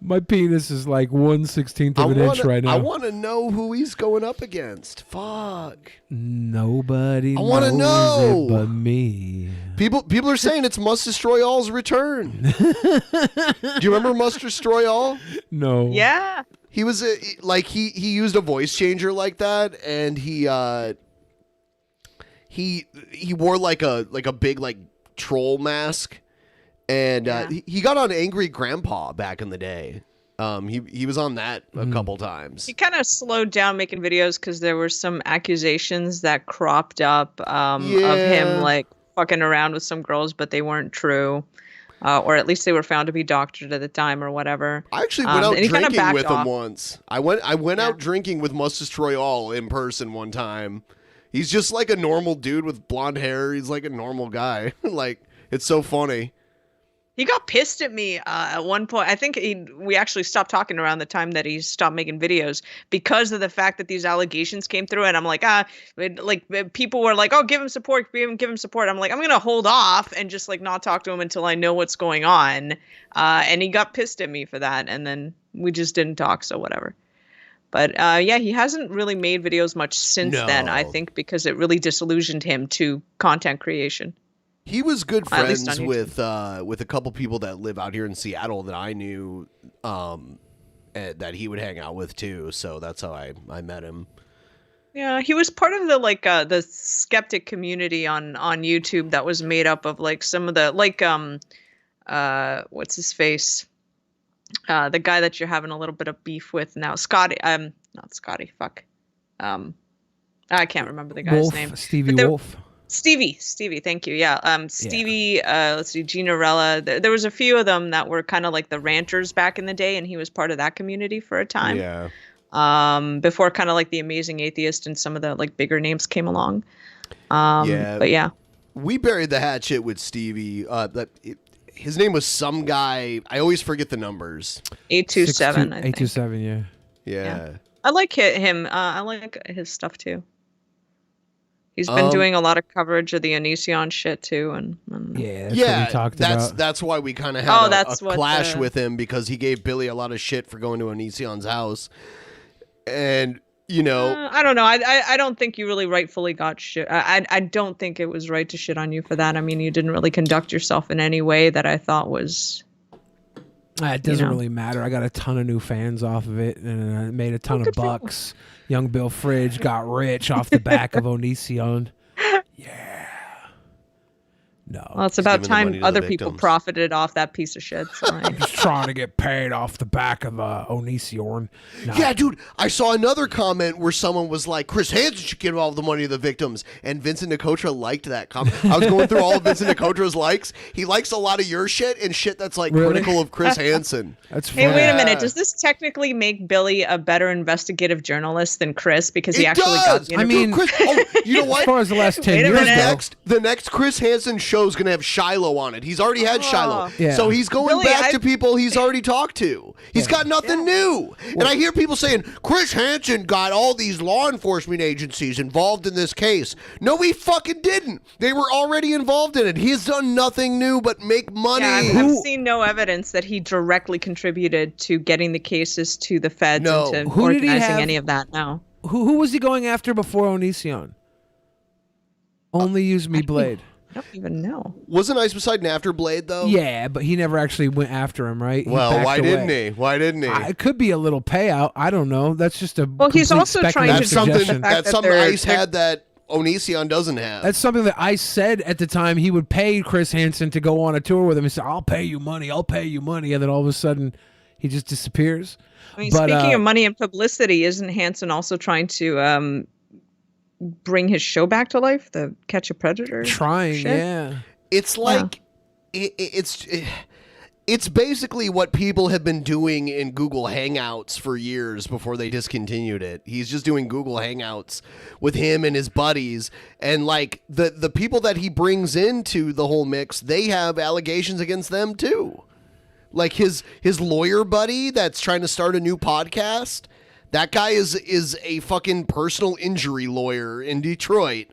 My penis is like 1/16 of an inch right now. I want to know who he's going up against. Fuck. Nobody I want to knows know. it but me. People are saying it's Must Destroy All's return. Do you remember Must Destroy All? No. Yeah. He was he used a voice changer like that, and he wore like a big like troll mask, and he got on Angry Grandpa back in the day. He was on that a couple times. He kind of slowed down making videos because there were some accusations that cropped up of him like fucking around with some girls, but they weren't true. Or at least they were found to be doctored at the time or whatever. I actually went out drinking with him off. once. I went out drinking with Must Destroy All in person one time. He's just like a normal dude with blonde hair. He's like a normal guy. Like, it's so funny. He got pissed at me at one point. I think we actually stopped talking around the time that he stopped making videos because of the fact that these allegations came through. And I'm like, people were like, oh, give him support, give him support. I'm like, I'm going to hold off and just like not talk to him until I know what's going on. And he got pissed at me for that. And then we just didn't talk. So whatever. But yeah, he hasn't really made videos much since then, I think, because it really disillusioned him to content creation. He was good friends with a couple people that live out here in Seattle that I knew that he would hang out with too. So that's how I met him. Yeah, he was part of the skeptic community on YouTube that was made up of like some of the what's his face? The guy that you're having a little bit of beef with now, Scotty. Not Scotty. Fuck. I can't remember the guy's name. Stevie Wolf. Stevie, thank you. Yeah. Stevie, let's see, Ginarella. There was a few of them that were kind of like the ranters back in the day, and he was part of that community for a time. Yeah. Before kind of like the Amazing Atheist and some of the like bigger names came along. But yeah. We buried the hatchet with Stevie. His name was some guy. I always forget the numbers. 827. 827, yeah. Yeah. I like him. I like his stuff too. He's been doing a lot of coverage of the Onision shit too, and that's what we talked about. That's why we kind of had a clash the... with him, because he gave Billy a lot of shit for going to Onision's house, and you know, I don't know. I don't think you really rightfully got shit. I don't think it was right to shit on you for that. I mean, you didn't really conduct yourself in any way that I thought was. It doesn't really matter. I got a ton of new fans off of it, and I made a ton of bucks. Young Bill Fridge got rich off the back of Onision. Yeah. No. Well, it's about time other people profited off that piece of shit. So I'm just trying to get paid off the back of Onision. No. Yeah, dude, I saw another comment where someone was like, Chris Hansen should give all the money to the victims. And Vincent Nicotra liked that comment. I was going through all of Vincent Nicotra's likes. He likes a lot of your shit and shit that's like critical of Chris Hansen. That's funny. Hey, wait a minute. Does this technically make Billy a better investigative journalist than Chris? Because he actually got the interview? I mean, Chris, you know what? As far as the last 10 years ago. The next Chris Hansen show is going to have Shiloh on it. He's already had Shiloh. Yeah. So he's going Billy, back to people he's already talked to. He's got nothing new. And I hear people saying, Chris Hansen got all these law enforcement agencies involved in this case. No, he fucking didn't. They were already involved in it. He's done nothing new but make money. Yeah, I've seen no evidence that he directly contributed to getting the cases to the feds and to organizing any of that. No. Who was he going after before Onision? Only Use Me Blade. I don't even know. Wasn't Ice Poseidon after Blade, though? Yeah, but he never actually went after him, right? Well, why didn't he? Why didn't he? It could be a little payout. I don't know. That's just a he's also trying to suggestion. That's something Ice had that Onision doesn't have. That's something that Ice said at the time. He would pay Chris Hansen to go on a tour with him. He said, I'll pay you money. And then all of a sudden, He just disappears. I mean, But, speaking of money and publicity, isn't Hansen also trying to bring his show back to life, the Catch a Predator? Trying, shit? yeah. It's like it's basically what people have been doing in Google Hangouts for years before they discontinued it. He's just doing Google Hangouts with him and his buddies, and like the people that he brings into the whole mix, they have allegations against them too. Like his lawyer buddy that's trying to start a new podcast. That guy is a fucking personal injury lawyer in Detroit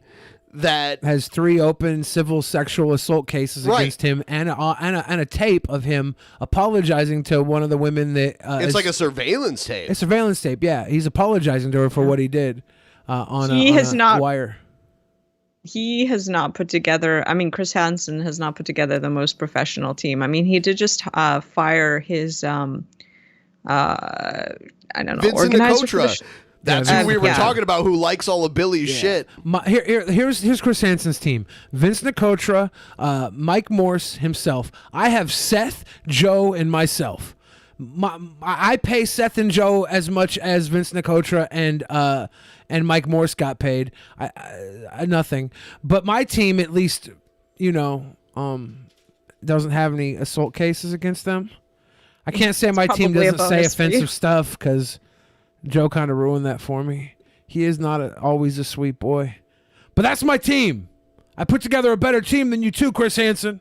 that has 3 open civil sexual assault cases against him, and a tape of him apologizing to one of the women that it's like a surveillance tape. A surveillance tape, yeah. He's apologizing to her for what he did on a wire. He has not put together. I mean, Chris Hansen has not put together the most professional team. I mean, he did just fire his I don't know, Vincent organizer for the Nicotra. That's who we were talking about, who likes all of Billy's shit. Here's Chris Hansen's team: Vince Nicotra, Mike Morse himself. I have Seth, Joe, and myself. I pay Seth and Joe as much as Vince Nicotra and Mike Morse got paid. I nothing. But my team, at least, doesn't have any assault cases against them. I can't say my team doesn't say offensive stuff because Joe kind of ruined that for me. He is not always a sweet boy. But that's my team. I put together a better team than you too, Chris Hansen.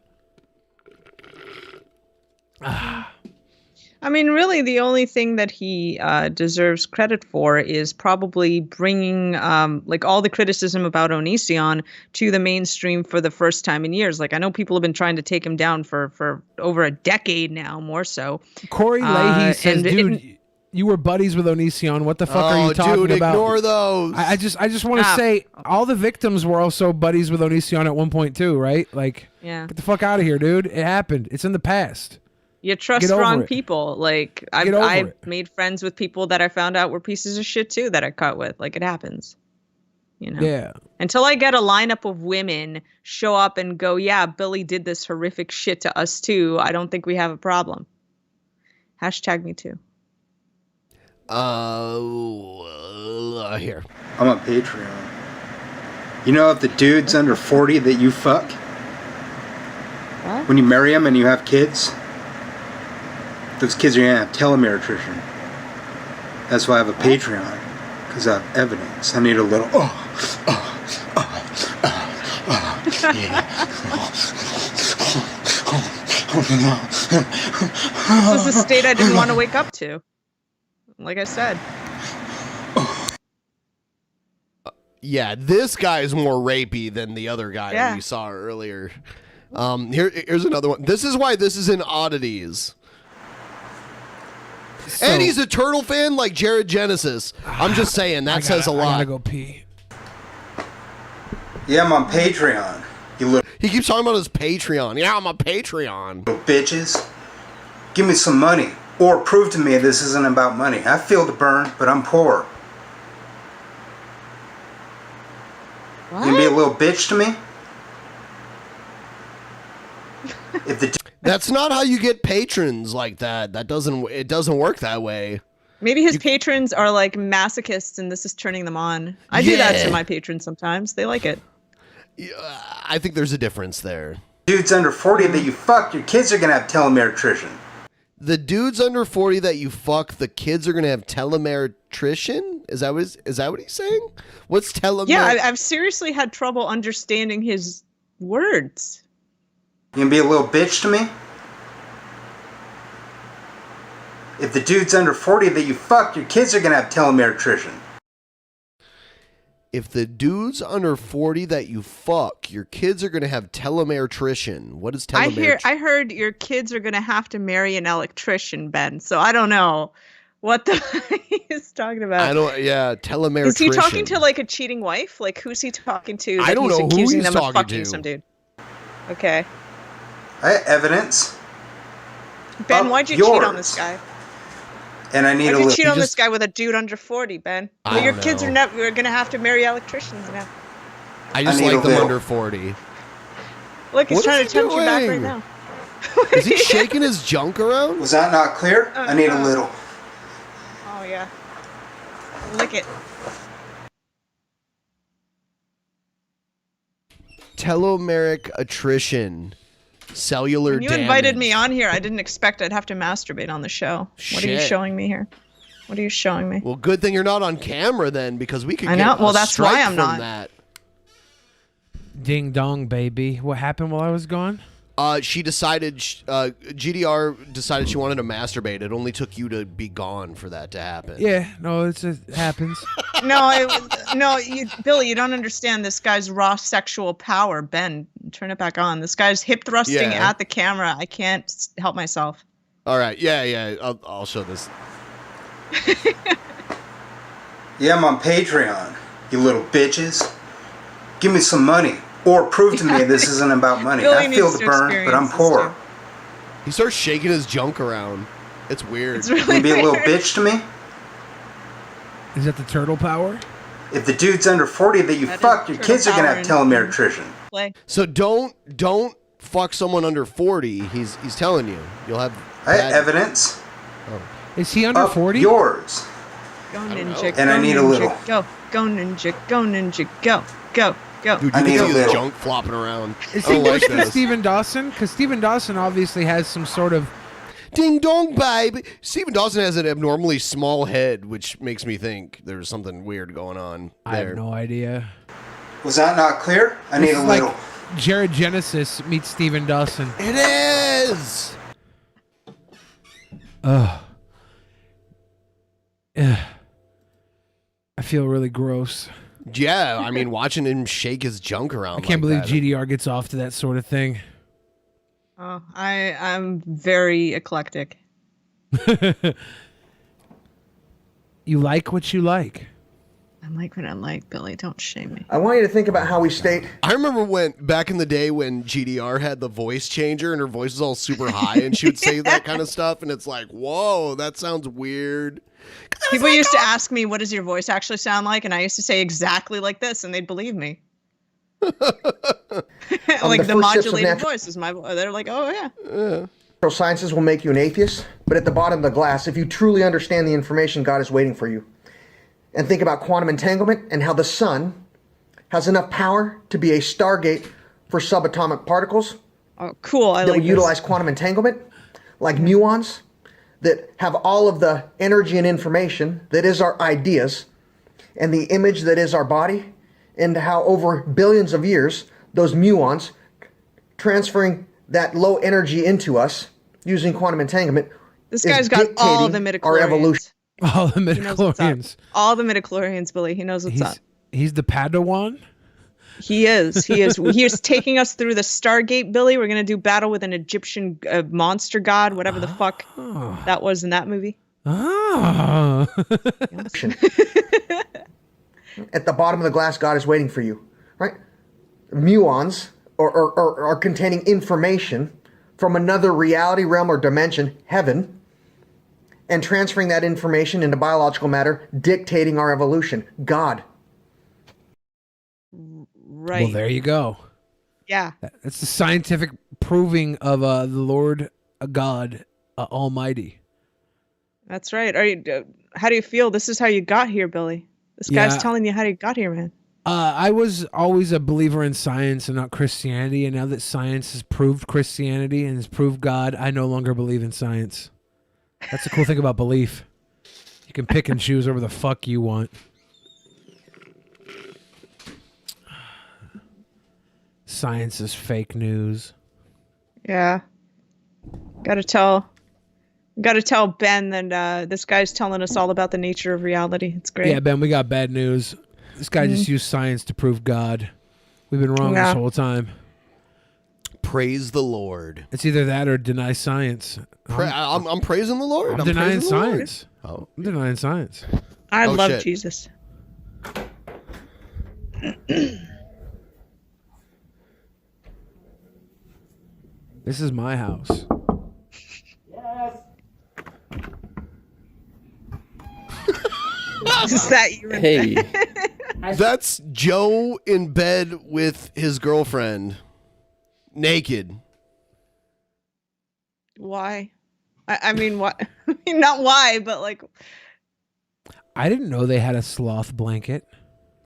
I mean, really, the only thing that he deserves credit for is probably bringing like all the criticism about Onision to the mainstream for the first time in years. Like, I know people have been trying to take him down for over a decade now, more so. Corey Leahy says, dude, you were buddies with Onision. What the fuck are you talking dude, about? Ignore those. I just want to say all the victims were also buddies with Onision at one point too, right? Like, get the fuck out of here, dude. It happened. It's in the past. You trust wrong people. Like, I've made friends with people that I found out were pieces of shit too that I cut with. Like, it happens. Yeah. Until I get a lineup of women show up and go, yeah, Billy did this horrific shit to us too, I don't think we have a problem. Hashtag me too. Here. I'm on Patreon. You know, if the dude's under 40 that you fuck, when you marry him and you have kids, those kids are gonna have telomere attrition. That's why I have a Patreon, because I have evidence. I need a little. This is a state I didn't want to wake up to. Like I said. Yeah, this guy is more rapey than the other guy we saw earlier. Here's another one. This is why this is in oddities. And he's a Turtle fan like Jared Genesis. I'm just saying, that says a lot. I gotta go pee. Yeah, I'm on Patreon. You little. He keeps talking about his Patreon. Yeah, I'm on Patreon. Little bitches. Give me some money. Or prove to me this isn't about money. I feel the burn, but I'm poor. What? You can be a little bitch to me? That's not how you get patrons like that. It doesn't work that way. Maybe his patrons are like masochists and this is turning them on. I do that to my patrons sometimes. They like it. I think there's a difference there. Dudes under 40 that you fuck, your kids are going to have telomere attrition. The dudes under 40 that you fuck, the kids are going to have telomere attrition? Is that what he's saying? What's telomere? Yeah, I've seriously had trouble understanding his words. You can be a little bitch to me? If the dude's under 40 that you fuck, your kids are going to have telomere attrition. If the dude's under 40 that you fuck, your kids are going to have telomere attrition. What is telomere? I heard your kids are going to have to marry an electrician, Ben. So I don't know what he's talking about. Telomere attrition. Is he talking to like a cheating wife? Like, who's he talking to? I don't know who he's them talking of fucking to. Some dude. Okay. I have evidence. Ben, why'd you cheat on this guy? And I need Why'd a you little. cheat on this guy with a dude under 40, Ben? Well, your kids are going to have to marry electricians now. I just like them under 40. Look, he's What trying is to he tempt you back right doing? now. Is he shaking his junk around? Was that not clear? I need a little. Oh, yeah. Lick it. Telomeric attrition. Cellular When you damage. invited me on here, I didn't expect I'd have to masturbate on the show. What are you Shit. showing me here? What are you showing me? Well, good thing you're not on camera then, because we could I get know. a Well, that's why strike I'm from not. that. Ding dong, baby. What happened while I was gone? She decided, GDR decided she wanted to masturbate. It only took you to be gone for that to happen. Yeah, no, it happens. Billy, you don't understand this guy's raw sexual power. Ben, turn it back on. This guy's hip thrusting Yeah. at the camera. I can't help myself. All right, yeah. I'll show this. Yeah, I'm on Patreon, you little bitches. Give me some money. Or prove to me this isn't about money. Billy I feel needs the to burn, but I'm experience this poor. too. He starts shaking his junk around. It's weird. It's really Can you be a little weird. bitch to me? Is that the turtle power? If the dude's under 40 that you That is fuck, your turtle kids are gonna power have and- telomere attrition. Play. So don't fuck someone under 40. He's telling you. You'll have I bad- have evidence. Is he under Of 40? yours. Go don't ninja, know. go And I need a ninja, little. Go ninja, go ninja, go. Dude, I you need can a see his little. junk flopping around. Is I he don't like worse than this. Stephen Dawson? Because Stephen Dawson obviously has some sort of... Ding dong, babe. Stephen Dawson has an abnormally small head, which makes me think there's something weird going on I there. have no idea. Was that not clear? I This need a is little. like Jared Genesis meets Stephen Dawson. It is. Ugh. I feel really gross. Yeah, I mean, watching him shake his junk around. I can't like believe that. GDR gets off to that sort of thing. Oh, I'm very eclectic. You like what you like. I like what I like, Billy. Don't shame me. I want you to think about how we state. I remember when back in the day when GDR had the voice changer and her voice was all super high and she would say that kind of stuff and it's like, whoa, that sounds weird. People used to ask me, what does your voice actually sound like? And I used to say exactly like this, and they'd believe me. Like the the first shifts of modulated natural- voice is my voice. They're like, oh, yeah. Natural sciences will make you an atheist, but at the bottom of the glass, if you truly understand the information, God is waiting for you. And think about quantum entanglement and how the sun has enough power to be a stargate for subatomic particles. Oh, cool. I that like would utilize quantum entanglement, like muons, that have all of the energy and information that is our ideas, and the image that is our body, and how over billions of years, those muons transferring that low energy into us using quantum entanglement. This is guy's got all dictating the our midichlorians. evolution. All the He knows what's up. midichlorians. All the midichlorians, Billy. He knows what's up. He's the Padawan? He is. He is. He is taking us through the Stargate, Billy. We're going to do battle with an Egyptian monster god, whatever the fuck that was in that movie. Oh. At the bottom of the glass, God is waiting for you, right? Muons are containing information from another reality, realm, or dimension, heaven, and transferring that information into biological matter, dictating our evolution. God. Right. Well, there you go. Yeah. That's the scientific proving of the Lord God Almighty. That's right. Are you? How do you feel? This is how you got here, Billy. This guy's Yeah. telling you how you got here, man. I was always a believer in science and not Christianity, and now that science has proved Christianity and has proved God, I no longer believe in science. That's the cool thing about belief. You can pick and choose whatever the fuck you want. Science is fake news. Yeah. Got to tell Ben that this guy's telling us all about the nature of reality. It's great. Yeah, Ben, we got bad news. This guy just used science to prove God. We've been wrong Yeah. this whole time. Praise the Lord. It's either that or deny science. I'm praising the Lord. I'm denying praising the Lord. science. Oh. I'm denying science. I Oh, love shit. Jesus. This is my house. Is that you? Hey. That's Joe in bed with his girlfriend. Naked. Why? I mean, what? I mean, not why, but like. I didn't know they had a sloth blanket.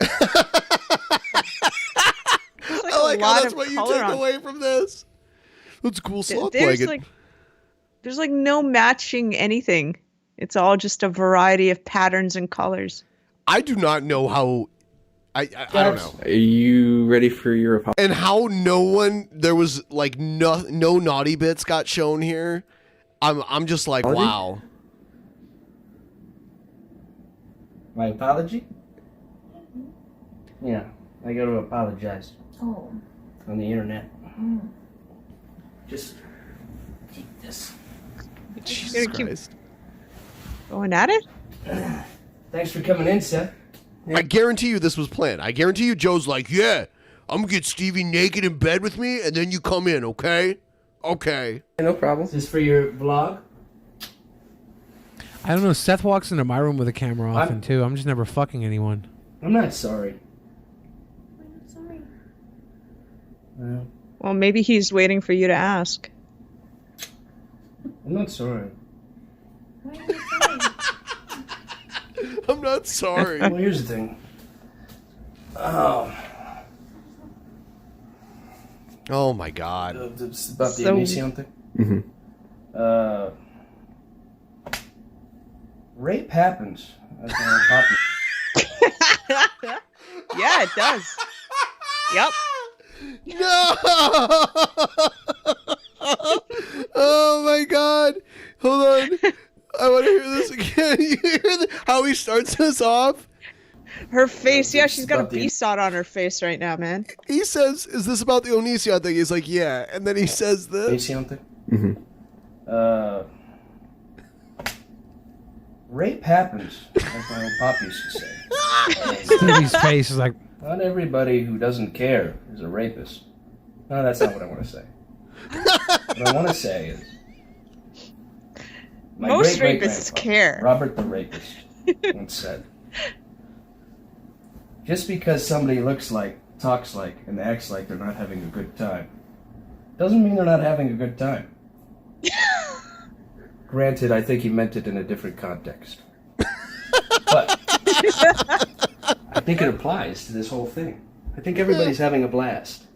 I like how that's what you take away from this. That's a cool sloth blanket. There's like no matching anything. It's all just a variety of patterns and colors. I do not know how. I don't know. Are you ready for your apology? And how there was like no naughty bits got shown here. I'm just like, wow. My apology? Yeah, I got to apologize. Oh. On the internet. Just take this. Jesus Christ. Going at it? Thanks for coming in, Seth. I guarantee you this was planned. I guarantee you Joe's like, yeah, I'm going to get Stevie naked in bed with me, and then you come in, okay? Okay. No problem. Is this for your vlog? I don't know. Seth walks into my room with a camera often, too. I'm just never fucking anyone. I'm not sorry. Well, maybe he's waiting for you to ask. I'm not sorry. I'm not sorry. Well, here's the thing. Oh my God. It's about the Onision thing. Mm-hmm. Rape happens. Yeah, it does. Yep. No! Oh my God. Hold on. I want to hear this again. You hear how he starts this off? Her face, yeah, she's got a B-sod on her face right now, man. He says, is this about the Onision thing? He's like, yeah. And then he says this. Onision thing? Rape happens, like my old pop used to say. Stevie's face is like... Not everybody who doesn't care is a rapist. No, that's not what I want to say. What I want to say is... Most rapists care. Robert the Rapist once said, just because somebody looks like, talks like, and acts like they're not having a good time, doesn't mean they're not having a good time. Granted, I think he meant it in a different context. But I think it applies to this whole thing. I think everybody's having a blast.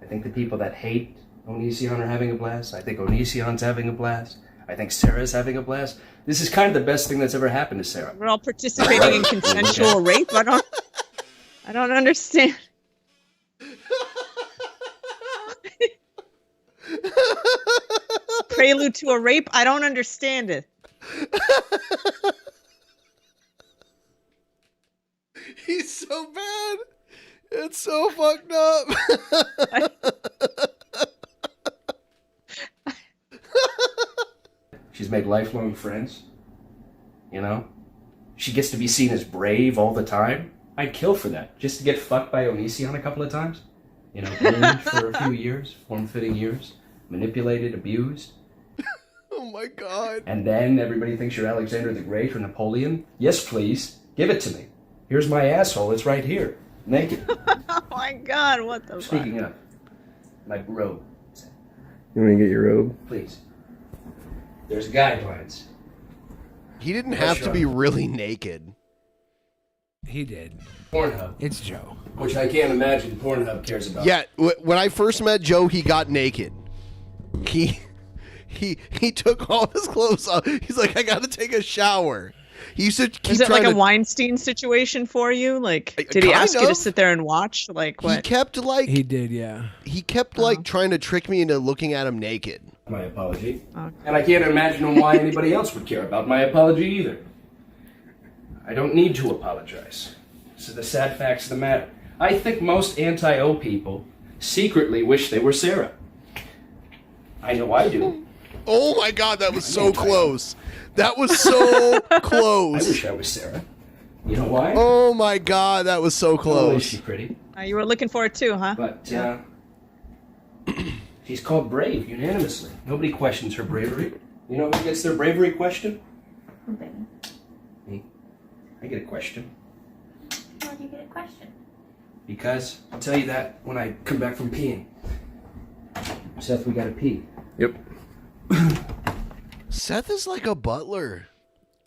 I think the people that hate Onision are having a blast. I think Onision's having a blast. I think Sarah's having a blast. This is kind of the best thing that's ever happened to Sarah. We're all participating in consensual rape. I don't understand. Prelude to a rape? I don't understand it. He's so bad. It's so fucked up. She's made lifelong friends. You know? She gets to be seen as brave all the time. I'd kill for that. Just to get fucked by Onision a couple of times. You know, groomed for a few years, form-fitting years, manipulated, abused. Oh my God. And then everybody thinks you're Alexander the Great or Napoleon. Yes, please. Give it to me. Here's my asshole. It's right here. Naked. Oh my God, what the Speaking of, my robe. You want to get your robe? Please. There's guidelines. He didn't have to be really naked. He did. Pornhub. It's Joe. Which I can't imagine Pornhub cares about. Yeah, when I first met Joe, he got naked. He took all his clothes off. He's like, I gotta take a shower. He used to keep Is it trying like a to... Weinstein situation for you? Like, did he ask you to sit there and watch? Like, what? He kept like... He did, yeah. He kept like trying to trick me into looking at him naked. My apology. Okay. And I can't imagine why anybody else would care about my apology either. I don't need to apologize. This is the sad facts of the matter. I think most anti-O people secretly wish they were Sarah. I know I do. Oh my God, that was so close. That was so close. I wish I was Sarah. You know why? Oh my God, that was so close. Oh, is she pretty? You were looking for it too, huh? But she's called brave unanimously. Nobody questions her bravery. You know who gets their bravery questioned? Me. I get a question. Why do you get a question? Because I'll tell you that when I come back from peeing. Seth, we gotta pee. Yep. Seth is like a butler.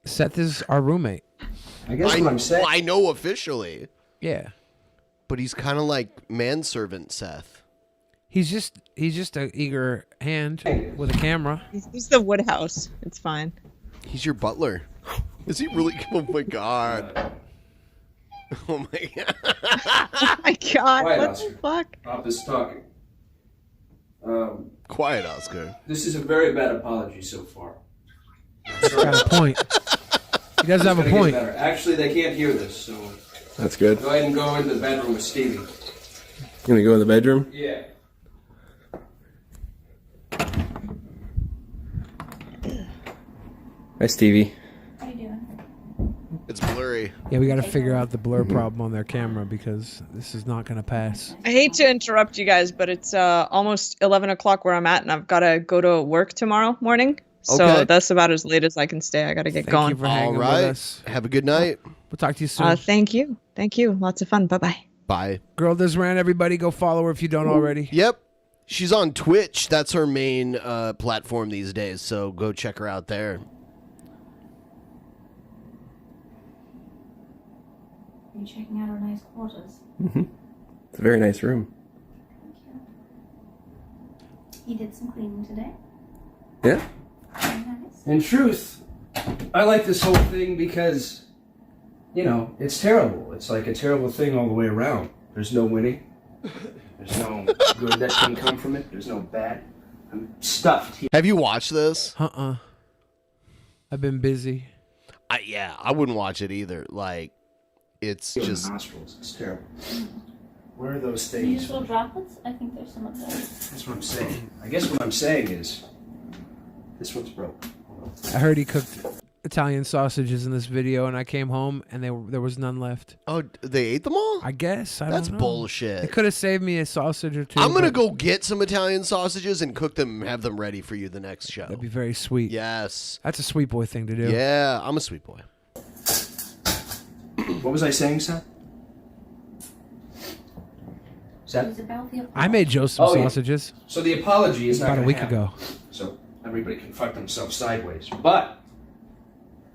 Seth is our roommate. I guess what I'm saying. I know officially. Yeah. But he's kind of like manservant Seth. He's just an eager hand with a camera. He's the Woodhouse. It's fine. He's your butler. Is he really? Oh my god. Oh my god. Oh my god. Quiet, What Oscar. the fuck? Stop this talking. Quiet, Oscar. This is a very bad apology so far. He's got a point. He does have a It's gonna get point. better. Actually, they can't hear this, so That's good. go ahead and go into the bedroom with Stevie. You gonna go in the bedroom? Yeah. Hi, Stevie. How you doing? It's blurry. Yeah, we got to figure out the blur problem on their camera because this is not going to pass. I hate to interrupt you guys, but it's almost 11 o'clock where I'm at, and I've got to go to work tomorrow morning. So Okay. that's about as late as I can stay. I got to get Thank going. you for hanging with us. Have a good night. We'll talk to you soon. Thank you. Thank you. Lots of fun. Bye-bye. Bye. Girl Does Rant, everybody. Go follow her if you don't already. Yep. She's on Twitch. That's her main platform these days. So go check her out there. Are you checking out our nice quarters? Mm-hmm. It's a very nice room. You did some cleaning today? Yeah. Very nice. In truth, I like this whole thing because, you know, it's terrible. It's like a terrible thing all the way around. There's no winning. There's no good that can come from it. There's no bad. I'm stuffed here. Have you watched this? I've been busy. Yeah, I wouldn't watch it either. Like, it's just nostrils. It's terrible. Where are those Can you things? little droplets? I think there's some of those. That's what I'm saying. I guess what I'm saying is, this one's broke. I heard he cooked Italian sausages in this video, and I came home and there was none left. Oh, they ate them all? I guess. That's don't know. bullshit. It could have saved me a sausage or two. I'm gonna but go get some Italian sausages and cook them and have them ready for you the next show. That'd be very sweet. Yes. That's a sweet boy thing to do. Yeah, I'm a sweet boy. What was I saying, Seth? It was about the I made Joe some Oh, yeah. sausages. So the apology is not about a gonna week happen. ago. So everybody can fuck themselves sideways. But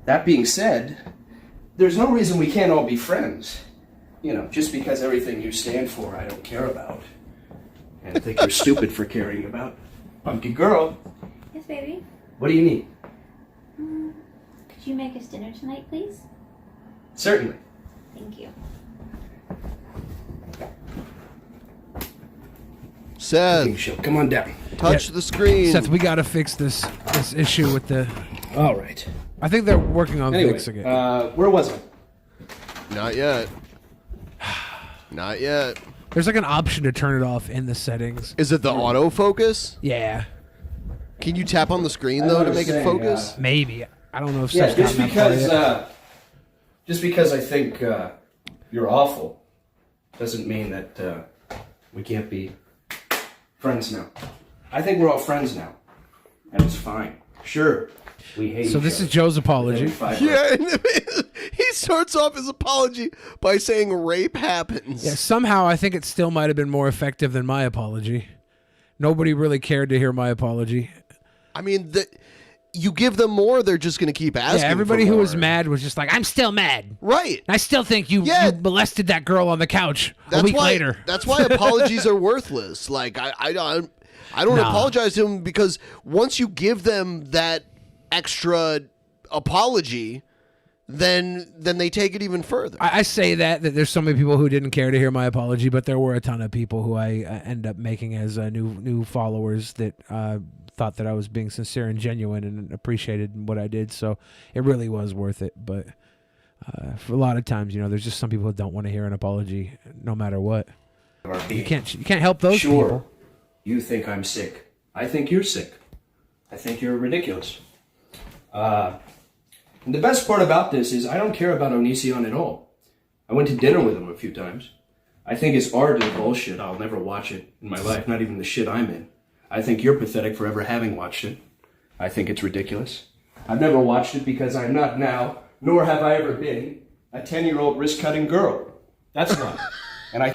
that being said, there's no reason we can't all be friends. You know, just because everything you stand for I don't care about. And I think you're stupid for caring about. Pumpkin girl, Yes, baby. what do you need? Could you make us dinner tonight, please? Certainly. Thank you. Seth, come on down. Touch the screen. Seth, we got to fix this issue with the. All right. I think they're working on Anyway, fixing it. where was I? Not yet. Not yet. There's like an option to turn it off in the settings. Is it the autofocus? Yeah. Can you tap on the screen though to make it focus? Maybe. I don't know if Yeah, Seth's just gotten that far because yet. just because I think you're awful doesn't mean that we can't be friends now. I think we're all friends now, and it's fine. Sure, we hate. So each this other. is Joe's apology. Yeah, and he starts off his apology by saying rape happens. Yeah, somehow I think it still might have been more effective than my apology. Nobody really cared to hear my apology. I mean, you give them more, they're just going to keep asking. Yeah, everybody for who more. was mad was just like, I'm still mad. Right. I still think you molested that girl on the couch a week later. That's why apologies are worthless. Like I don't Nah. apologize to them because once you give them that extra apology, then they take it even further. I say that there's so many people who didn't care to hear my apology, but there were a ton of people who I end up making as new followers that thought that I was being sincere and genuine and appreciated what I did. So it really was worth it. But for a lot of times, you know, there's just some people who don't want to hear an apology, no matter what. You can't help those Sure. people. You think I'm sick. I think you're sick. I think you're ridiculous. And the best part about this is I don't care about Onision at all. I went to dinner with him a few times. I think his art is bullshit. I'll never watch it in my life, not even the shit I'm in. I think you're pathetic for ever having watched it. I think it's ridiculous. I've never watched it because I'm not now, nor have I ever been, a 10-year-old wrist-cutting girl. That's why. And I...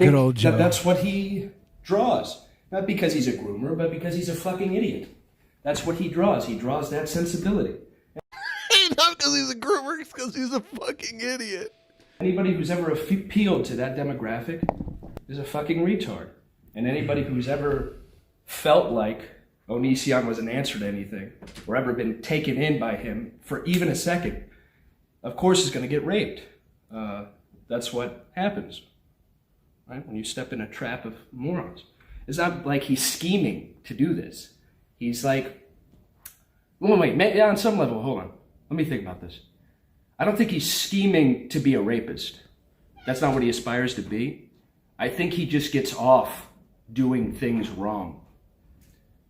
Good old Joe. that's what he draws. Not because he's a groomer, but because he's a fucking idiot. That's what he draws. He draws that sensibility. Not because he's a groomer, it's because he's a fucking idiot. Anybody who's ever appealed to that demographic is a fucking retard. And anybody who's ever felt like Onision was an answer to anything, or ever been taken in by him for even a second, of course is going to get raped. That's what happens, right? When you step in a trap of morons. It's not like he's scheming to do this. He's like, wait, on some level, hold on. Let me think about this. I don't think he's scheming to be a rapist. That's not what he aspires to be. I think he just gets off doing things wrong.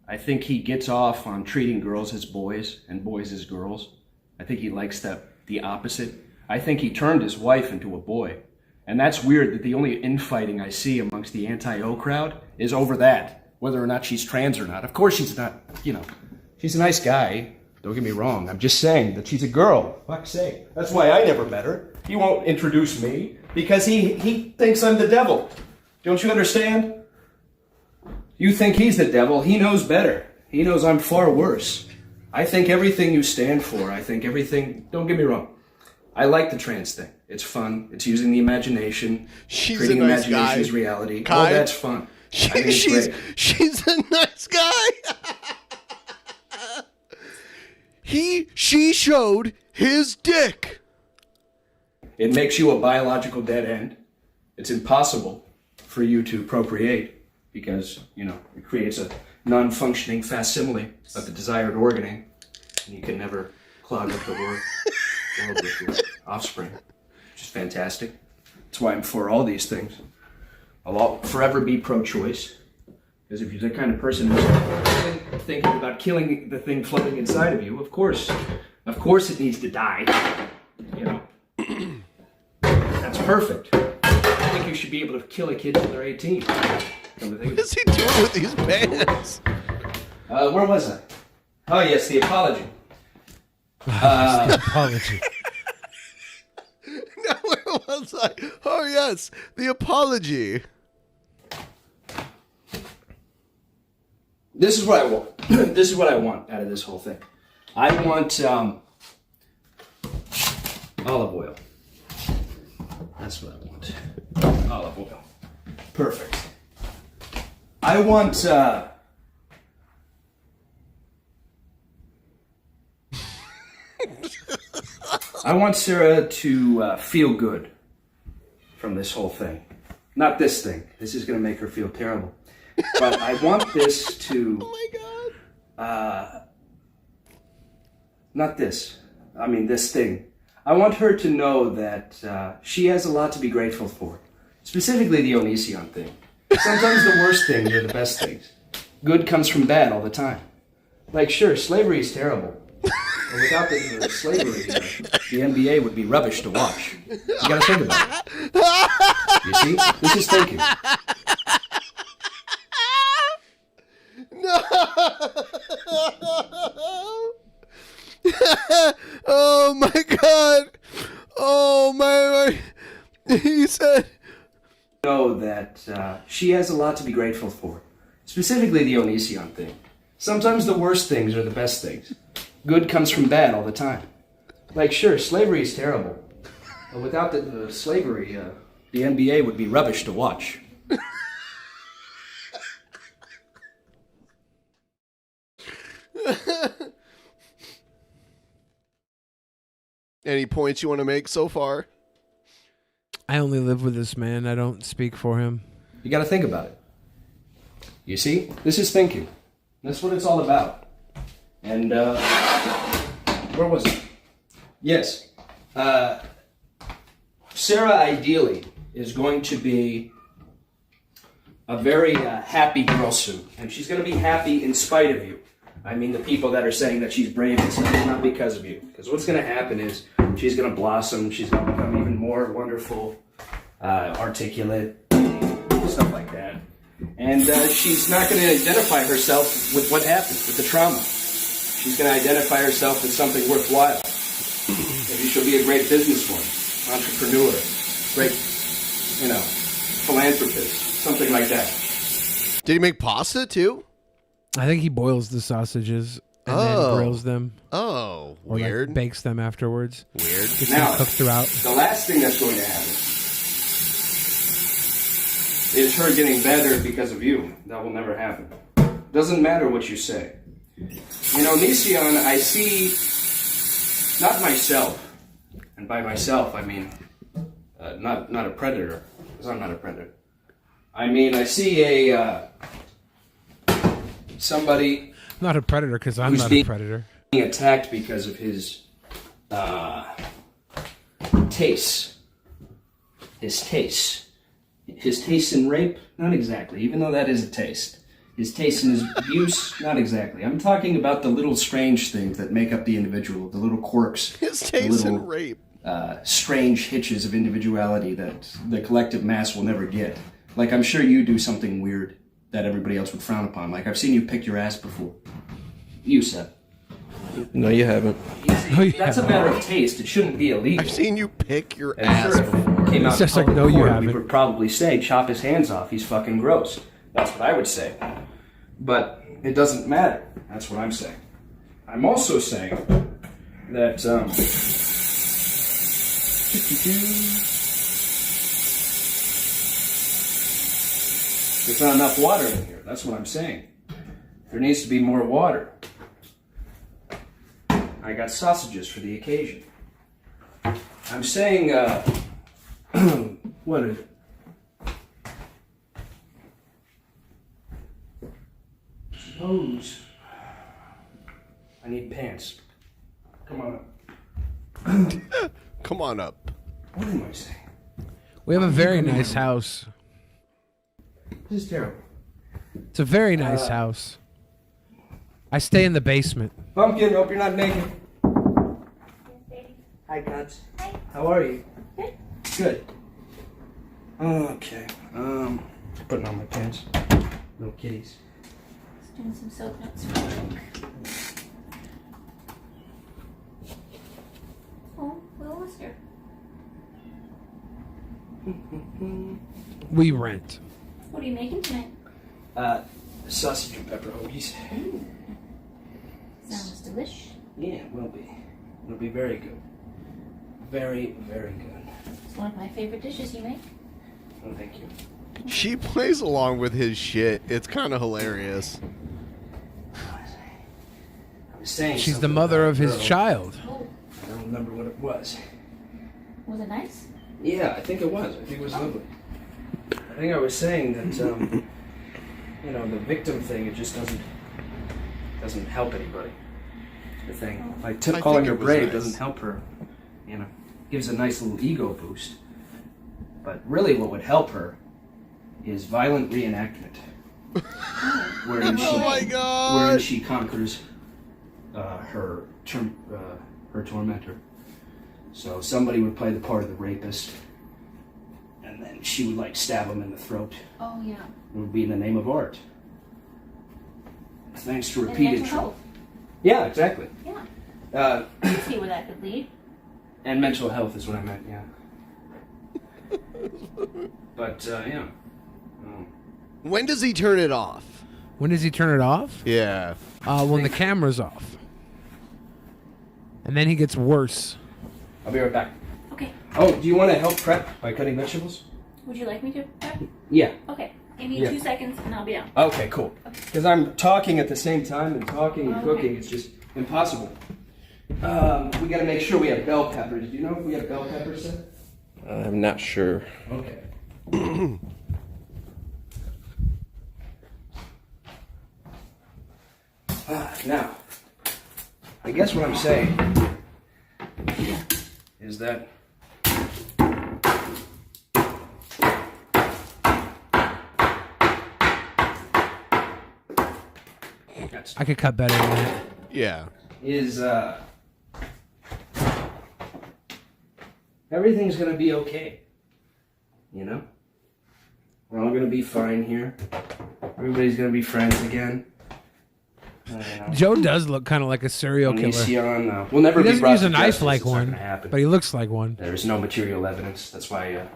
I think he gets off on treating girls as boys and boys as girls. I think he likes the opposite. I think he turned his wife into a boy. And that's weird that the only infighting I see amongst the anti-O crowd is over that, whether or not she's trans or not. Of course she's not, she's a nice guy. Don't get me wrong. I'm just saying that she's a girl. Fuck's sake. That's why I never met her. He won't introduce me because he thinks I'm the devil. Don't you understand? You think he's the devil. He knows better. He knows I'm far worse. I think everything you stand for, I think everything, don't get me wrong. I like the trans thing. It's fun. It's using the imagination. She's creating a nice imagination guy. as reality. Kai, Oh, that's fun. I think it's great. She's a nice guy. She showed his dick. It makes you a biological dead end. It's impossible for you to procreate because, it creates a non-functioning facsimile of the desired organ, and you can never clog up the world with your offspring, which is fantastic. That's why I'm for all these things. I'll forever be pro-choice, because if you're the kind of person who's thinking about killing the thing floating inside of you, of course it needs to die. That's perfect. I think you should be able to kill a kid until they're 18. What is he doing with these bands? Where was I? Oh, yes, the apology. The apology. Now, where was I? Oh, yes, the apology. This is what I want. This is what I want out of this whole thing. I want olive oil. That's what I want. Olive oil. Perfect. I want Sarah to feel good from this whole thing. Not this thing. This is going to make her feel terrible. But I want this to... Oh my God. Not this. I mean, this thing. I want her to know that she has a lot to be grateful for. Specifically the Onision thing. Sometimes the worst things are the best things. Good comes from bad all the time. Like, sure, slavery is terrible. And without the slavery, the NBA would be rubbish to watch. You gotta think about it. You see? This is thinking. No! Oh my God! Oh my! He said... Know that she has a lot to be grateful for. Specifically the Onision thing. Sometimes the worst things are the best things. Good comes from bad all the time. Like, sure, slavery is terrible. But without the slavery, the NBA would be rubbish to watch. Any points you want to make so far? I only live with this man. I don't speak for him. You gotta think about it. You see? This is thinking. That's what it's all about. And, where was it? Yes. Sarah, ideally, is going to be a very happy girl soon. And she's going to be happy in spite of you. I mean, the people that are saying that she's brave and stuff, it's not because of you. Because what's going to happen is she's going to blossom. She's going to become even more wonderful, articulate, stuff like that. And she's not going to identify herself with what happened, with the trauma. She's going to identify herself with something worthwhile. Maybe she'll be a great businesswoman, entrepreneur, great, philanthropist, something like that. Did he make pasta too? I think he boils the sausages and then grills them. Oh, or weird. Like bakes them afterwards. Weird. Gets Now, them cooked throughout. The last thing that's going to happen is her getting better because of you. That will never happen. Doesn't matter what you say. You know, Mission, I see not myself, and by myself I mean not a predator, because I'm not a predator. I mean, I see a somebody Not a predator because I'm who's not being a predator. attacked because of his tastes. His tastes. His taste in rape? Not exactly, even though that is a taste. His taste in his abuse? Not exactly. I'm talking about the little strange things that make up the individual, the little quirks. His taste in rape. Strange hitches of individuality that the collective mass will never get. Like, I'm sure you do something weird that everybody else would frown upon. Like, I've seen you pick your ass before. You said. No, you haven't. That's a matter of taste. It shouldn't be illegal. I've seen you pick your And ass sure, if before. it came out It's just in like, public no, you court, haven't. We would probably say, chop his hands off. He's fucking gross. That's what I would say. But it doesn't matter. That's what I'm saying. I'm also saying that, there's not enough water in here. That's what I'm saying. There needs to be more water. I got sausages for the occasion. I'm saying, what is it? Suppose I need pants. Come on up. Come on up. What am I saying? We have a very nice house. This is terrible. It's a very nice house. I stay in the basement. Pumpkin, hope you're not naked. Hi, Cubs. Hi. How are you? Good. Good. Okay. Putting on my pants. Little kitties. Just doing some soap notes for work. Oh, Will was here. We rent. What are you making tonight? Sausage and pepperonis. Sounds delish. Yeah, it will be. It'll be very good. Very, very good. It's one of my favorite dishes you make. Oh, thank you. She plays along with his shit. It's kind of hilarious. I was saying She's the something mother about of his girl. child. Oh, I don't remember what it was. was it nice? Yeah, I think it was. I think it was lovely. I think I was saying that, you know, the victim thing, it just doesn't help anybody. The thing. Like, calling her brave doesn't help her, you know. Gives a nice little ego boost. But really what would help her is violent reenactment. Wherein she, Oh my God. Wherein she conquers her tormentor. So somebody would play the part of the rapist, and then she would like stab him in the throat. Oh, yeah. It would be in the name of art. Thanks to And repeated mental trauma. health. Yeah, exactly. Yeah. Uh, I can see where that could lead. and mental health is what I meant, yeah. But, yeah. When does he turn it off? When does he turn it off? Yeah. When the camera's off. And then he gets worse. I'll be right back. Okay. Oh, do you want to help prep by cutting vegetables? Would you like me to? Yeah. Okay. Give me Yeah. 2 seconds and I'll be out. Okay, cool. Because I'm talking at the same time and talking and Okay. cooking. It's just impossible. We got to make sure we have bell peppers. Do you know if we have bell peppers, sir? I'm not sure. Okay. Now, I guess what I'm saying is that I could cut better than that. Yeah. is everything's gonna be okay. You know? We're all gonna be fine here. Everybody's gonna be friends again. Joe does look kind of like a serial killer. Onision, we'll never He be doesn't brought use to a knife justice. like It's not one, gonna happen. but he looks like one. There's no material evidence. That's why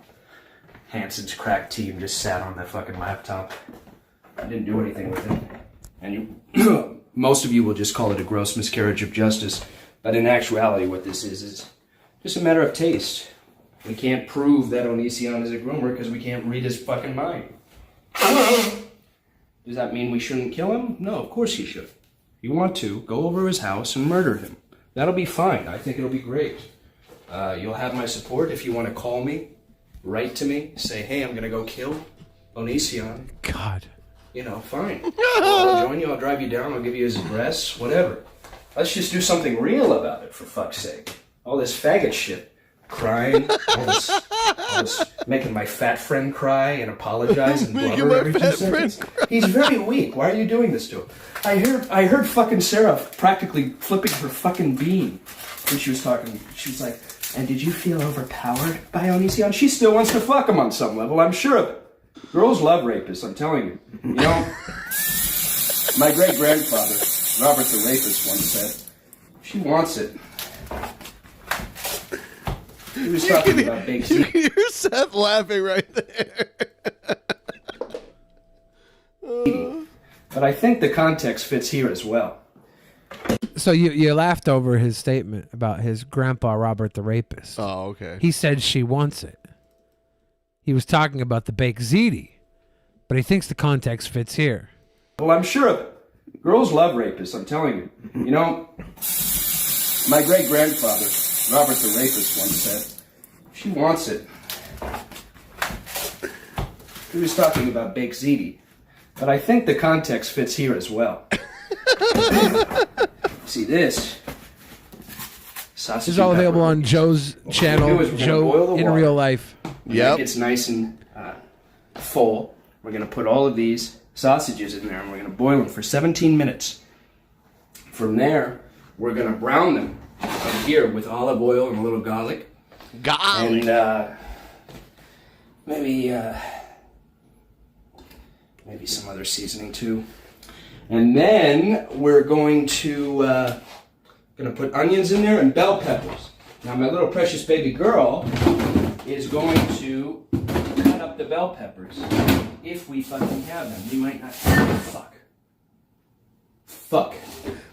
Hanson's crack team just sat on that fucking laptop. I didn't do anything with it. And you, most of you will just call it a gross miscarriage of justice. But in actuality, what this is just a matter of taste. We can't prove that Onision is a groomer because we can't read his fucking mind. Does that mean we shouldn't kill him? No, of course you should. If you want to, go over his house and murder him. That'll be fine. I think it'll be great. You'll have my support if you want to call me, write to me, say, hey, I'm going to go kill Onision. God. You know, fine. I'll join you, I'll drive you down, I'll give you his address, whatever. Let's just do something real about it, for fuck's sake. All this faggot shit. Crying, all this making my fat friend cry and apologize and blubber every 2 seconds. He's very weak. Why are you doing this to him? I heard fucking Sarah practically flipping her fucking bean when she was talking. She was like, and did you feel overpowered by Onision? She still wants to fuck him on some level, I'm sure of it. Girls love rapists, I'm telling you. You know, my great-grandfather, Robert the Rapist, once said, she wants it. He was talking about big You can hear Seth laughing right there. But I think the context fits here as well. So you laughed over his statement about his grandpa Robert the Rapist. Oh, okay. He said she wants it. He was talking about the baked ziti, but he thinks the context fits here. Well, I'm sure of it. Girls love rapists, I'm telling you. You know, my great-grandfather, Robert the Rapist, once said, she wants it. He was talking about baked ziti, but I think the context fits here as well. See this? Sausage This is all and available pepper. on Joe's channel, What we're gonna boil Joe the in water. Real Life. When that gets nice and full, we're going to put all of these sausages in there and we're going to boil them for 17 minutes. From there, we're going to brown them over here with olive oil and a little garlic. Garlic. And maybe some other seasoning too. And then we're going to put onions in there and bell peppers. Now my little precious baby girl is going to cut up the bell peppers if we fucking have them. We might not. Fuck.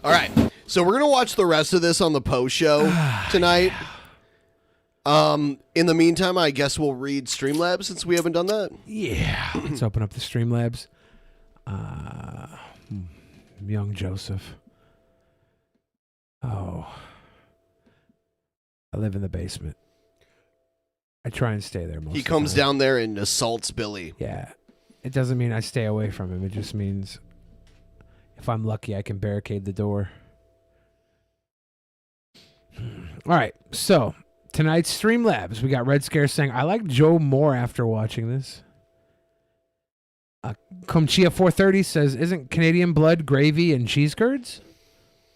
All right. So we're going to watch the rest of this on the post show tonight. In the meantime, I guess we'll read Streamlabs since we haven't done that. Yeah. Let's open up the Streamlabs. Young Joseph. Oh. I live in the basement. I try and stay there most He of the comes time. down there and assaults Billy. Yeah. It doesn't mean I stay away from him. It just means if I'm lucky, I can barricade the door. All right. So, tonight's Streamlabs. We got Red Scare saying, I like Joe more after watching this. Comchia 430 says, isn't Canadian blood gravy and cheese curds?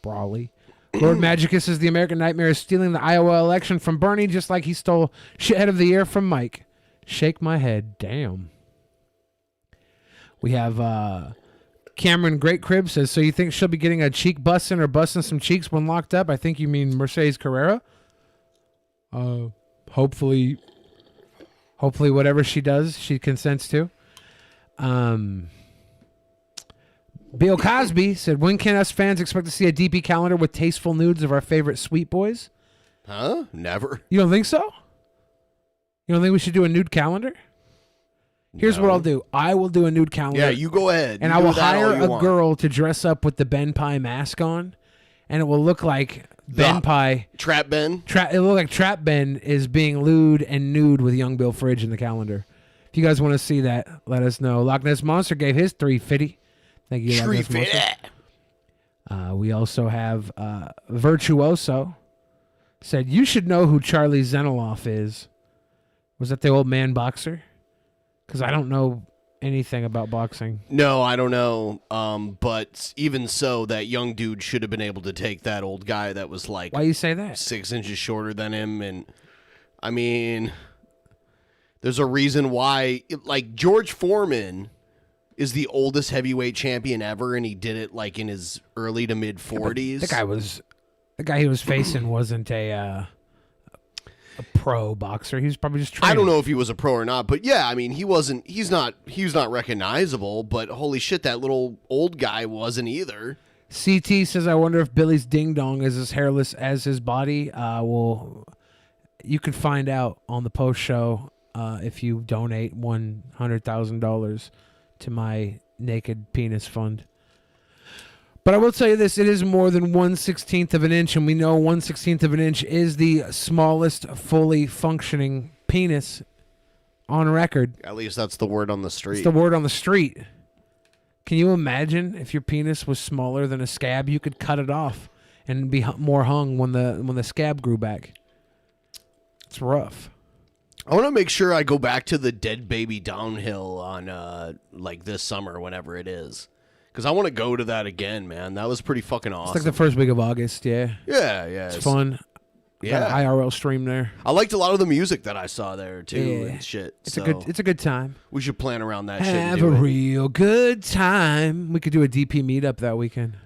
Brawley. Lord Magicus says the American Nightmare is stealing the Iowa election from Bernie just like he stole Shithead of the Year from Mike. Shake my head. Damn. We have Cameron Great Crib says, so you think she'll be getting a cheek busting or busting some cheeks when locked up? I think you mean Mercedes Carrera. Hopefully whatever she does, she consents to. Bill Cosby said, when can us fans expect to see a DP calendar with tasteful nudes of our favorite sweet boys? Huh? Never. You don't think so? You don't think we should do a nude calendar? Here's what I'll do. I will do a nude calendar. Yeah, you go ahead. And You I will do that all hire you a want. girl to dress up with the BENPAI mask on, and it will look like BENPAI. Trap Ben? It'll look like Trap Ben is being lewd and nude with young Bill Fridge in the calendar. If you guys want to see that, let us know. Loch Ness Monster gave his 350. Thank you, Loch Ness Monster. We also have Virtuoso said, you should know who Charlie Zeniloff is. Was that the old man boxer? Because I don't know anything about boxing. No, I don't know. But even so, that young dude should have been able to take that old guy that was like... Why you say that? 6 inches shorter than him. And, I mean, there's a reason why... Like, George Foreman is the oldest heavyweight champion ever, and he did it, like, in his early to mid-40s. The guy he was facing wasn't a... a pro boxer. He was probably just training. I don't know if he was a pro or not, but yeah, I mean, he was not recognizable, but holy shit, that little old guy wasn't either. CT says, I wonder if Billy's ding dong is as hairless as his body. Well, you can find out on the post show if you donate $100,000 to my naked penis fund. But I will tell you this, it is more than 1/16 of an inch, and we know 1/16 of an inch is the smallest fully functioning penis on record. At least that's the word on the street. It's the word on the street. Can you imagine if your penis was smaller than a scab? You could cut it off and be more hung when the scab grew back. It's rough. I want to make sure I go back to the Dead Baby Downhill on like this summer, whenever it is. Because I want to go to that again, man. That was pretty fucking awesome. It's like the first week of August, yeah. Yeah. It's fun. Yeah. Got an IRL stream there. I liked a lot of the music that I saw there, too, and shit. It's a good time. We should plan around that shit. Have a real good time. We could do a DP meetup that weekend.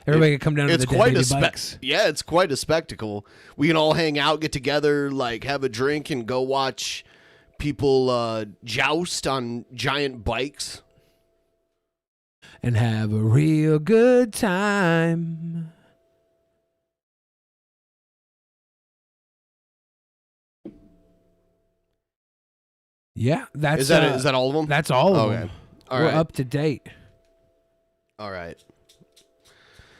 Everybody could come down to the Dead Baby bikes. Yeah, it's quite a spectacle. We can all hang out, get together, like have a drink, and go watch people joust on giant bikes. And have a real good time. Yeah, that's is that all of them? That's all of them. All We're right. up to date. All right.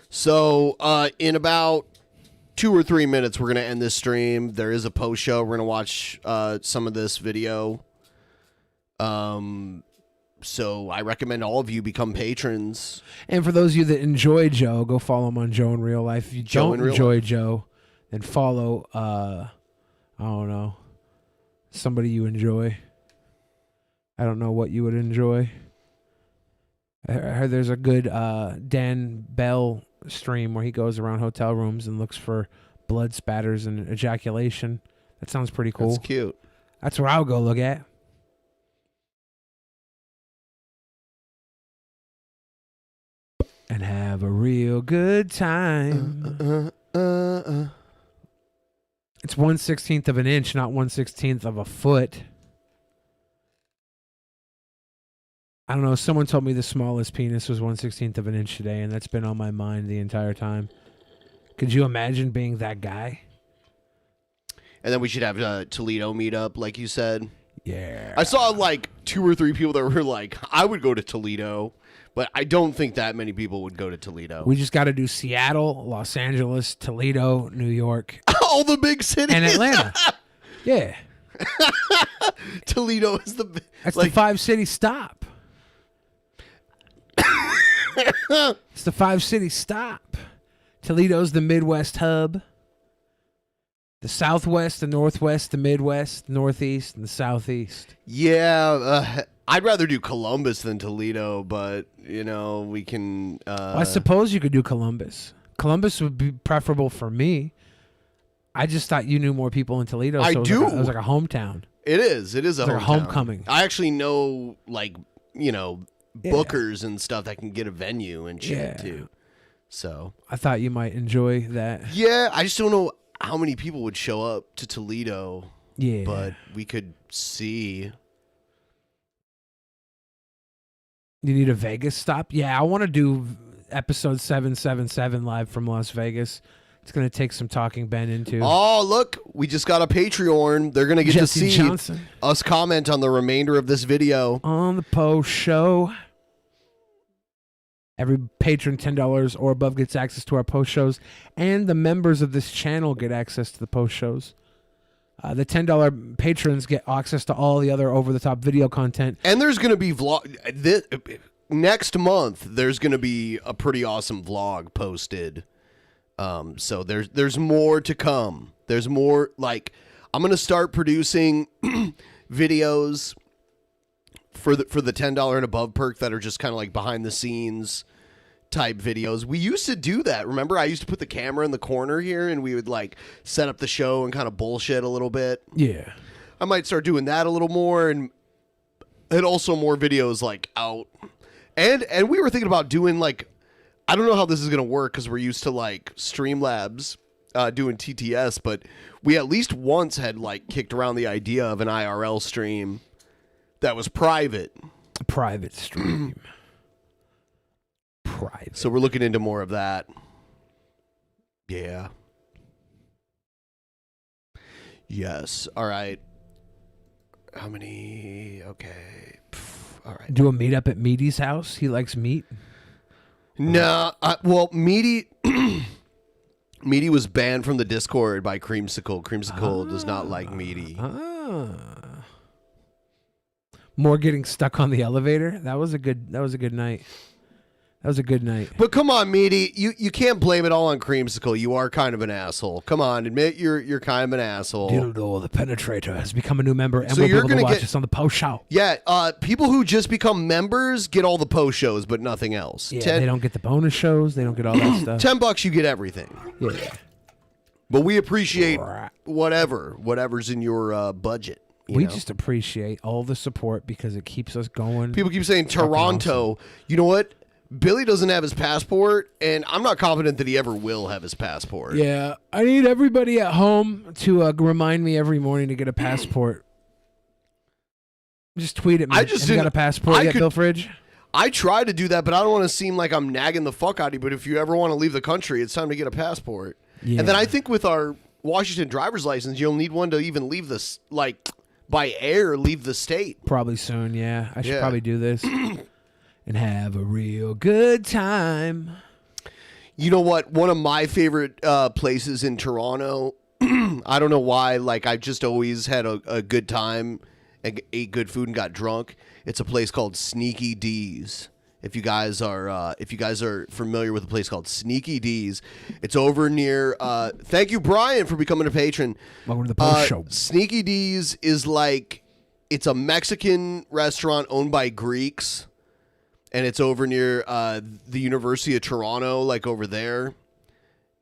So in about 2 or 3 minutes, we're gonna end this stream. There is a post show. We're gonna watch some of this video. So I recommend all of you become patrons. And for those of you that enjoy Joe, go follow him on Joe in Real Life. If you don't enjoy Joe, then follow, I don't know, somebody you enjoy. I don't know what you would enjoy. I heard there's a good Dan Bell stream where he goes around hotel rooms and looks for blood spatters and ejaculation. That sounds pretty cool. That's cute. That's where I'll go look at. And have a real good time. It's 1/16 of an inch, not 1/16 of a foot. I don't know. Someone told me the smallest penis was 1/16 of an inch today, and that's been on my mind the entire time. Could you imagine being that guy? And then we should have a Toledo meetup, like you said. Yeah. I saw like 2 or 3 people that were like, I would go to Toledo, but I don't think that many people would go to Toledo. We just got to do Seattle, Los Angeles, Toledo, New York. All the big cities. And Atlanta. Yeah. Toledo is the... That's the 5-city stop. It's the 5-city stop. Toledo's the Midwest hub. The Southwest, the Northwest, the Midwest, the Northeast, and the Southeast. Yeah, I'd rather do Columbus than Toledo, but, you know, we can... Well, I suppose you could do Columbus. Columbus would be preferable for me. I just thought you knew more people in Toledo. So I do. It was like a hometown. It is. It is a It's like hometown. a homecoming. I actually know, like, you know, bookers and stuff that can get a venue and shit, too. So I thought you might enjoy that. Yeah, I just don't know how many people would show up to Toledo. Yeah. But we could see. You need a Vegas stop? Yeah, I want to do episode 777 live from Las Vegas. It's going to take some talking Ben into. Oh, look, we just got a Patreon. They're going to get Jesse to see Johnson. us comment on the remainder of this video. On the post show. Every patron, $10 or above, gets access to our post shows, and the members of this channel get access to the post shows. The $10 patrons get access to all the other over-the-top video content. And there's going to be next month, there's going to be a pretty awesome vlog posted. So there's more to come. There's more, like, I'm going to start producing videos for the $10 and above perk that are just kind of like behind the scenes type videos. We used to do that. Remember, I used to put the camera in the corner here and we would like set up the show and kind of bullshit a little bit. Yeah. I might start doing that a little more and also more videos like out. And we were thinking about doing like, I don't know how this is going to work because we're used to like Streamlabs doing TTS, but we at least once had like kicked around the idea of an IRL stream that was private. A private stream. Private. So we're looking into more of that. Yeah. Yes. All right. How many? Okay. All right. Do a meetup at Meaty's house. He likes meat. No. Well, Meaty was banned from the Discord by Creamsicle. Creamsicle does not like Meaty. More getting stuck on the elevator. That was a good night. That was a good night. But come on, Meaty, you can't blame it all on Creamsicle. You are kind of an asshole. Come on, admit you're kind of an asshole. Dildo the Penetrator has become a new member, and So we'll be you're able to gonna watch get- us on the post show. Yeah, people who just become members get all the post shows, but nothing else. Yeah, they don't get the bonus shows. They don't get all that stuff. $10, you get everything. Yeah. But we appreciate whatever's in your budget. you We know? just appreciate all the support because it keeps us going. People keep saying It's fucking Toronto. awesome. You know what? Billy doesn't have his passport, and I'm not confident that he ever will have his passport. Yeah, I need everybody at home to remind me every morning to get a passport. Just tweet at me. I just Have you got a passport yet, Bill Fridge? I try to do that, but I don't want to seem like I'm nagging the fuck out of you. But if you ever want to leave the country, it's time to get a passport. Yeah. And then I think with our Washington driver's license, you'll need one to even leave this, like, by air, leave the state. Probably soon, yeah. I should Yeah. probably do this and have a real good time. You know what? One of my favorite places in Toronto, I don't know why, like, I just always had a good time, ate good food and got drunk. It's a place called Sneaky D's. If you guys are familiar with a place called Sneaky D's, it's over near. Thank you, Brian, for becoming a patron. Welcome to the post show. Sneaky D's is like, it's a Mexican restaurant owned by Greeks, and it's over near the University of Toronto, like over there.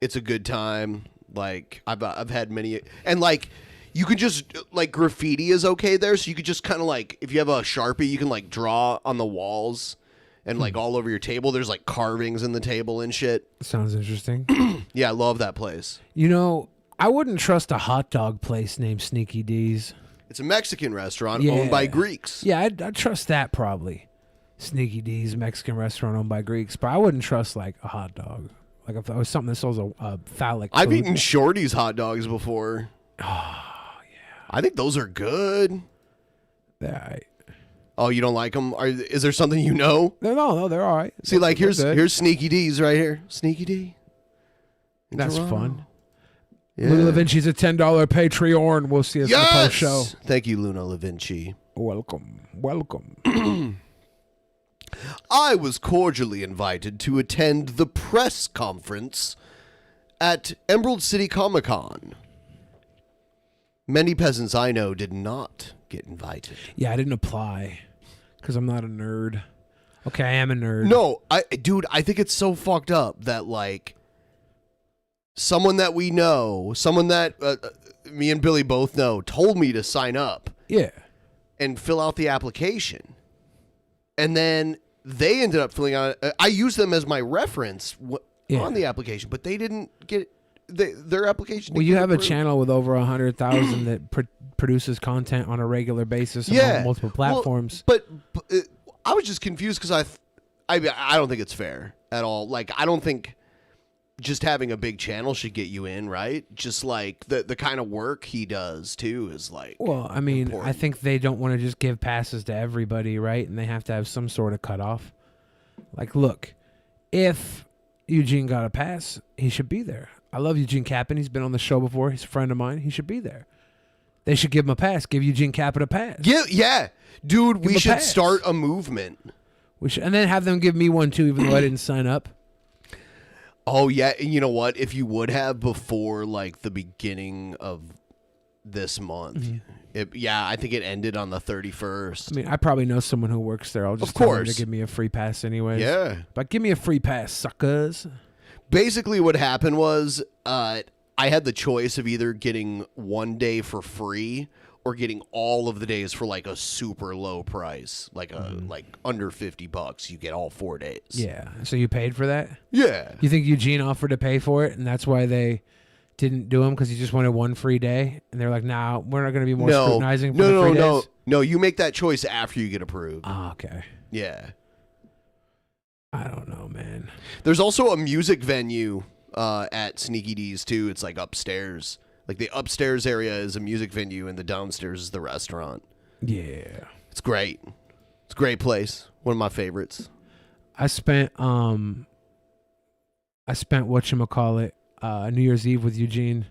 It's a good time. Like I've had many, and like. You can just, like, graffiti is okay there, so you could just kind of, like, if you have a Sharpie, you can, like, draw on the walls and, like, all over your table. There's, like, carvings in the table and shit. Sounds interesting. Yeah, I love that place. You know, I wouldn't trust a hot dog place named Sneaky D's. It's a Mexican restaurant owned by Greeks. Yeah, I'd trust that probably. Sneaky D's, Mexican restaurant owned by Greeks. But I wouldn't trust, like, a hot dog. Like, if it was something that sells a phallic I've food. eaten Shorty's hot dogs before. I think those are good. Yeah. Oh, you don't like them? Is there something you know? No, they're all right. See, like, They're good. here's Sneaky D's right here. Sneaky D. in That's Toronto. fun. Yeah. Luna Vinci's a $10 Patreon. We'll see us in the post show. Thank you, Luna LaVinci. Welcome. I was cordially invited to attend the press conference at Emerald City Comic Con. Many peasants I know did not get invited. Yeah, I didn't apply because I'm not a nerd. Okay, I am a nerd. No, I think it's so fucked up that, like, someone that we know, someone that me and Billy both know, told me to sign up. Yeah. And fill out the application. And then they ended up filling out. I used them as my reference on the application, but they didn't get their application. Well, you have a channel with over 100,000 that produces content on a regular basis on multiple platforms. Well, but I was just confused because I don't think it's fair at all. Like, I don't think just having a big channel should get you in, right? Just like the kind of work he does too is like. Well, I mean, I think they don't want to just give passes to everybody, right? And they have to have some sort of cutoff. Like, look, if Eugene got a pass, he should be there. I love Eugene Kappen. He's been on the show before. He's a friend of mine. He should be there. They should give him a pass. Give Eugene Kappen a pass. Yeah. Dude, Give we him a should pass. start a movement. We should, and then have them give me one too, even though I didn't sign up. Oh, yeah. And you know what? If you would have before, like, the beginning of this month. I think it ended on the 31st. I mean, I probably know someone who works there. I'll just tell them to give me a free pass anyways. Yeah. But give me a free pass, suckers. Basically, what happened was I had the choice of either getting one day for free or getting all of the days for like a super low price, like under $50. You get all 4 days. Yeah. So you paid for that? Yeah. You think Eugene offered to pay for it, and that's why they didn't do them because he just wanted one free day, and they're like, "Nah, we're not going to be more scrutinizing for the free days." No. You make that choice after you get approved. Oh, okay. Yeah. I don't know, man. There's also a music venue at Sneaky D's too. It's like upstairs. Like the upstairs area is a music venue, and the downstairs is the restaurant. Yeah, it's great. It's a great place. One of my favorites. I spent whatchamacallit, New Year's Eve with Eugene.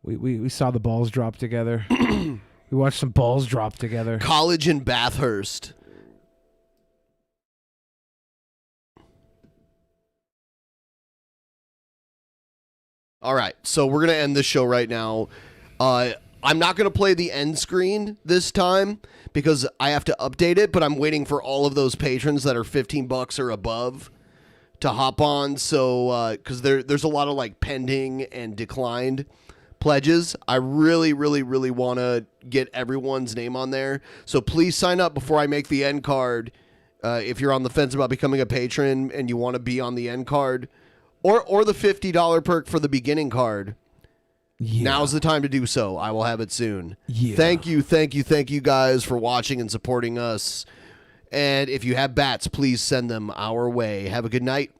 We saw the balls drop together. We watched some balls drop together. College in Bathurst. All right, so we're going to end this show right now. I'm not going to play the end screen this time because I have to update it, but I'm waiting for all of those patrons that are $15 or above to hop on. So, because there's a lot of like pending and declined pledges. I really, really, really want to get everyone's name on there. So please sign up before I make the end card. If you're on the fence about becoming a patron and you want to be on the end card, or the $50 perk for the beginning card. Yeah. Now's the time to do so. I will have it soon. Yeah. Thank you guys for watching and supporting us. And if you have bats, please send them our way. Have a good night.